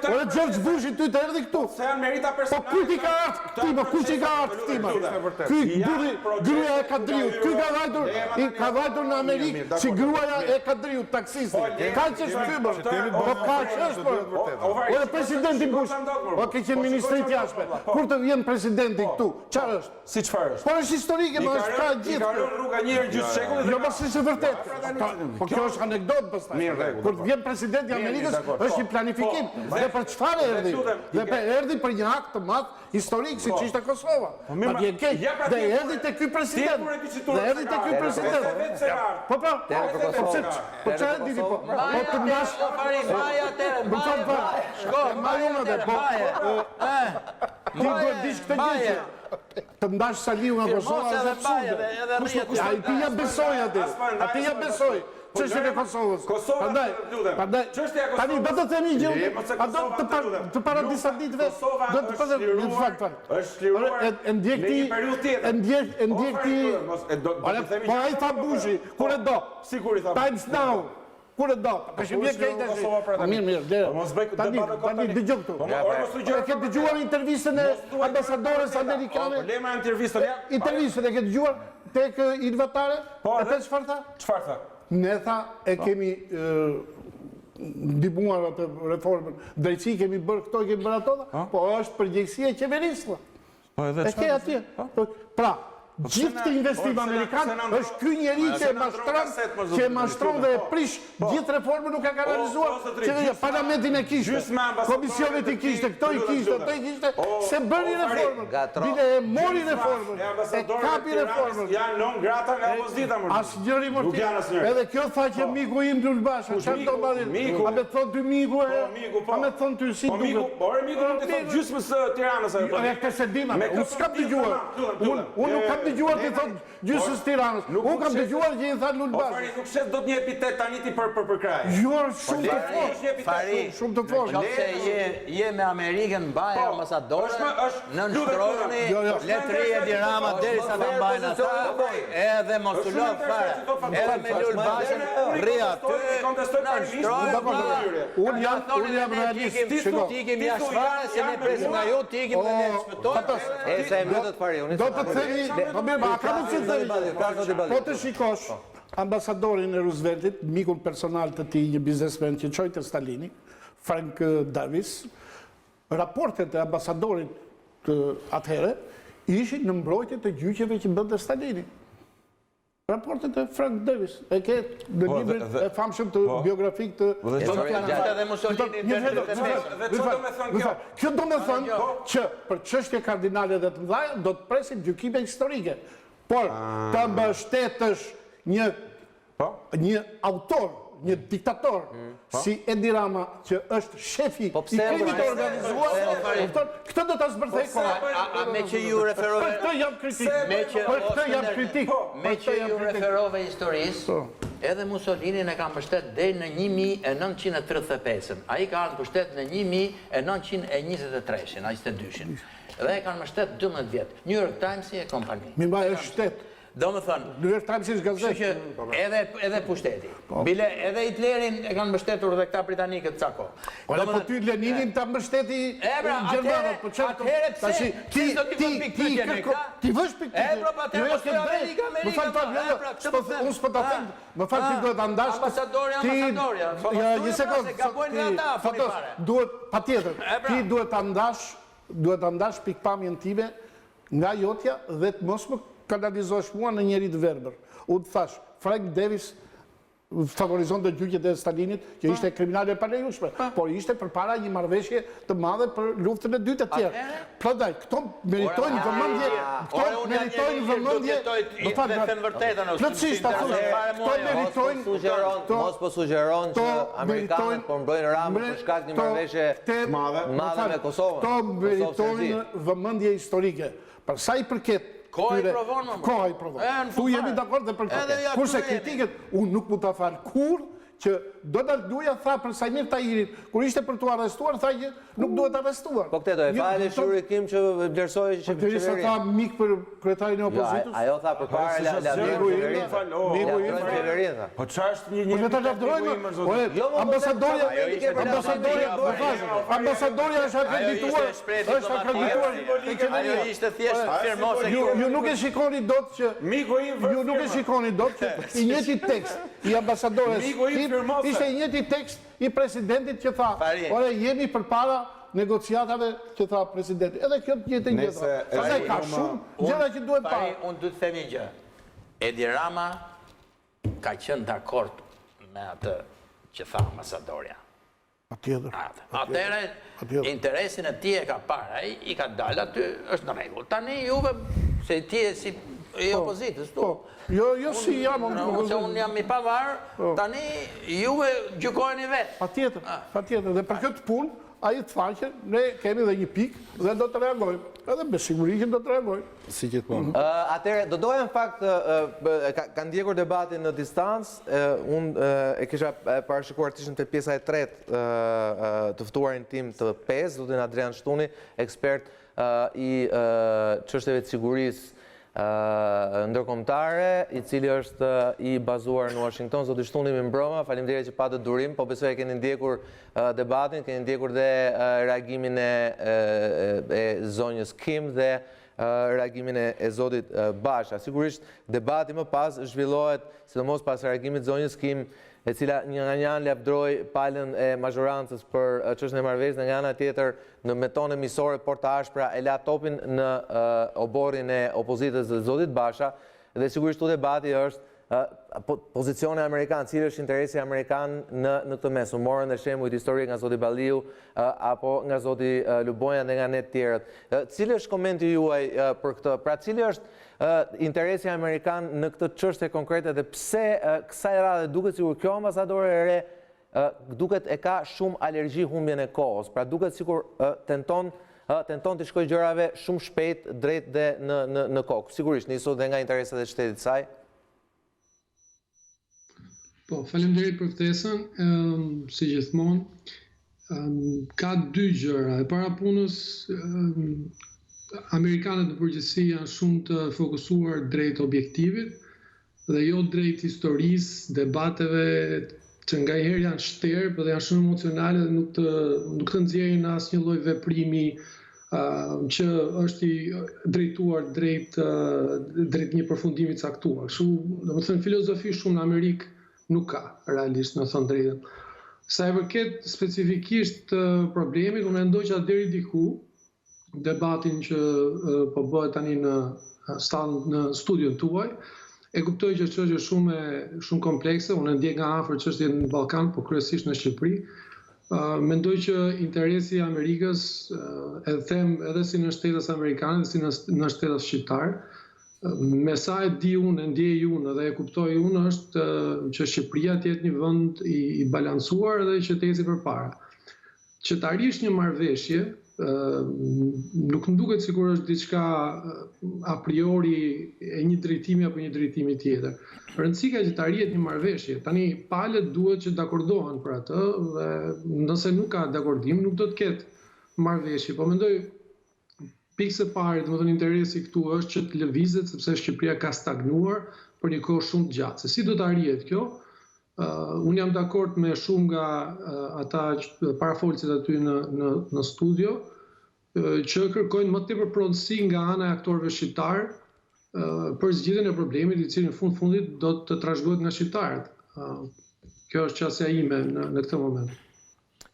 Ore George Bushi ty të erdhi këtu. Se janë merita personale. Po ku ti ka ardhur? Ti po ku ti ka ardhur ti? Ky burri gruaja e Kadriut, ky ka vajtur në Amerikë si gruaja e Kadriut taksisti. Ka që është ky bërë. Po ka që është bërë. Ore presidenti Bush. O ke qenë ministri i jashtme. Kur të vjen presidenti këtu, çfarë është? Si çfarë është? Po është historike, më është ka gjithë. Ka rruga një herë gjysmë shekullit. Jo, mos është vërtet. Po kjo është anekdotë pastaj. Kur vjen presidenti i Amerikës, është një planifikim. Dhe për çfarë erdhi? Dhe erdhi për një akt të madh historik siç ishte Kosova. Po vjen keq. Dhe erdhi te ky president. Dhe erdhi te ky president. Po. Po çfarë di ti po? Po të ndash Maja te. Shko, Maja te. Po. Ti do dish këtë gjë. Të ndash Saliu nga Kosova është absurde. Ai ti ja besoj atë. Atë ja besoj. Çështja e Kosovës. Prandaj, tani do të themi gjë. Ato të para disa ditëve do të thonë në fakt. Është liruar në një periudhë tjetër. Ndjek ti. Po ai tha Bushi, kur e do. Sigur i tha. Times now. Kur e do? Ka shumë vjet keq tash. Mirë. Mos bëj këtë debat. Tani dëgjoj këtu. Ke dëgjuar intervistën e ambasadores amerikane? Problema e intervistën. Intervistën e ke dëgjuar tek Ilvatare? Atë çfarë tha? Çfarë tha? Ne tha e kemi ndihmuar atë reformën. Drejtësi kemi bërë këto, kemi bërë ato, po është përgjegjësia e qeverisë. Po edhe çfarë? Pra, gjithë këtë investim amerikan është ky njeri që e mashtron dhe e prish gjithë reformën nuk e ka realizuar. Qeveria, parlamentin e kishte, komisionit i kishte, këto i kishte, se bëri reformën. Bile e mori reformën, e kapi reformën. Janë non grata nga opozita më. Asnjëri më tjetër. Edhe kjo tha që miku im Luli Bashës, çfarë do marrin? A me thon ty miku e? A me thon ty si duket? Po miku nuk i thon gjysmës së Tiranës apo. Jo, këtë se dim, unë s'kam dëgjuar. Unë nuk kam dëgjuar ti thon gjysmës Tiranës. Unë kam dëgjuar që i tha Luli Bashës. Fari nuk shet dot një epitet tani ti për kraj. Jo, shumë të fortë. Shumë të fortë. Nëse je me Amerikën mbaj ambasadore, në nshtrojni letëri Edi Rama derisa ta mbajnë ata, edhe mos u lodh fare. Edhe me Luli Bashën rri aty, në nshtrojnë. Unë jam realist. Ti kemi jashtë fare, se ne presim nga ju, ti kemi dhe ne shpëtojnë. E sa e mbetët Fari, unë Do të themi, po të shikosh ambasadorin e Rooseveltit, mikun personal të tij, një biznesmen që çoi te Stalini, Frank Davis, raportet e ambasadorit të atëherë ishin në mbrojtje të gjyqjeve që bënte Stalini. Raportet e Frank Davis, e ke në librin e famshëm të biografik të... Kjo do me thënë që për çështje kardinale dhe të mëdha do të presim gjykime historike. Por të mbështetësh një autor, një diktator, si Edi Rama, që është shefi i krimit të organizuar, këtë do të zbërthej koha. Me që ju referove... Për këtë jam kritik. Me që ju referove historisë, edhe Mussolini ne ka mbështet deri në 1935-ën. Ai ka ardhur mbështet në 1923-shin, 22-shin. Dhe e kanë mbështet 12 vjet. New York Times e kompani. Mi mbaj është shtet. Do më thënë, New York Times është gazetë. Edhe pushteti. Bile edhe Hitlerin e kanë mbështetur dhe këta britanikët ca kohë. Po ty Leninin ta mbështeti Gjermanët, po çfarë? Atëherë pse ti do të vësh pikë pyetje me këta? Ti vësh pikë pyetje. Po patjetër Amerika. Më fal, unë s'po ta them. Më fal, ti duhet ta ndash. Ambasadorja. Ja, një sekondë. Gabojnë ata funi fare. Duhet patjetër. Ti duhet ta ndash pikpamjen time nga jotja dhe të mos më kanalizosh mua në njëri të verbër. U të thash, Frank Davis favorizon të gjyqjet e Stalinit, që ishte kriminale pa lejueshme, por ishte përpara një marrëveshje të madhe për luftën e dytë e tjerë. Prandaj, këto meritojnë vëmendje, plotësisht këto meritojnë, mos po sugjeron që amerikanët po mbrojnë Ramën për shkak të një marrëveshje madhe me Kosovën. Këto meritojnë vëmendje historike. Për sa i përket Koha i provon, më. Koha i provon. Tu jemi dakord dhe për këtë. Kurse kritiket, unë nuk mu ta fal kur që Donald Duja tha për Sajmir Tahirin, kur ishte për t'u arrestuar, tha që nuk duhet arrestuar. Po këtë do e fali Yuri Kim që vlerësoi që qeveria tha mik për kryetarin e opozitës. Ajo tha përpara qeverinë. Po çfarë është një po ta lavdërojmë. Ambasadorja është akredituar. Është akredituar te qeveria. Ajo ishte thjesht firmose. Ju nuk e shikoni dot që miku im ju nuk e shikoni dot që i njëjti tekst i ambasadores ishte i njëjti tekst i presidentit që tha, ore jemi përpara negociatave që tha presidenti. Edhe kjo të jetë njëtra. Pastaj ka shumë gjëra që duhet parë. Unë duhet të them një gjë. Edi Rama ka qenë dakord me atë që tha ambasadorja. Patjetër. Atëherë interesin e tij e ka parë, ai i ka dalë aty, është në rregull. Tani juve se ti je si i opozitës, tu. Jo si jam se unë jam i pavarë, tani juve gjykojeni vetë. Patjetër. Dhe për këtë punë, ai të faqe, ne kemi dhe një pikë dhe do të reagojmë. Edhe me siguri që do të reagojmë. Si gjithmonë. Atëherë, do doja në fakt, ka ndjekur debatin në distancë, unë e kisha parashikuar të ishim të pjesa e tretë të ftuarin tim të PES, zotin Adrian Shtuni, ekspert i çështjeve të sigurisë ndërkombëtare, i cili është i bazuar në Washington. Zoti Shtuni, mi mbrëma, faleminderit që patët durim, po besoj e keni ndjekur debatin, keni ndjekur dhe reagimin e zonjës Kim dhe reagimin e zotit Basha. Sigurisht, debati më pas zhvillohet, sidomos pas reagimit zonjës Kim, e cila një nga një anë lavdroi palën e mazhorancës për çështën e marrëveshjes, nga ana tjetër në metone misore por të ashpra e la topin në oborrin e opozitës të zotit Basha, dhe sigurisht tu debati është pozicione amerikanë, cili është interesi amerikan në këtë mes. U morën dhe shembuj histori nga zoti Balliu apo nga zoti Lubonja dhe nga ne të tjerët. Cili është komenti juaj për këtë? Pra cili është interesi amerikan në këtë çështje konkrete dhe pse kësaj radhe duket sikur kjo ambasadore e re duket e ka shumë alergji humbjen e kohës. Pra duket sikur tenton të shkojë gjërave shumë shpejt drejt dhe në kokë. Sigurisht nisur dhe nga interesat e shtetit saj. Po, faleminderit për ftesën, si gjithmonë. Ka dy gjëra. E para punës, amerikanët në përgjithësi janë shumë të fokusuar drejt objektivit dhe jo drejt historisë, debateve që ngajherë janë shterë, por janë shumë emocionale dhe nuk të nxjerrin asnjë lloj veprimi që është i drejtuar drejt një përfundimi të caktuar. Kështu, domethënë filozofi shumë në Amerikë nuk ka, realisht, në thënë drejtën. Sa e përket specifikisht problemit, unë mendoj që deri diku debatin që po bëhet tani në studion tuaj, e kuptoj që është çështje shumë komplekse, unë ndjek nga afër çështjen në Ballkan, po kryesisht në Shqipëri. Mendoj që interesi i Amerikës, e them edhe si në shtetet amerikane, si në shtetet shqiptar, me sa e di unë, e ndjej unë dhe e kuptoj unë, është që Shqipëria të jetë një vend i balancuar dhe që të ecë përpara. Që të arrish një marrëveshje, nuk më duket sikur është diçka a priori e një drejtimi apo një drejtimi tjetër. Rëndësika që të arrihet një marrëveshje, tani palët duhet që dakordohen për atë dhe nëse nuk ka dakordim, nuk do të ketë marrëveshje. Po mendoj pikë e parë, domethënë interesi këtu është që të lëvizet sepse Shqipëria ka stagnuar për një kohë shumë të gjatë. Se si do të arrihet kjo? Unë jam dakord me shumë nga ata parafolësit aty në studio që kërkojnë më tepër pronësi nga ana e aktorëve shqiptar për zgjidhjen e problemit i cili në fundit do të trashëgohet nga shqiptarët. Kjo është qasja ime në këtë moment.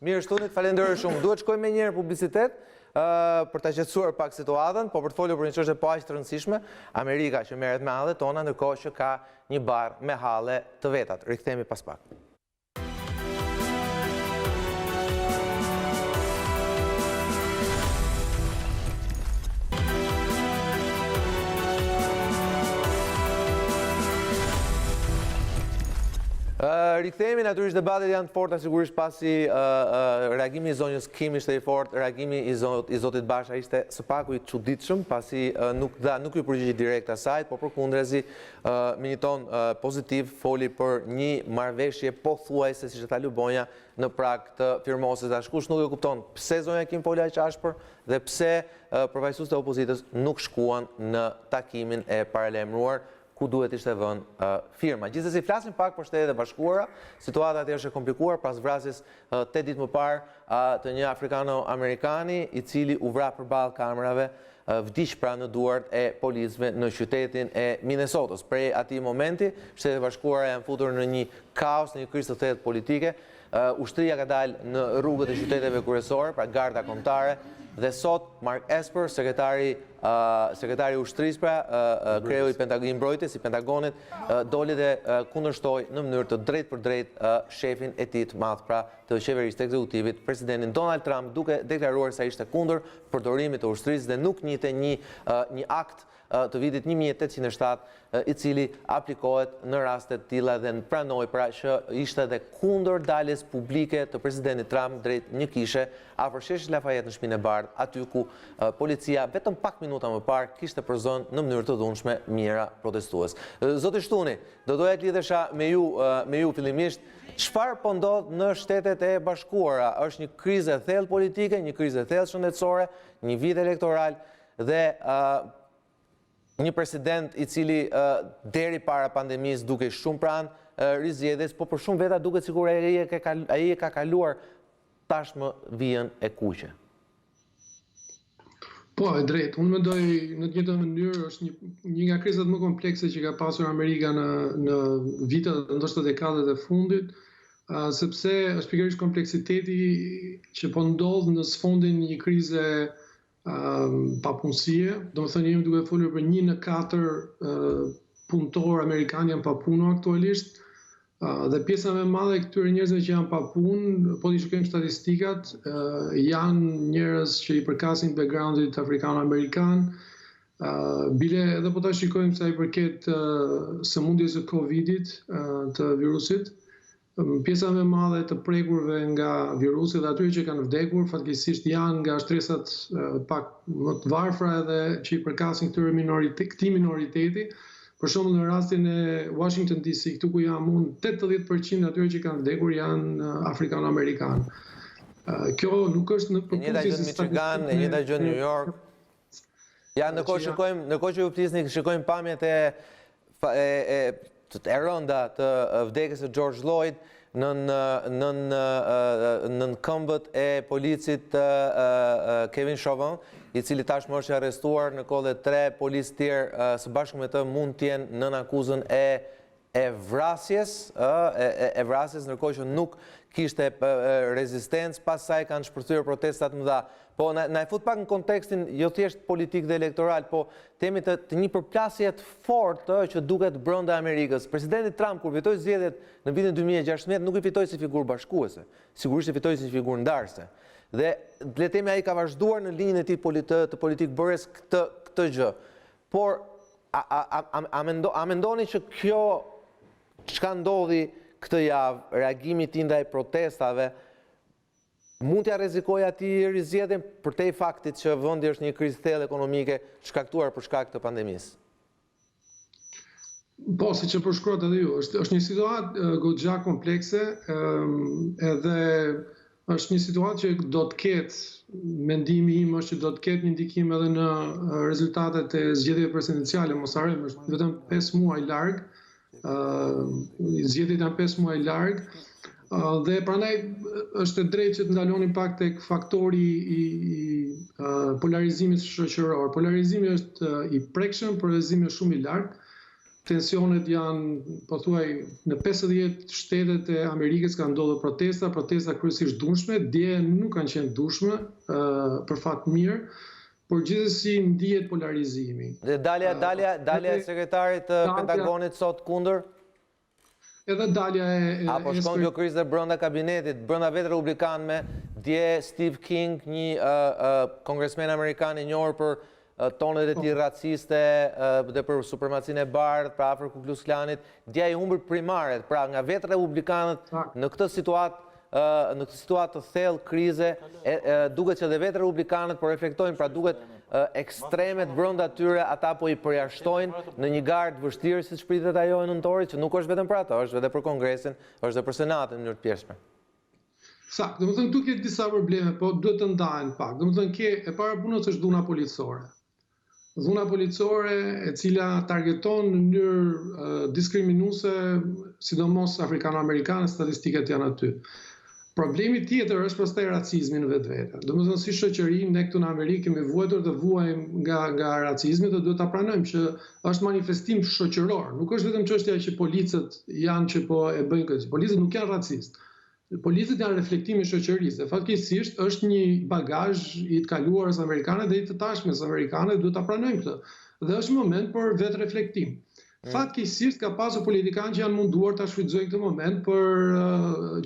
Mirë, Shtunit, falenderoj shumë. Duhet shkojmë me njëherë publicitet për të qetësuar pak situatën, po për të folur për një çështje po aq të rëndësishme, Amerika që merret me hallet tona, ndërkohë që ka një barr me halle të vetat. Rikthehemi pas pak. Rikthehemi, natyrisht debatet janë të forta sigurisht pasi reagimi i zonjës Kim ishte i fortë, reagimi i zotit Basha ishte së paku i çuditshëm pasi nuk i përgjigji direkt asaj, por përkundrezi me një ton pozitiv foli për një marrëveshje pothuajse siç e tha Lubonja në prag të firmosjes. Askush nuk e kupton pse zonja Kim foli aq ashpër dhe pse përfaqësuesit e opozitës nuk shkuan në takimin e paralajmëruar ku duhet ishte vënë firma. Gjithsesi flasim pak për Shtetet e Bashkuara. Situata atje është e komplikuar pas vrasjes 8 ditë më parë të një afrikano-amerikani i cili u vra përballë kamerave, vdiq pra në duart e policëve në qytetin e Minnesotës. Prej atij momenti, Shtetet e Bashkuara janë futur në një kaos, në një krizë të thellë politike. Ushtria ka dalë në rrugët e qyteteve kryesore, pra garda kombëtare, dhe sot Mark Esper, sekretari ushtrisë, pra kreu i mbrojtjes i Pentagonit, doli dhe kundërshtoi në mënyrë të drejtë për drejtë shefin e tij të madh, pra të qeverisë të ekzekutivit, presidentin Donald Trump, duke deklaruar se ishte kundër përdorimit të ushtrisë dhe nuk njihte një akt të vitit 1807 i cili aplikohet në raste të tilla dhe pranoi pra që ishte dhe kundër daljes publike të presidentit Trump drejt një kishe afër sheshit Lafayette në Shtëpinë e Bardhë, aty ku policia vetëm pak minuta më parë kishte përzon në mënyrë të dhunshme mijëra protestues. Zoti Shtuni, do doja të lidhesha me ju fillimisht. Çfarë po ndodh në Shtetet e Bashkuara? Është një krizë e thellë politike, një krizë e thellë shëndetësore, një vit elektoral dhe një president i cili deri para pandemisë duke shumë pranë rizgjedhjes, po për shumë veta duket sikur ai e ka kaluar tashmë vijën e kuqe. Po, e drejt. Unë mendoj në të njëjtën mënyrë është një nga krizat më komplekse që ka pasur Amerika në vitet dhe ndoshta dekadet e fundit, sepse është pikërisht kompleksiteti që po ndodh në sfondin një krize papunësie. Domethënë jemi duke folur për 1 në 4 punëtor amerikanë janë pa punë aktualisht. Dhe pjesa më e madhe e këtyre njerëzve që janë pa punë, po t'i shikojmë statistikat, janë njerëz që i përkasin backgroundit afrikan-amerikan. Bile edhe po ta shikojmë sa i përket sëmundjes së Covidit, të virusit, pjesa më e madhe të prekurve nga virusi dhe atyre që kanë vdekur, fatkeqësisht janë nga shtresat pak më të varfra edhe që i përkasin këtij minoriteti. Për shembull në rastin e Washington DC, këtu ku jam unë, 80% atyre që kanë vdekur janë afrikan-amerikanë. Kjo nuk është në përputhje me Michigan, e njëjta gjë në New York. Ja, në kohë që ju flisni, shikojmë pamjet e rënda të vdekjes së George Lloyd në këmbët e policit Kevin Chauvin, i cili tashmë është arrestuar në kohë dhe 3 policë tjerë së bashku me të mund të jenë nën akuzën e vrasjes, ndërkohë që nuk kishte rezistencë, pas saj kanë shpërthyer protestat mëdha. Po na e fut pak në kontekstin jo thjesht politik dhe elektoral, po temi të një përplasje të fortë që duket brenda Amerikës. Presidenti Trump kur fitoi zgjedhjet në vitin 2016 nuk i fitoi si figurë bashkuese, sigurisht i fitoi si figurë ndarëse. Dhe le themi ai ka vazhduar në linjën e tij të politik bërjes këtë gjë. Por a mendoni që kjo çka ndodhi këtë javë, reagimi i tij ndaj protestave, mund t'ja rrezikojë atij rizgjedhjen përtej faktit që vendi është një krizë thellë ekonomike shkaktuar për shkak të pandemisë? Po, siç e përshkruat edhe ju, është një situatë goxha komplekse, edhe është një situatë që do të ketë, mendimi im është që do të ketë një ndikim edhe në rezultatet e zgjedhjeve presidenciale, mos harrojmë, është vetëm 5 muaj larg, zgjedhjet janë 5 muaj larg, dhe prandaj është e drejtë që të ndaloni pak tek faktori i polarizimit shoqëror. Polarizimi është i prekshëm, polarizimi është shumë i lartë. Tensionet janë, po thuaj, në 50 shtetet e Amerikës kanë ndodhur protesta kryesisht dukshme, dje nuk kanë qenë dukshme, për fat mirë, por gjithsesi ndihet polarizimi. Dhe dalja e sekretarit të Pentagonit sot kundër? Edhe dalja e... Apo shkon kjo krizë dhe brenda kabinetit, brenda vetë republikanëve, dje Steve King, një kongresmen amerikan i njohur për tonet e tij raciste dhe për supremacinë e bardhë, pra afër Ku Klux Klanit, dje i humbur primaret, pra nga vetë republikanët në këtë situatë të thellë krize, duket që dhe vetë republikanët po reflektojnë, pra duket ekstremet brenda tyre ata po i përjashtojnë në një garë të vështirë siç pritet ajo e nëntorit, që nuk është vetëm për ata, është edhe për Kongresin, është edhe për Senatin në mënyrë të pjesshme. Sakt, domethënë këtu ke disa probleme, po duhet të ndahen pak. Domethënë ke e para punës është dhuna policore. Dhuna policore e cila targeton në mënyrë diskriminuese, sidomos afrikano-amerikanë, statistikat janë aty. Problemi tjetër është pastaj racizmi në vetvete. Domethënë si shoqëri ne këtu në Amerikë kemi vuajtur të vuajmë nga racizmi dhe duhet ta pranojmë që është manifestim shoqëror. Nuk është vetëm çështja që policët janë që po e bëjnë këtë. Policët nuk janë racistë. Policët janë reflektimi i shoqërisë. Dhe fatkeqësisht është një bagazh i të kaluarës amerikane dhe i të tashmes amerikane, duhet ta pranojmë këtë. Dhe është moment për vetë reflektim. Fatkeqësisht ka pasur politikanë që janë munduar ta shfrytëzojnë këtë moment për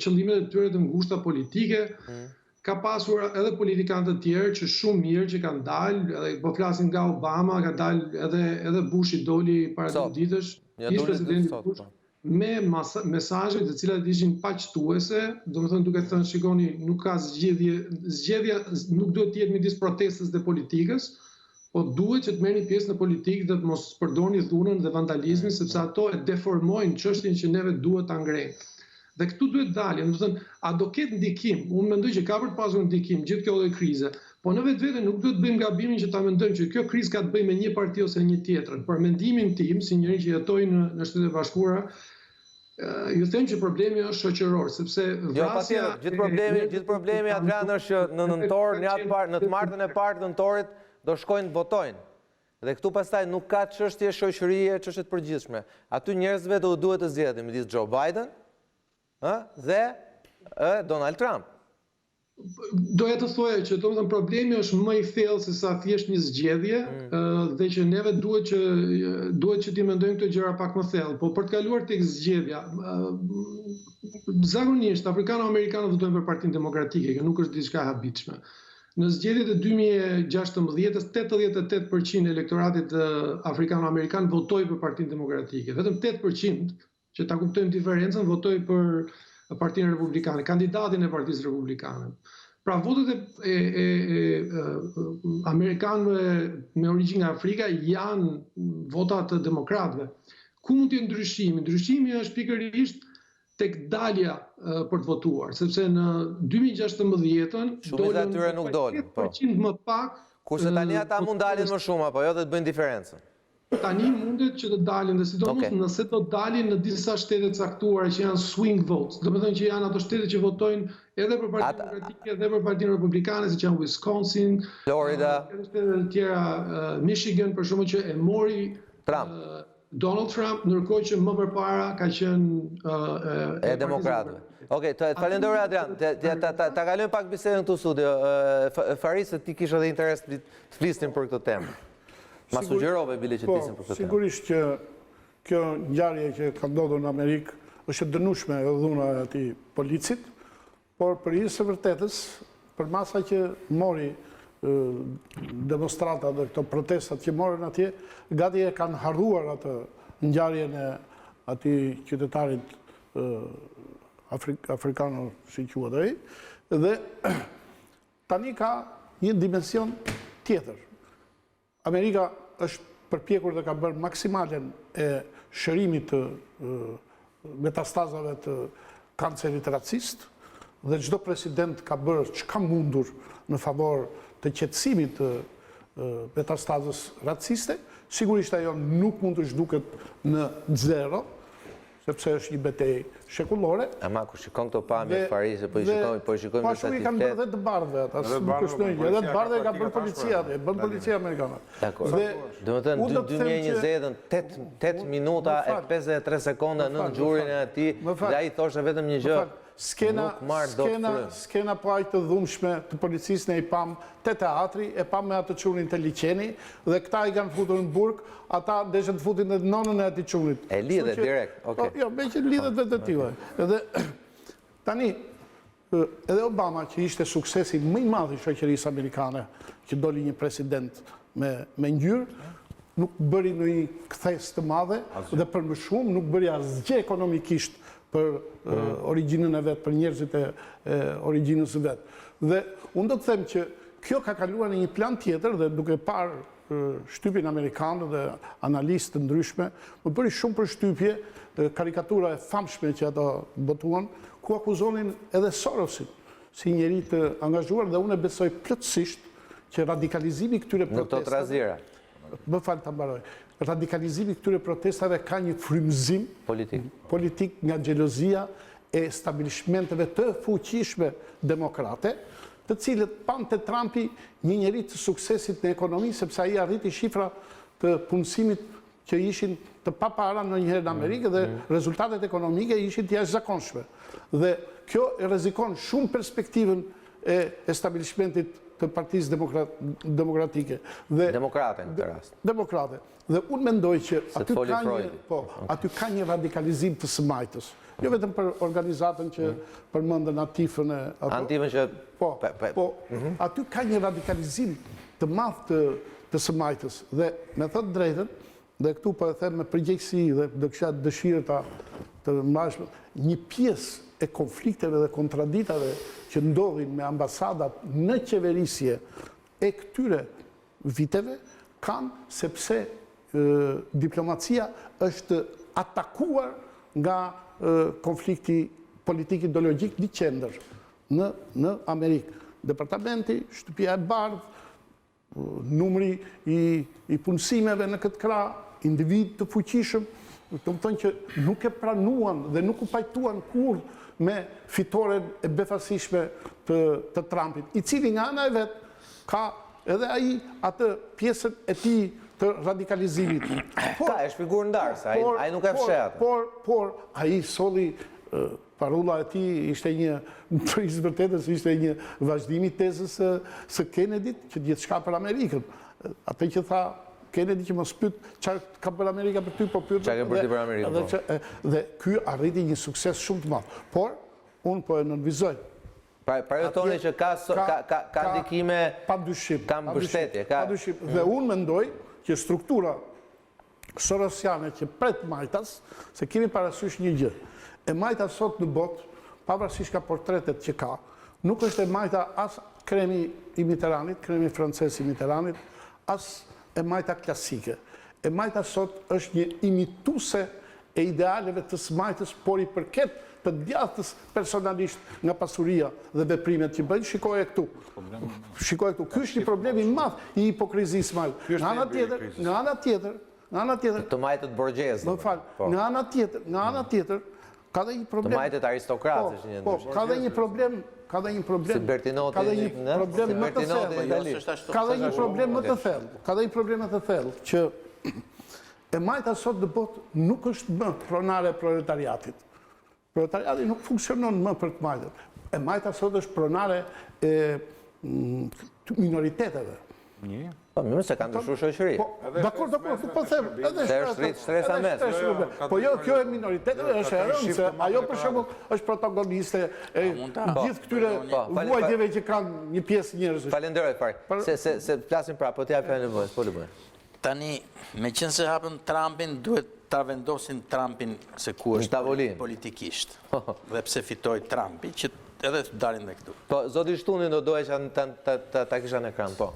qëllimet e tyre të ngushta politike. Ka pasur edhe politikanë të tjerë që shumë mirë që kanë dalë, edhe po flasin nga Obama, ka dalë edhe Bush i doli para 2 ditësh, ish presidenti Bush, me mesazhe të cilat ishin paqëtuese, domethënë duke thënë shikoni, nuk ka zgjedhja nuk duhet të jetë midis protestës dhe politikës, po duhet që të merrni pjesë në politikë dhe të mos përdorni dhunën dhe vandalizmin, sepse ato e deformojnë çështjen që neve duhet ta ngrejmë. Dhe këtu duhet dalje, domethënë, a do ketë ndikim? Unë mendoj që ka për të pasur ndikim gjithë kjo lloj krize, po në vetvete nuk duhet të bëjmë gabimin që ta mendojmë që kjo krizë ka të bëjë me një parti ose një tjetrën. Për mendimin tim, si njëri që jetoj në Shtetet e Bashkuara, ju them që problemi është shoqëror, sepse vrasja... Jo, gjithë problemi Adrian është që në nëntor, në të martën e parë të nëntorit, do shkojnë votojnë. Dhe këtu pastaj nuk ka çështje shoqërie, çështje të përgjithshme. Aty njerëzve duhet të zgjedhin midis Joe Biden dhe Donald Trump. Doja të thoja që domethënë problemi është më i thellë se sa thjesht një zgjedhje dhe që neve duhet që ti mendojmë këto gjëra pak më thellë. Po për të kaluar tek zgjedhja, zakonisht afrikano-amerikanët votojnë për Partinë Demokratike, që nuk është diçka e habitshme. Në zgjedhjet e 2016, 88% e elektoratit afrikano-amerikan votoi për Partinë Demokratike. Vetëm 8%, që ta kuptojmë diferencën, votoi për Partinë Republikane, kandidatin e Partisë Republikane. Pra votet e amerikanëve me origjinë nga Afrika janë vota të demokratëve. Ku mund të jetë ndryshimi? Ndryshimi është pikërisht tek dalja për të votuar, sepse në 2016-ën shumica e tyre nuk dolën, po. 8% më pak. Kurse tani ata mund dalin më shumë apo jo dhe të bëjnë diferencën. Tani mundet që të dalin, dhe sidomos nëse do dalin në disa shtete caktuara që janë swing votes, do të thonë që janë ato shtete që votojnë edhe për Partinë Demokratike edhe për Partinë Republikane, siç janë Wisconsin, Florida, edhe shtetet e tjera, Michigan për shkakun që e mori Donald Trump, ndërkohë që më përpara ka qenë e demokratëve. Okej, të falenderoj Adrian, ta kalojmë pak bisedën këtu studio. Fahri, se ti kishe edhe interes të flisnim për këtë temë. Ma sugjerove bile që të flisnim për këtë temë. Sigurisht që kjo ngjarje që ka ndodhur në Amerikë është e dënueshme e dhuna e atij policit, por për hir të vërtetës, për masa që mori demonstrata dhe këto protestat që morën atje, gati e kanë harruar atë ngjarjen e atij qytetarit afrikano, si quhet ai, dhe tani ka një dimension tjetër. Amerika është përpjekur dhe ka bërë maksimalen e shërimit të metastazave të kancerit racist, dhe çdo president ka bërë çka mundur në favor të qetësimit të metastazës raciste. Sigurisht ajo nuk mund të zhduket në zero, sepse është një betejë shekullore. Ama kur shikon këto pamje Fahri, se po i shikojmë me statistikat. Kanë bërë edhe të bardhëve ata, nuk është ndonjë. Edhe të bardhë ka bërë policia, bën policia amerikane. Dakor. Domethënë 2020-ën 8 minuta e 53 sekonda në xhurin e atij, dhe ai thoshte vetëm një gjë. Skena po aq të dhunshme të policisë ne i pam te teatri, e pam me atë çunin të liçeni, dhe këta i kanë futur në burg, ata deshin të futin edhe nonën e atij çunit. E lidhet direkt, okay. Jo, me që lidhet vetë tillë. Edhe tani edhe Obama, që ishte suksesi më i madh i shoqërisë amerikane, që doli një president me ngjyrë, nuk bëri ndonjë kthes të madhe dhe për më shumë nuk bëri asgjë ekonomikisht për origjinën e vetë, për njerëzit e origjinës së vetë. Dhe unë do të them që kjo ka kaluar në një plan tjetër, dhe duke parë shtypin amerikanë dhe analistë të ndryshme, më bëri shumë për shtypje karikatura e famshme që ato botuan, ku akuzonin edhe Sorosin si njeri të angazhuar, dhe unë e besoj plotësisht që radikalizimi këtyre protestave, më falë të mbaroj, radikalizimi këtyre protestave ka një frymëzim politik nga xhelozia e establishmenteve të fuqishme demokrate, të cilët pan të Trumpi një njeri të suksesit në ekonomi, sepse ai arriti shifra të punësimit që ishin të papara ndonjëherë në Amerikë, dhe rezultatet ekonomike ishin të jashtëzakonshme. Dhe kjo e rrezikon shumë perspektivën e establishmentit të Partisë Demokratike. Demokrate në këtë rast. Demokrate. Dhe unë mendoj që aty ka një radikalizim të së majtës. Jo vetëm për organizatën që përmendën Atifën e... Antifën që... Po, aty ka një radikalizim të madh të së majtës. Dhe me thënë drejtën, dhe këtu po e them me përgjegjësi dhe do kisha dëshirë të mbajsh një pjesë e konflikteve dhe kontraditave që ndodhin me ambasadat në qeverisje e këtyre viteve, kanë sepse diplomacia është atakuar nga konflikti politik ideologjik në qendër në Amerikë. Departamenti, shtëpia e bardhë, numri i punësimeve në këtë krah, individ të fuqishëm, të më thënë që nuk e pranuan dhe nuk u pajtuan kur me fitoren e befasishme të Trumpit, i cili nga ana e vetë ka edhe ai atë pjesën e tij të radikalizimit. Ka, është figurë ndarës, ai nuk e fsheh atë. Por ai solli Parulla e tij ishte një, për ishte vërtetës, ishte një vazhdimi tezës së Kennedy-t që gjithçka për Amerikën. Atë që tha Kennedy që mos pyet çfarë ka për Amerika për ty, po pyet çfarë ka për ty për Amerikën. Dhe ky arriti një sukses shumë të madh. Por unë po e nënvizoj. Pra jo thoni që ka ndikime, ka mbështetje. Pa dyshim. Dhe unë mendoj që struktura sorosiane që pret Majtas, se keni parasysh një gjë. E Majta sot në botë, pavarësisht ka portretet që ka, nuk është e Majta as kremi i Mitterrandit, kremi francez i Mitterrandit, as e Majta klasike. E Majta sot është një imituse e idealeve të Smajtës, por i përket të djathtës personalisht nga pasuria dhe veprimet që bëjnë. Shikoje këtu. Ky është një problem i madh i hipokrizisë Smajt. Nga ana tjetër, të majtët Borgjez. Nga ana tjetër, ka dhe një problem. Të majtët aristokratë është një ndryshim. Ka dhe një problem. Ka dhe një problem më të thellë që e Majta sot në botë nuk është më pronare proletariatit. Proletariati nuk funksionon më për të Majtët. E Majta sot është pronare e minoriteteve. Po, mirë se ka ndryshuar shoqëria. Dakor, po them, edhe shtresa mes. Po jo, kjo e minoriteteve është e rëndë, se ajo për shembull është protagoniste e gjithë këtyre vuajtjeve që kanë një pjesë njerëzish. Falenderoj fare. Se flasim pra, po t'jap fjalën nevojës, po Lubonja. Tani, me qenë se hapën Trumpin, duhet ta vendosin Trumpin se ku është politikisht. Dhe pse fitoi Trumpi, që edhe të dalin dhe këtu. Po, zoti Shtunin do doja që ta kisha në ekran, po.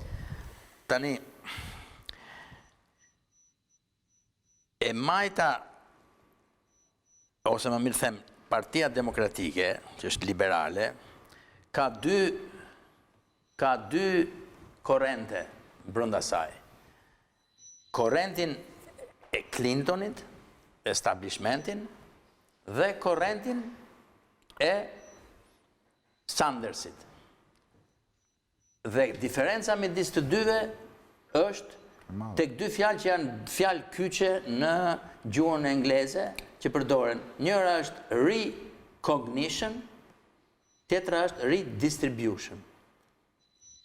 Tani, e Majta, ose më mirë them, Partia Demokratike, që është liberale, ka dy korrente brenda saj. Korrentin e Clintonit, establishmentin, dhe korrentin e Sandersit. Dhe diferenca midis të dyve është tek dy fjalë që janë fjalë kyçe në gjuhën angleze që përdoren. Njëra është recognition, tjetra është redistribution.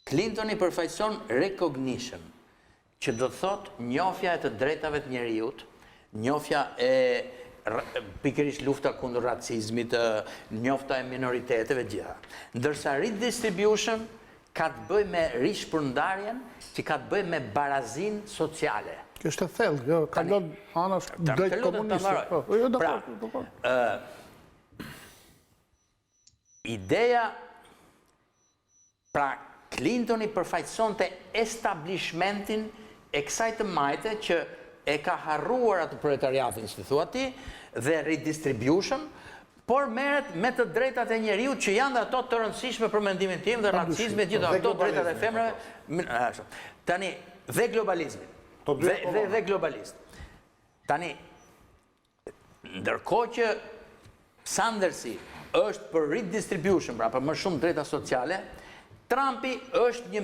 Clintoni përfaqëson recognition, që do të thotë njohja e të drejtave të njeriut, njohja e pikërisht lufta kundër racizmit, njofta e minoriteteve gjitha. Ndërsa redistribution ka të bëj me rishpërndarjen, që ka të bëj me barazin sociale. Kjo është e thellë, kalon anash drejt komuniste. Pra, ideja, pra Clintoni përfaqësonte establishmentin e kësaj të Majte që e ka harruar atë proletariatin, si thua ti, dhe redistribution, por merret me të drejtat e njeriut që janë dhe ato të rëndësishme për mendimin tim dhe racizmi gjitha ato drejtat e femrave. Tani, dhe globalizmin. Dhe globalist. Tani, ndërkohë që Sandersi është për redistribution, pra për më shumë drejta sociale, Trumpi është një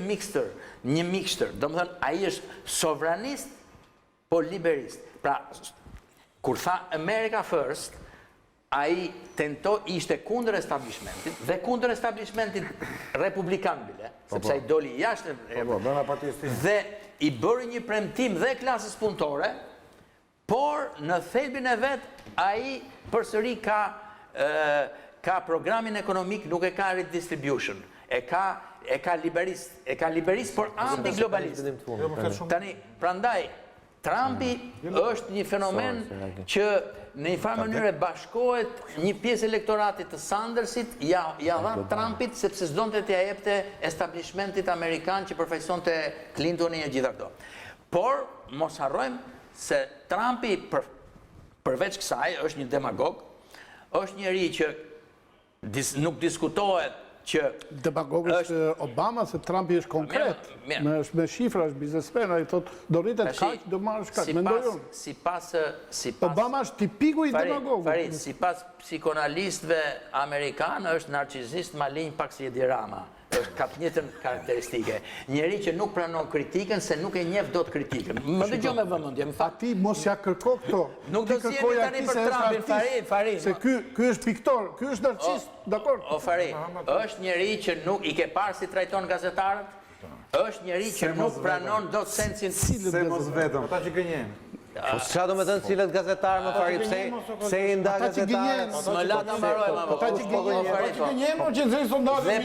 mixtër. Do më thënë, ai është sovranist, po liberist. Pra, kur tha America First, ai ishte kundër establishmentit, dhe kundër establishmentit republikan bile, sepse ai doli jashtë, dhe i bëri një premtim dhe klasës punëtore, por në thelbin e vet, ai përsëri ka programin ekonomik, nuk e ka redistribution, e ka liberist, por anti-globalist. Tani, prandaj, Trumpi është një fenomen që në një farë mënyrë bashkohet një pjesë elektoratit të Sandersit, ja dha Trumpit sepse s'donte t'ia jepte establishmentit amerikan që përfaqësonte Clintoni e gjitha këto. Por, mos harrojmë se Trumpi përveç kësaj është një demagog, është njeri që nuk diskutohet që... Demagog është Obama, se Trumpi është konkret, me shifra, është biznesmen, a i thot, do rritet kaq, do marrësh kaq, mendoj unë. Obama është tipiku i demagogë. Farid, si pas psikonalistëve amerikanë, është narcisist malinj pak si Edi Rama. ka të njëjtën karakteristike. Njeri që nuk pranon kritikën se nuk e njeh dot kritikën. Më dëgjoj me vëmendje, më fal. Ti mos ja kërko këto. Nuk do të jemi tani për Trumpin, Fahri. Se ky është piktor, ky është narcist, dakor? O Fahri, është njeri që nuk i ke parë si trajton gazetarët? Është njeri që nuk pranon dot sensin Se mos vetëm. Ata që gënjejnë. Po çfarë do të thënë cilët gazetarë më Fahri, pse i nda gazetarët? Më la ta mbaroj më. Ata që gënjejnë, që nxjerrin sondazhe. Dhe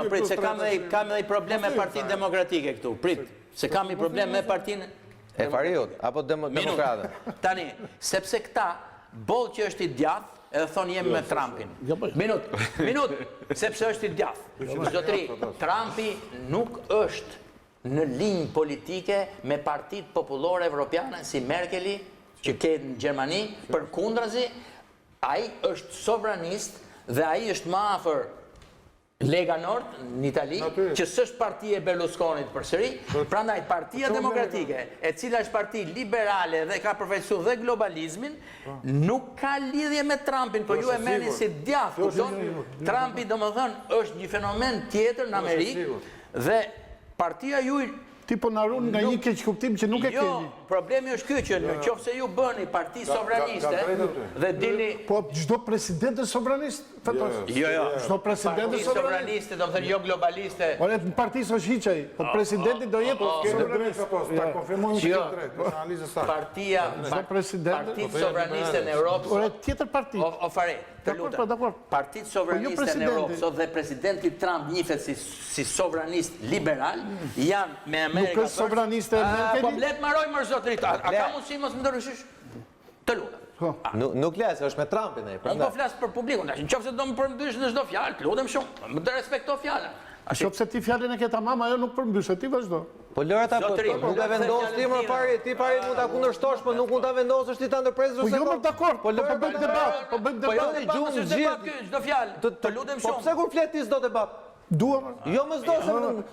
prit, se kam edhe i problem me Partinë Demokratike këtu. Prit, se kam i problem me Partinë E Fahriut, apo Demokratën? Tani, sepse këta, boll që është i djathtë, edhe thonë jemi me Trumpin. Minut, sepse është i djathtë. Zotri, Trumpi nuk është në linjë politike me partitë popullore evropiane si Merkeli, që ke në Gjermani, për kundrazi, ai është sovranist dhe ai është më afër Lega Nord në Itali, që s'është partia e Berlusconit përsëri, prandaj Partia Demokratike, e cila është parti liberale dhe ka përfaqësuar dhe globalizmin, nuk ka lidhje me Trumpin, por ju e merrni si djathtë, kupton? Trumpi domethënë është një fenomen tjetër në Amerikë dhe partia juaj Ti po na run nga një keq kuptim që nuk e keni. Jo, problemi është ky që nëse ju bëni parti sovraniste dhe dini po çdo president është sovranist, Fatos. Jo. Çdo president është sovraniste, do të thënë jo globaliste. Ore, në parti është hiç ai, po presidenti do jetë sovranist, Fatos, ta konfirmojmë që është drejt, është analizë saktë. Partitë sovraniste në Europë. Ore, tjetër parti. O Fahri, të lutem. Partitë sovraniste në Europë, sot dhe presidenti Trump njihet si sovranist liberal, janë me Nuk është sovraniste e Merkeli? Po let maroj mërë zotrit, a ka mundësi mos më ndërryshish? Të lutem. Nuk lesë, është me Trumpin e. Unë po flasë për publikun, në qofë se do më përmbysh në çdo fjalë, të lutem shumë, më të respekto fjalën. Në qofë se ti fjalën e ke tamam, ajo nuk përmbysh, e ti vazhdo. Po lëra ta nuk e vendos ti më Fahri, ti Fahri mund ta kundërshtosh, po nuk mund ta vendosësh ti ta ndërpresësh ose. Po jo më dakord, po bëjmë debat, Po jo debat, çdo fjalë. Të lutem shumë. Po pse kur flet ti s'do debat? Duam. Jo më s'do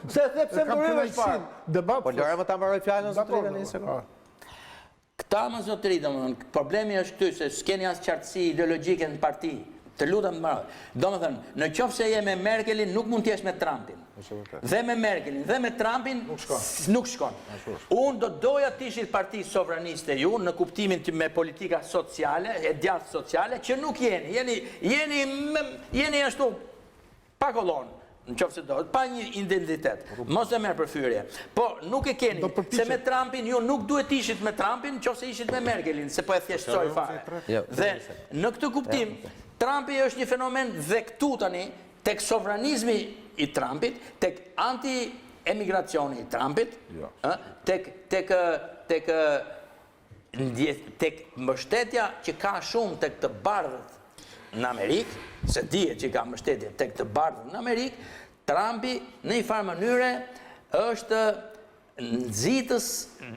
se the pse më rrymë fare. Debat. Po lëra më ta mbaroj fjalën zotri tani se. Këta më zotri, domethënë, problemi është ky se s'keni as qartësi ideologjike në parti. Të lutem të mbaroj. Domethënë, në qoftë se je me Merkelin, nuk mund të jesh me Trumpin. Dhe me Merkelin dhe me Trumpin nuk shkon. Unë do doja të ishit parti sovraniste ju në kuptimin me politika sociale, e djathtë sociale, që nuk jeni. Jeni ashtu pa kolonë. Në qofë se do, pa një identitet, mos e merë për fyrje. Po, nuk e keni, se me Trumpin, ju nuk duhet ishit me Trumpin, në qofë se ishit me Merkelin, se po e thjeshtësoj fare. Dhe në këtë kuptim, Trumpi është një fenomen dhe këtu tani, tek sovranizmi i Trumpit, tek anti-emigracioni i Trumpit, tek mbështetja që ka shumë tek të bardhët në Amerikë, se dihet që ka mbështetje tek të bardhët në Amerikë, Trumpi në një farë mënyre është nxitës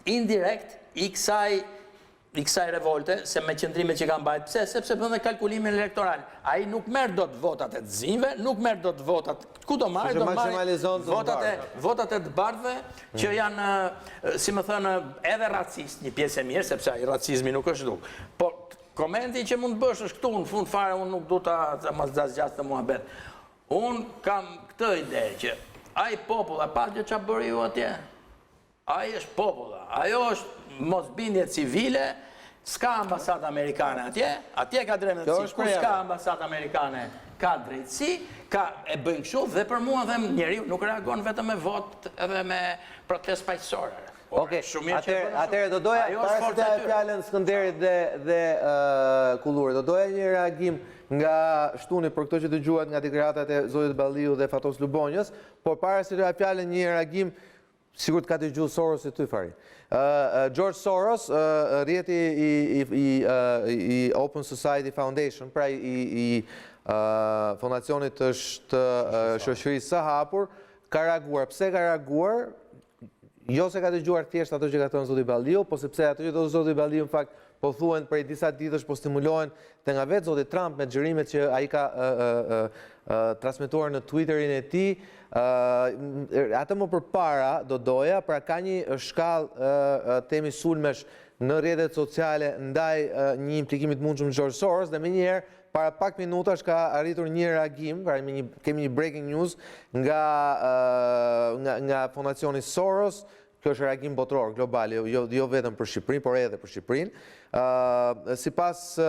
indirekt i kësaj revolte, se me qëndrimet që kanë bajt. Pse? Sepse bën dhe kalkulimin elektoral. Ai nuk merr dot votat e të zinjve, nuk merr dot votat. Ku do marrë? Do marrë votat e të bardhëve, që janë, si më thënë, edhe racist, një pjesë e mirë, sepse ai racizmi nuk është duk. Po komenti që mund të bësh është këtu, në fund fare, unë nuk du të mos zgjas të muhabet. Unë kam këtë ide që ai popull, e pas që bëri ju atje, ai është popull, ajo është mosbindje civile, s'ka ambasadë amerikane atje ka drejtësi, ku s'ka ambasadë amerikane ka drejtësi, e bëjnë kështu dhe për mua dhe njeriu nuk reagon vetëm me vot edhe me protestë paqësore. Okej, atëherë do doja, para se të fjalën Skënderit dhe Kullurit, do doja një reagim nga shtuni për këto që dëgjuat nga deklaratat e zotit Balliu dhe Fatos Lubonjës, por para se të fjalën një reagim, sigurt ka dëgjuar Soros e ty Fahri. George Soros, rrjeti i Open Society Foundation, pra i fondacionit të shoqërisë së hapur, ka reaguar. Pse ka reaguar? Jo se ka dëgjuar thjesht ato që ka thënë zoti Balliu, po sepse ato që thotë zoti Balliu në fakt po thuhen prej disa ditësh, po stimulohen te nga vetë zoti Trump me xhirimet që ai ka transmetuar në Twitterin e tij. Atë më përpara do doja, pra ka një shkallë temi sulmesh në rrjetet sociale ndaj një implikimit mundshëm të George Soros dhe menjëherë para pak minutash ka arritur një reagim, kemi një breaking news nga fondacioni Soros. Kjo është reagim botëror, global, jo vetëm për Shqipërinë, por edhe për Shqipërinë. Sipas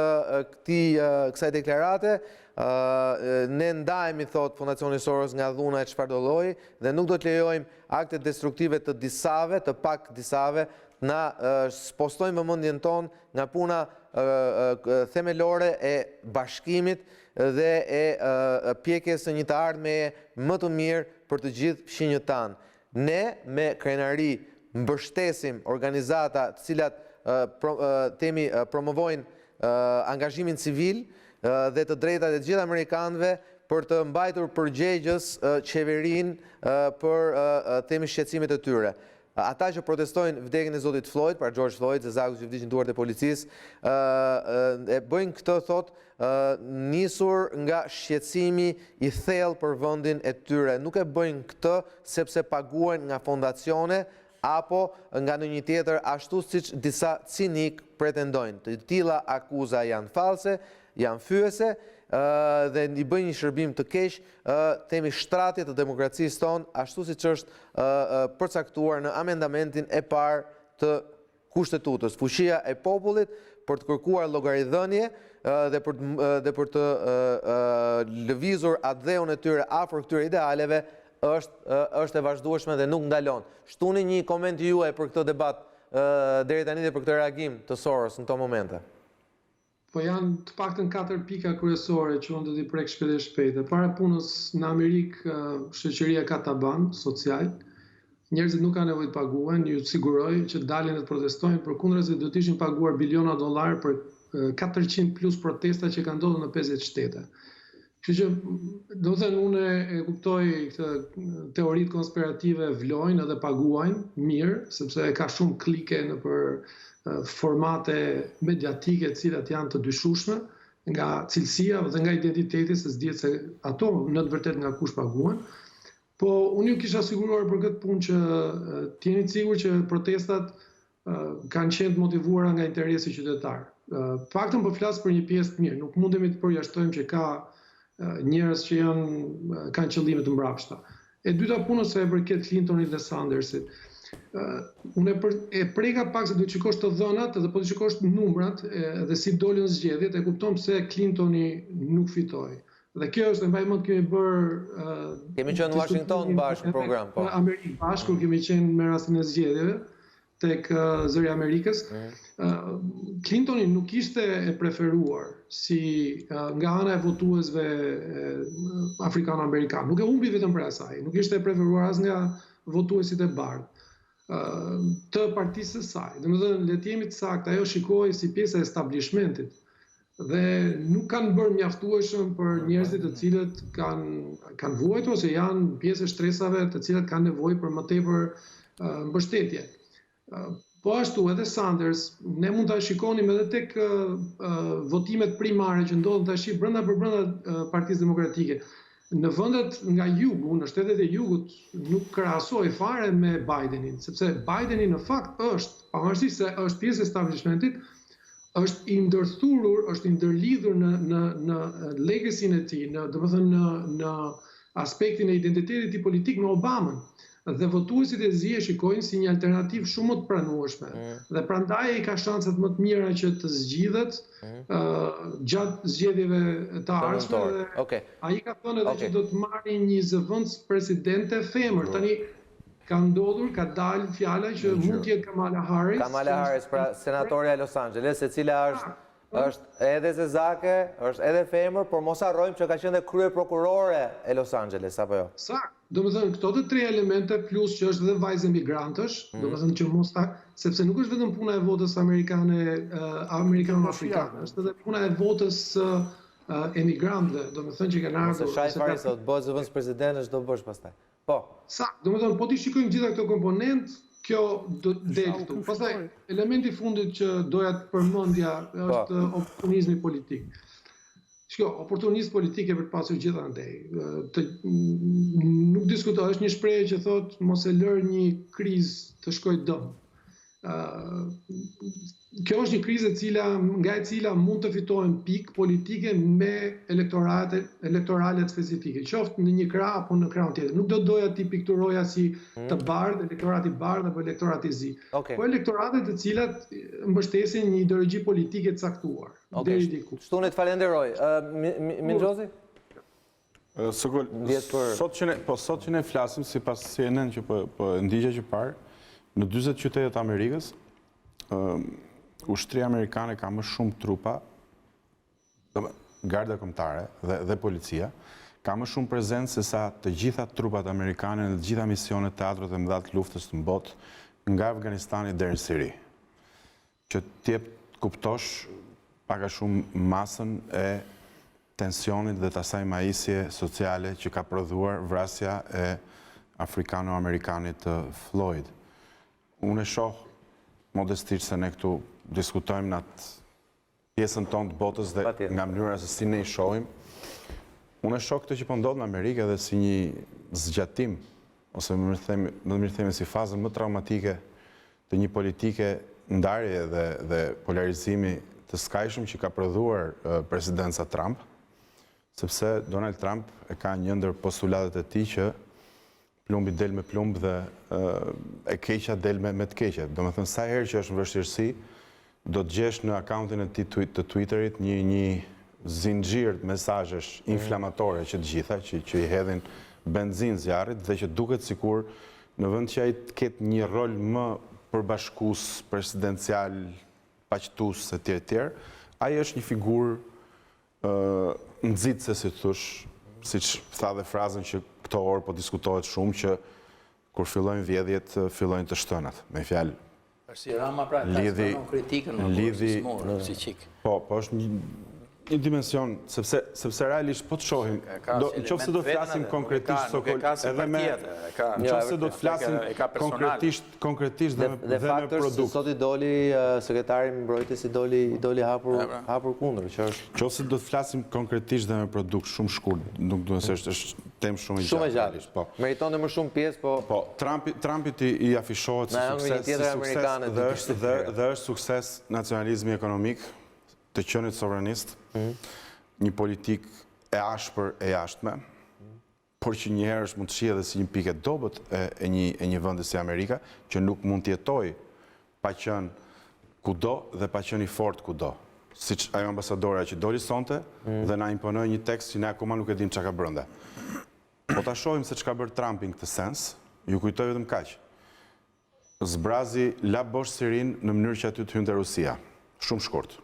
kësaj deklarate, ne ndajemi, thot Fondacioni Soros, nga dhuna e çfarëdo lloji dhe nuk do të lejojmë akte destruktive të disave, të pak disave, na spostojmë vëmendjen tonë nga puna themelore e bashkimit dhe e pjekjes së një të ardhmeje më të mirë për të gjithë fqinjët tanë. Ne me krenari mbështesim organizata të cilat promovojnë angazhimin civil dhe të drejtat e gjithë amerikanëve për të mbajtur përgjegjës qeverinë për shqetësimet e tyre. Ata që protestojnë vdekjen e zotit Floyd, pra George Floyd, zezaku që vdiq në duart e policisë, e bëjnë këtë, thot, nisur nga shqetësimi i thellë për vendin e tyre. Nuk e bëjnë këtë sepse paguhen nga fondacione apo nga ndonjë tjetër, ashtu siç disa cinik pretendojnë. Të tilla akuza janë false, janë fyese dhe i bëjnë një shërbim të keq themi shtratje të demokracisë tonë, ashtu siç është përcaktuar në amendamentin e parë të kushtetutës. Fuqia e popullit për të kërkuar llogaridhënie dhe për të lëvizur atë dheun e tyre afër këtyre idealeve është e vazhdueshme dhe nuk ndalon. Shtuni një koment juaj për këtë debat deri tani dhe për këtë reagim të Soros në këto momente. Po janë të paktën 4 pika kryesore që unë do t'i prek shpejt e shpejt. Para punës në Amerikë shoqëria ka taban social. Njerëzit nuk kanë nevojë të paguhen, ju siguroj që dalin dhe të protestojnë, përkundërse do të ishin paguar biliona dollar për 400 plus protesta që kanë ndodhur në 50 shtete. Kështu që, do të thënë, unë e kuptoj këtë teoritë konspirative vlojnë edhe paguajnë mirë, sepse ka shumë klike në për formate mediatike të cilat janë të dyshueshme nga cilësia dhe nga identiteti, se s'dihet se ato në të vërtetë nga kush paguhen. Po unë ju kisha siguruar për këtë punë që të jeni sigurt që protestat kanë qenë motivuara nga interesi qytetar. Paktën po flas për një pjesë të mirë, nuk mundemi të përjashtojmë që ka njerëz që kanë qëllime të mbrapshta. E dyta punës sa e përket Clintonit dhe Sandersit. Unë e preka pak se do të shikosh të dhënat dhe po të shikosh numrat dhe si dolën zgjedhjet, e kupton pse Clintoni nuk fitoi. Dhe kjo është, mbaj mend kemi bërë kemi qenë në Washington bashkë në program, po. Në Amerikë bashkë, kur kemi qenë me rastin e zgjedhjeve tek zëri i Amerikës. Clintoni nuk ishte e preferuar si nga ana e votuesve afrikano-amerikanë. Nuk e humbi vetëm për asaj, nuk ishte e preferuar as nga votuesit e bardhë të partisë së saj. Domethënë, le të jemi të saktë, ajo shikohej si pjesë e establishmentit dhe nuk kanë bërë mjaftueshëm për njerëzit të cilët kanë vuajtur ose janë pjesë e shtresave të cilat kanë nevojë për më tepër mbështetje. Po ashtu edhe Sanders, ne mund ta shikonim edhe tek votimet primare që ndodhen tash brenda Partisë Demokratike. Në vendet nga jugu, në shtetet e jugut, nuk krahasoj fare me Bidenin, sepse Bideni në fakt është, pavarësisht se është pjesë e establishmentit, është i ndërthurur, është i ndërlidhur në legacy-n e tij, në aspektin e identitetit të politik me Obamën. Dhe votuesit e zi e shikojnë si një alternativë shumë më të pranueshme. Dhe prandaj ai ka shanset më të mira që të zgjidhet gjatë zgjedhjeve të ardhshme. Ai ka thënë edhe që do të marrë një zëvendës presidente femër. Tani ka ndodhur, ka dalë fjala që mund të jetë Kamala Harris. Kamala Harris, pra senatorja e Los Angeles, e cila është edhe zezake, është edhe femër, por mos harrojmë që ka qenë dhe krye prokurore e Los Angeles, apo jo? Sakt. Domethënë, këto të 3 elemente plus që është dhe vajzë emigrantësh, domethënë që mos ta, sepse nuk është vetëm puna e votës amerikano-afrikane, është edhe puna e votës emigrantëve, domethënë që kanë ardhur. Se shaj fare se do të bëhet zëvendës presidente, ç'do bësh pastaj. Po. Sakt, domethënë po ti shikojmë gjitha këto komponentë, kjo do del këtu. Pastaj elementi i fundit që doja të përmendja është oportunizmi politik. Shko, oportunizm politik e për të pasur gjithandej. Nuk diskutohet, është një shprehje që thotë mos e lër një krizë të shkojë dëm. Kjo është një krizë nga e cila mund të fitohen pikë politike me elektoralet specifike, qoftë në një krah apo në krahun tjetër. Nuk do doja ti pikturoja si të bardhë, elektorati bardhë apo elektorati zi. Po elektoratet të cilat mbështesin një ideologji politike të caktuar. Deri diku. Shtunet, falenderoj. Minxhozi? Sot që ne flasim, si pas CNN që po ndigja që parë, në 40 qytetet Amerikës, ushtria amerikane ka më shumë trupa, garda kombëtare dhe policia, ka më shumë prezencë se sa të gjitha trupat amerikane në të gjitha misionet teatrët e mëdha të luftës në botë, nga Afganistani deri në Siri. Që t'jep kuptosh pak a shumë masën e tensionit dhe të asaj majisje sociale që ka prodhuar vrasja e afrikano-amerikanit Floyd. Unë e shoh modestisht se ne këtu diskutojmë në atë pjesën tonë të botës dhe nga mënyra se si ne i shohim. Unë e shoh këtë që po ndodh në Amerikë edhe si një zgjatim, ose më mirë themi si fazën më traumatike të një politike ndarje dhe polarizimi të skajshëm që ka prodhuar presidenca Trump, sepse Donald Trump e ka një ndër postulatet e tij që plumbi del me plumb dhe e keqja del me të keqja. Do me thënë, sa herë që është në vështirësi, do të gjesh në akauntin e tij të Twitterit një zinxhir mesazhesh inflamatore që të gjitha, që i hedhin benzinë zjarrit dhe që duket sikur në vend që ai të ketë një rol më përbashkues, presidencial, paqëtues etj, ai është një figurë nxitse, si thosh, siç tha dhe frazën që këto orë po diskutohet shumë, që kur fillojnë vjedhjet, fillojnë të shtënat. Me fjalë, si Rama pra ta shtonon kritikën në si qik. Po është një dimension, sepse realisht po të shohim, nëse do të flasim konkretisht edhe me nëse do të flasim konkretisht dhe me produkt. Sot i doli sekretari mbrojtjes, i doli hapur kundër, që është. Nëse do të flasim konkretisht dhe me produkt shumë shkurt, nuk duhet se është temë shumë e gjatë. Meritonte më shumë pjesë, po. Po, Trumpit i afishohet si sukses dhe është sukses nacionalizmi ekonomik të qenit sovranist, një politik e ashpër e jashtme, por që njëherë është mund të shihet edhe si një pikë e dobët e një vendi si Amerika, që nuk mund të jetojë pa qenë kudo dhe pa qenë i fortë kudo. Siç ajo ambasadora që doli sonte dhe na imponoi një tekst që ne akoma nuk e dim çka ka brenda. Po ta shohim se çka bër Trumpi në këtë sens, ju kujtoj vetëm kaq. Zbrazi la bosh Sirin në mënyrë që aty të hynte Rusia. Shumë shkurt.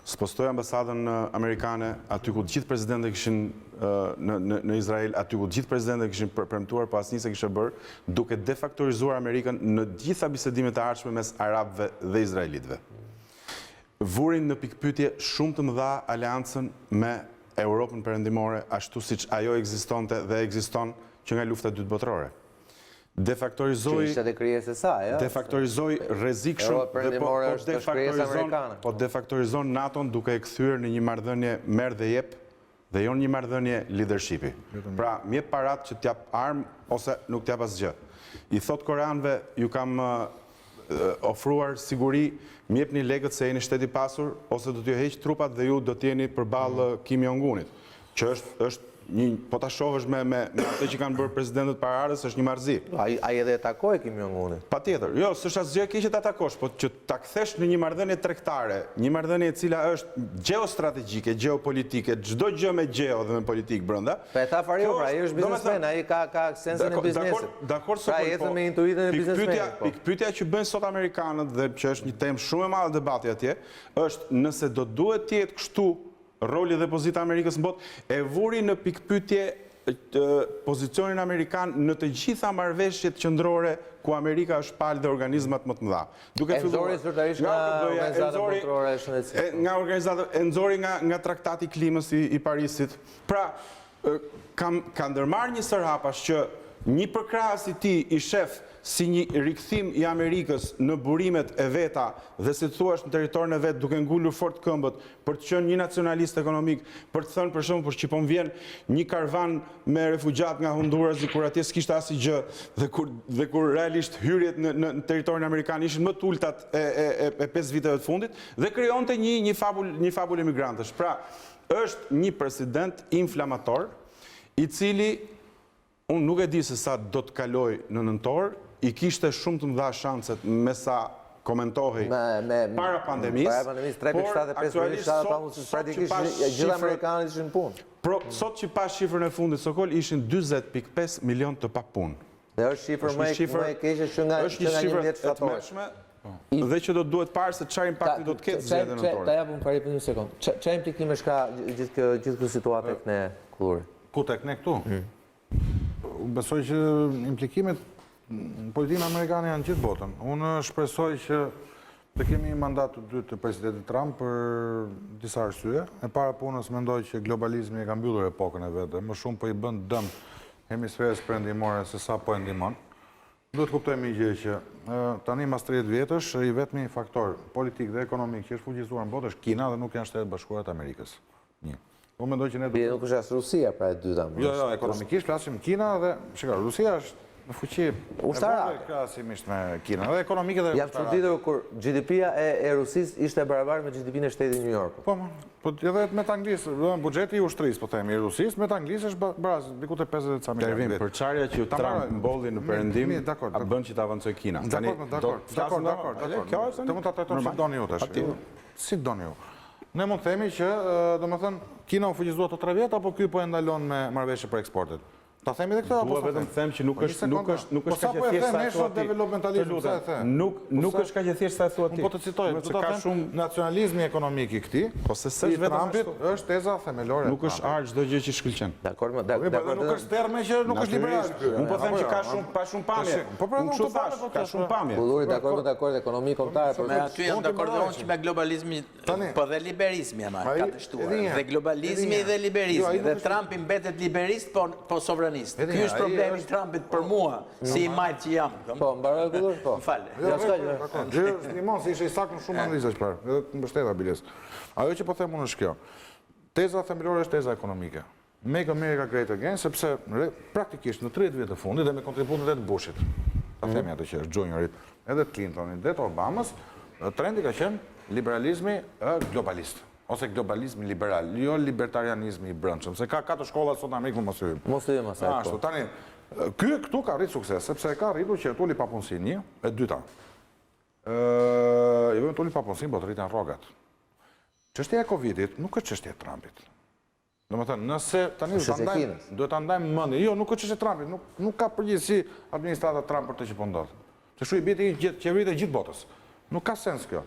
Spostoi ambasadën amerikane aty ku të gjithë presidentët kishin në Izrael, aty ku të gjithë presidentët kishin premtuar, po asnjë se kishte bërë, duke defaktorizuar Amerikën në gjitha bisedimet e ardhshme mes arabëve dhe izraelitëve. Vurin në pikpyetje shumë të mëdha aleancën me Europën perëndimore, ashtu siç ajo ekzistonte dhe ekziston që nga lufta e dytë botërore. Defaktorizoi rrezik shumë dhe po defaktorizon NATO-n duke e kthyer në një marrëdhënie merr dhe jep dhe jo një marrëdhënie leadershipi. Pra, më jep parat që t'jap armë ose nuk t'jap asgjë. I thot koreanëve, ju kam ofruar siguri, më jepni legët se jeni shtet i pasur ose do t'ju heq trupat dhe ju do t'jeni përballë Kim Jong-unit, që është po ta shohësh me atë që kanë bërë presidentët paraardhës, është një marrëzi. Ai edhe e takoi Kim Jong-unit. Patjetër. Jo, s'është asgjë e keqe ta takosh, po që ta kthesh në një marrëdhënie tregtare, një marrëdhënie e cila është gjeostrategjike, gjeopolitike, çdo gjë me gjeo dhe me politikë brenda. Po e tha Fario, pra ai është biznesmen, ai ka sensin e biznesit. Dakor, pra jetën me intuitën e biznesmenit. Pikpyetja që bëjnë sot amerikanët dhe që është një temë shumë e madhe debati atje, është nëse do duhet të jetë kështu roli dhe pozita Amerikës në botë, e vuri në pikpyetje pozicionin Amerikan në të gjitha marrëveshjet qendrore ku Amerika është palë dhe organizmat më të mëdha. E nxori zyrtarisht nga organizata botërore e shëndetësisë. Nga organizata, e nxori nga traktati klimës i Parisit. Pra, ka ndërmarrë një sër hapash që një përkrahas i tij i shef si një rikthim i Amerikës në burimet e veta dhe si thua në territorin e vet duke ngulur fort këmbët për të qenë një nacionalist ekonomik, për të thënë për shembull që po vjen një karvan me refugjat nga Honduras kur atje s'kishte asgjë dhe kur realisht hyrjet në territorin amerikan ishin më të ultat e 5 viteve të fundit dhe krijonte një fabul emigrantësh. Pra, është një president inflamator i cili unë nuk e di se sa do të kaloj në nëntor, i kishte shumë të mëdha shanset me sa komentohej para pandemisë. Para pandemisë, 3,75 praktikisht gjithë amerikanët ishin punë. Sot që pa shifrën e fundit Sokol ishin 40,5 milion të papunë. Dhe është shifrë më e keqe që nga 11 shtator. Dhe që do të duhet parë se çfarë impakti do të ketë zgjedhja nëntore. Ta japim pari për një sekond. Çfarë implikimesh ka gjithë këtë situatë tek ne Kulluri? Ku tek ne këtu? Besoj që implikimet në politikën amerikane janë gjithë botën. Unë shpresoj që të kemi mandat të dytë të presidentit Trump për disa arsye. E para punës mendoj që globalizmi e ka mbyllur epokën e vet, më shumë po i bën dëm hemisferës perëndimore se sa po e ndihmon. Duhet kuptojmë një gjë që tani mas 30 vjetësh i vetmi faktor politik dhe ekonomik që është fuqizuar në botë është Kina dhe nuk janë Shtetet Bashkuara të Amerikës. Unë mendoj që ne nuk është as Rusia pra e dyta. Jo, ekonomikisht flasim Kina dhe shikoj, Rusia është në fuqi ushtarake krahasimisht me Kina dhe ekonomike dhe jam çuditur kur GDP-ja e Rusisë ishte barabartë me GDP-n e shtetit New York. Po edhe me të anglisë, buxheti i ushtrisë, po themi, i Rusisë me të anglisë është barazë, diku te 50 ca miliardë. Tervim, përçarja që Trump mbolli në perëndim, bën që të avancoj Kina. Dakor. Të mund ta trajtojmë si doni ju tash. Si doni ju. Ne mund të themi që, domethënë, Kina u fuqizua të 3 vjet apo ky po e ndalon me marrëveshje për eksportet? Ta themi edhe këtë apo dua vetëm të them që nuk është kaq e thjeshtë sa e thua ti. Nuk është kaq e thjeshtë sa e thua ti. Po të citoj, do ta them nacionalizmi ekonomik i këtij, ose s'është vetëm Trumpit është teza themelore. Nuk është art çdo gjë që shkëlqen. Dakor, nuk është terme që nuk është liberal. Unë po them që ka shumë pamje. Po pra nuk thash, ka shumë pamje. Kulluri dakord ekonomi kombëtare, me aty janë dakord që me globalizmi, po dhe liberizmi janë ka të shtuar. Dhe globalizmi dhe liberizmi. Dhe Trumpi mbetet liberist, po sovranist. Ky është problemi i Trumpit për mua, si i majt që jam. Po, mbaroj Kulluri, po. Falë. Gjë, ndihmon se ishte i saktë shumë analizë çfarë. Edhe të mbështeta biles. Ajo që po them unë është kjo. Teza themelore është teza ekonomike. Make America Great Again, sepse praktikisht në 30 vjet të fundit dhe me kontributet e të Bushit, ta themi atë që është juniorit, edhe të Clintonit dhe të Obamës, trendi ka qenë liberalizmi globalist. Ose globalizmi liberal, jo libertarianizmi i brendshëm, se ka 4 shkolla sot në Amerikë mos hyjmë. Mos hyjmë asaj. Ashtu, tani, ky këtu ka rritë sukses, sepse ka rritur që tulli papunësi një, e dyta. I vëmë tulli papunësi, po të rritën rrogat. Çështja e Covidit nuk është çështja e Trumpit. Domethënë, nëse tani duhet ta ndajmë mendin, jo, nuk është çështja e Trumpit, nuk ka përgjegjësi administrata Trump për të që po ndodh. Se shu i bëti qeveritë e gjithë botës. Nuk ka sens kjo.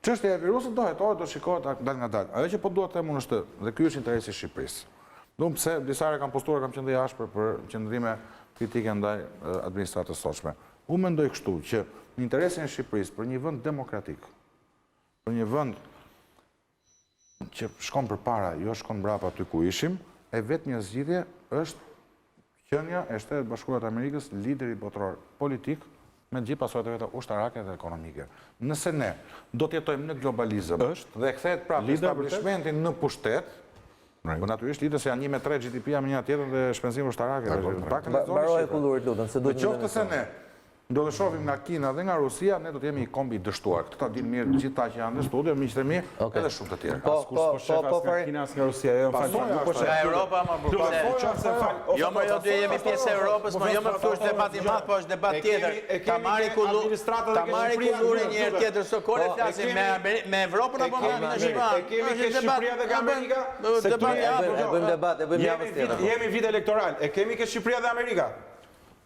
Çështja e virusit do hetohet, do shikohet dal nga dal. Ajo që po dua të them unë është, dhe ky është interesi i Shqipërisë. Do pse disa herë kam postuar, kam qenë i ashpër për qendrime kritike ndaj administratës sotshme. Unë mendoj kështu që në interesin e Shqipërisë për një vend demokratik, për një vend që shkon përpara, jo shkon mbrapa aty ku ishim, e vetmja zgjidhje është qenia e Shtetet Bashkuara të Amerikës lideri botror politik me gjithë pasojat e veta ushtarake dhe ekonomike. Nëse ne do të jetojmë në globalizëm dhe kthehet prapë establishmentin në pushtet, po natyrisht lidhet se janë 1/3 GDP-ja me njëra tjetrën dhe shpenzime ushtarake. Mbaroj Kullurit, lutem, se duhet. Qoftë se ne do të shohim nga Kina dhe nga Rusia, ne do të jemi i kombi i dështuar. Këtë ta dinë mirë gjithë ta që janë në studio, miqtë e mi, edhe shumë të tjerë. Askush po shef as nga Kina as nga Rusia, jo nga Europa, më burrë. Jo më jo dy jemi pjesë e Europës, më jo më këtu është debat i madh, po është debat tjetër. Ta marri Kulluri një herë tjetër Sokole flasim me Evropën apo me Shqipërinë. Kemi ke Shqipëria dhe Amerika? E bëjmë debat, e bëjmë javës tjetër. Jemi vit elektoral, e kemi ke Shqipëria dhe Amerika?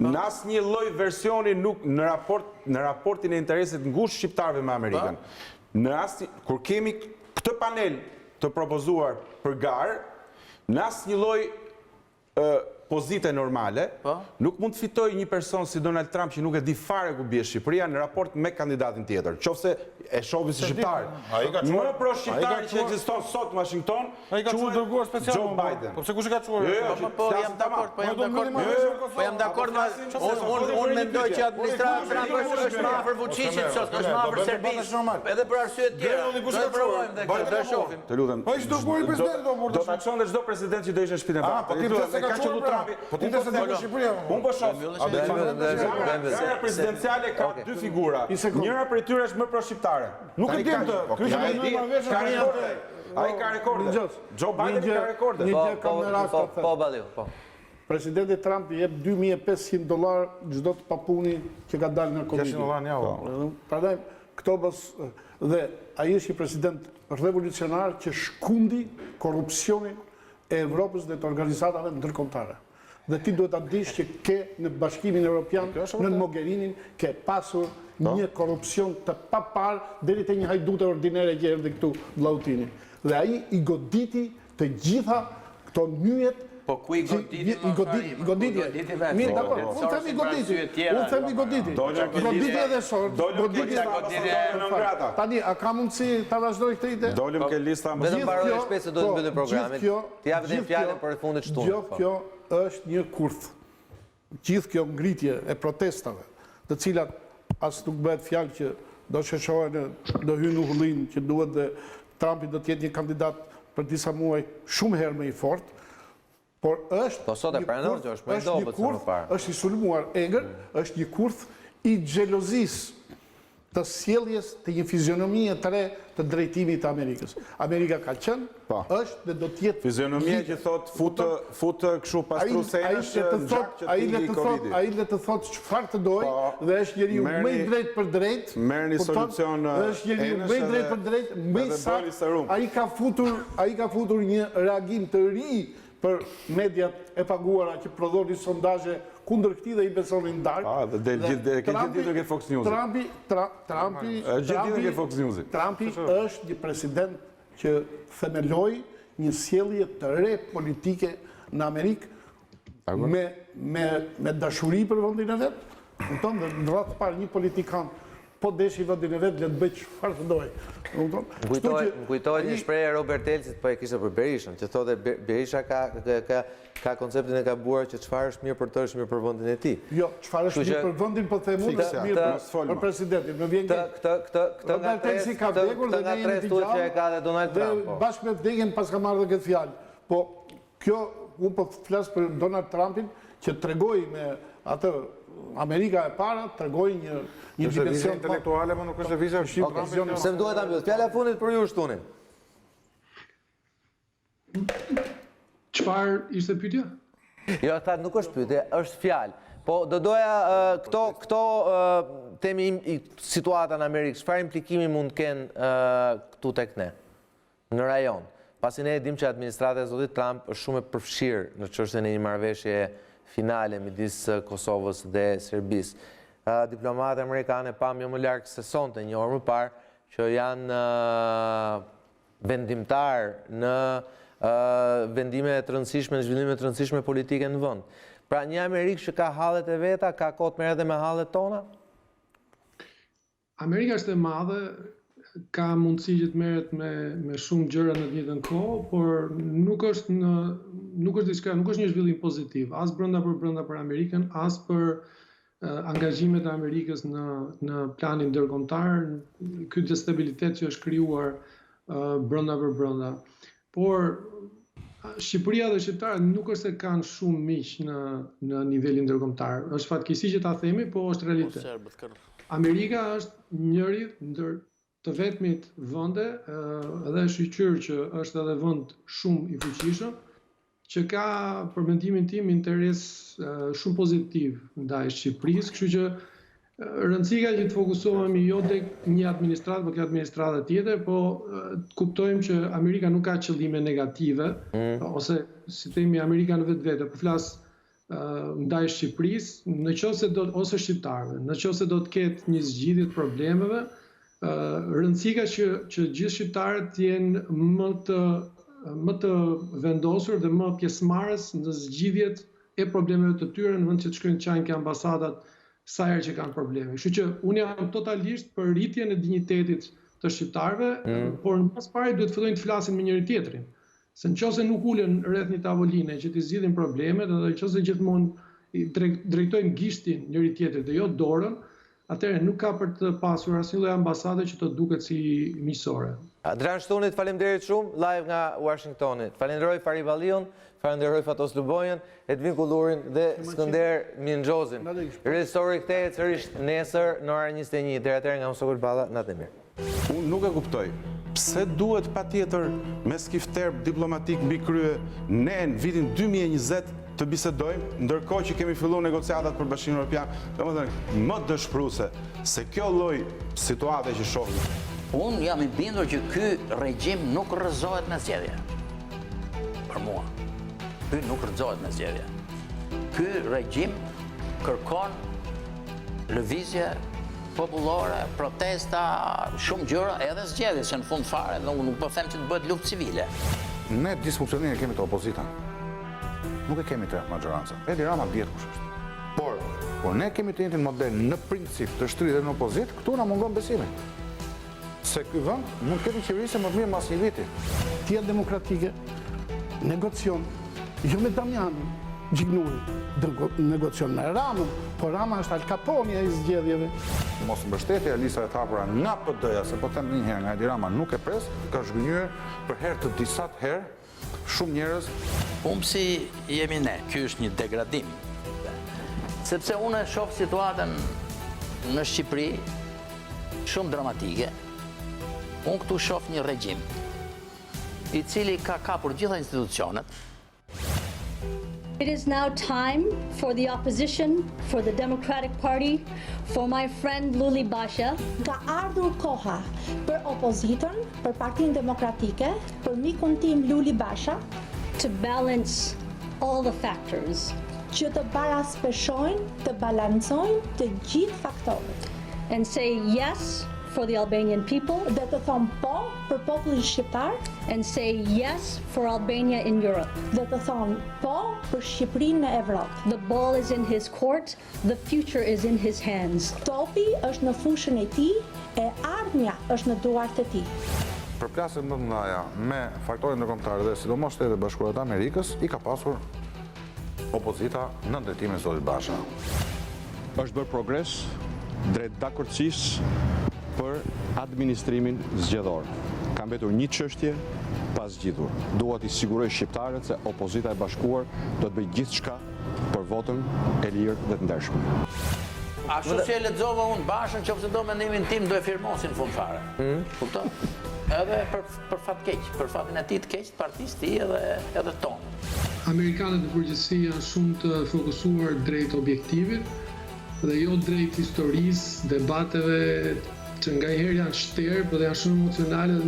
Në asnjë lloj versioni nuk në raportin e interesit ngushtë shqiptarëve me Amerikën. Kur kemi këtë panel të propozuar për garë, në asnjë lloj pozite normale, nuk mund të fitoj një person si Donald Trump që nuk e di fare ku bie Shqipëria në raport me kandidatin tjetër. Qofse e shohim si shqiptar. Më pro shqiptar që ekziston sot në Washington, quhet Joe Biden. Po pse kush e ka çuar? Po jam dakord, po jam dakord. Unë mendoj që administrata Trump është më afër fuqishit sot, është më afër Serbisë, edhe për arsye të tjera. Do të provojmë dhe këtë, do shohim. Të lutem. Po çdo kur president do të aksionte çdo president që do ishte në shtëpinë e parë. Po ti pse ka qenë Trumpi? Po ti pse në Shqipëri? Unë po shoh. Qendra presidenciale ka dy figura. Njëra prej tyre është më pro-shqiptare. Nuk e dim të. Ai ka rekorde. Joe Biden ka rekorde. Po, Balliu, po. Presidenti Trump i jep $2.500 çdo të papuni që ka dalë në Komitë. Prandaj këto dhe ai është një president revolucionar që shkundi korrupsionin e Evropës dhe të organizatave ndërkombëtare. Dhe ti duhet ta dish që ke në Bashkimin Evropian, në Mogherinin, ke pasur një korrupsion të papar deri te një hajdute ordinere që erdhi këtu Vllautini. Dhe ai i goditi të gjitha këto nyjet. Po ku i goditi? I goditi. Mirë, dakor. Unë them i goditi. Goditi edhe sot. Goditi në ngrata. Tani, a ka mundësi ta vazhdoj këtë ide? Dolim ke lista më Vetëm mbaroj shpejt se do të mbyllim programin. Ti jap vetëm fjalën për fundit shtunë. Gjithë kjo është një kurth. Gjithë kjo ngritje e protestave, të cilat as nuk bëhet fjalë që do sheshohen, do hyjnë në ullin që duhet dhe Trumpi do të jetë një kandidat për disa muaj shumë herë më i fortë. Por është po sot e pranon që është më i dobët se më parë. Është i sulmuar egër, është një kurth i xhelozisë të sjelljes të një fizionomie të re të drejtimit të Amerikës. Amerika ka qenë, është dhe do të jetë fizionomia që thot futë kështu pastru senësh ai le të thotë çfarë të doj dhe është njeriu më i drejtë për drejt. Merrni solucion. Është njeriu më i drejtë për drejt, më i saktë. Ai ka futur një reagim të ri për mediat e paguara që prodhonin sondazhe kundër këtij dhe i besonin darkë. Ke Fox News. Trumpi është një president që themeloi një sjellje të re politike në Amerikë me dashuri për vendin e vet. Kupton, dhe në radhë të parë një politikan po deshi vendin e vet, le të bëj çfarë të doj. Më kujtohet një shprehje e Robert Elcit, po e kishte për Berishën, që thotë Berisha ka konceptin e gabuar që çfarë është mirë për të është mirë për vendin e tij. Jo, çfarë është mirë për vendin po them unë, mirë për presidentin. Më vjen këtë nga Elci ka vdekur dhe ne jemi të gjallë që e ka dhe Donald Trump. Bashkë me vdekjen pas ka marrë dhe këtë fjalë. Po kjo unë po flas për Donald Trumpin që tregoi me atë Amerika e para tregoi një dimension intelektuale, më nuk është lëvizja Shqipërisë. Se më duhet ta mbyll. Fjala e fundit për ju shtunin. Çfarë ishte pyetja? Jo, tha nuk është pyetje, është fjalë. Po do doja këto temi situata në Amerikë, çfarë implikimi mund të kenë këtu tek ne në rajon? Pasi ne e dim që administrata e zotit Trump është shumë e përfshirë në çështjen e një marrëveshje finale midis Kosovës dhe Serbisë. Diplomatë amerikanë pam jo më larg se sonte, një orë më parë, që janë vendimtar në vendime të rëndësishme, në zhvillime të rëndësishme politike në vend. Pra një Amerikë që ka hallet e veta, ka kohë të merret edhe me hallet tona? Amerika është e madhe, ka mundësi që të merret me shumë gjëra në të njëjtën kohë, por nuk është një zhvillim pozitiv, as brenda për Amerikën, as për angazhimet e Amerikës në planin ndërkombëtar, ky destabilitet që është krijuar brenda për brenda. Por Shqipëria dhe shqiptarët nuk është se kanë shumë miq në nivelin ndërkombëtar. Është fatkeqësi që ta themi, po është realitet. Amerika është njëri ndër të vetmit vende edhe shqyqyr që është edhe vend shumë i fuqishëm, që ka për mendimin tim interes shumë pozitiv ndaj Shqipërisë, kështu që rëndësika që të fokusohemi jo tek një administratë, por ke administrata tjetër, po kuptojmë që Amerika nuk ka qëllime negative, ose si themi Amerika në vetvete, po flas ndaj Shqipërisë, ose shqiptarëve, nëse do të ketë një zgjidhje të problemeve, rëndësika që gjithë shqiptarët jenë më të vendosur dhe më pjesëmarrës në zgjidhjet e problemeve të tyre në vend që të shkojnë qajnë ke ambasadat sa herë që kanë probleme. Kështu që unë jam totalisht për rritjen e dinjitetit të shqiptarëve, por në pas pari duhet fillojnë të flasin me njëri tjetrin. Se nëse nuk ulen rreth një tavoline që t'i zgjidhin problemet, edhe nëse gjithmonë i drejtojnë gishtin njëri tjetrit dhe jo dorën, atëherë nuk ka për të pasur asnjë lloj ambasade që të duket si miqësore. Adrian Shtunit, faleminderit shumë, live nga Washingtoni. Falenderoj Fahri Balliun, falenderoj Fatos Lubonjën, Edvin Kullurin dhe Skënder Minxhozin. RealStory kthehet sërish nesër në orën 21. Deri atëherë nga Sokol Balla, natë mirë. Unë nuk e kuptoj. Pse duhet patjetër me skifterb diplomatik mbi krye ne në vitin 2020 të bisedojmë, ndërkohë që kemi filluar negociatat për Bashkimin Evropian, domethënë më dëshpëruese se kjo lloj situate që shohim. Unë jam i bindur që ky regjim nuk rrëzohet me zgjedhje. Për mua, ky nuk rrëzohet me zgjedhje. Ky regjim kërkon lëvizje popullore, protesta, shumë gjëra, edhe zgjedhje, se në fund fare, nuk po them që të bëhet luftë civile. Ne disfunksionin e kemi të opozita. Nuk e kemi të majorancën. Edi Rama vjet kush është. Por ne kemi të njëjtin model në princip të shtrirë në opozit, këtu na mungon besimi. Se ky vend mund të ketë qeverisje më të mirë mas një viti. Tia demokratike negocion, jo me Damianin, Gjignuri, negocion me Ramën, por Rama është Al Capone i zgjedhjeve. Mos mbështetje e lista e hapura nga PD-ja, se po them një herë nga Edi Rama nuk e pres, ka zhgënjur për herë të disat herë shumë njerëz. Si jemi ne, ky është një degradim. Sepse unë shoh situatën në Shqipëri shumë dramatike. Unë këtu shoh një regjim i cili ka kapur gjitha institucionet. It is now time for the opposition, for the Democratic Party, for my friend Luli Bashës. Ka ardhur koha për opozitën, për Partinë Demokratike, për mikun tim Luli Bashë, to balance all the factors. Që të paraspeshojnë, të balancojnë të gjithë faktorët. And say yes for the Albanian people. Dhe të thonë po për popullin shqiptar. And say yes for Albania in Europe. Dhe të thonë po për Shqipërinë në Evropë. The ball is in his court, the future is in his hands. Topi është në fushën e tij, e ardhmja është në duart e tij. Përplasjet më të mëdha me faktorët ndërkombëtar dhe sidomos Shtetet e Bashkuara të Amerikës i ka pasur opozita në drejtimin e Luli Bashës. Është bërë progres drejt dakordësisë për administrimin zgjedhor. Ka mbetur një çështje pa zgjidhur. Dua t'i siguroj shqiptarët se opozita e bashkuar do të bëjë gjithçka për votën e lirë dhe të ndershme. Ashtu që e lexova unë Bashën, nëse do mendimin tim do e firmosin fund fare. Kupton? Edhe për fat keq, për fatin e tij të keq, të partisë të tij edhe tonë. Amerikanët në përgjithësi janë shumë të fokusuar drejt objektivit dhe jo drejt historisë, debateve që nga herë janë shterë, por janë shumë emocionale dhe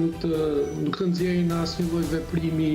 nuk të nxjerrin asnjë lloj veprimi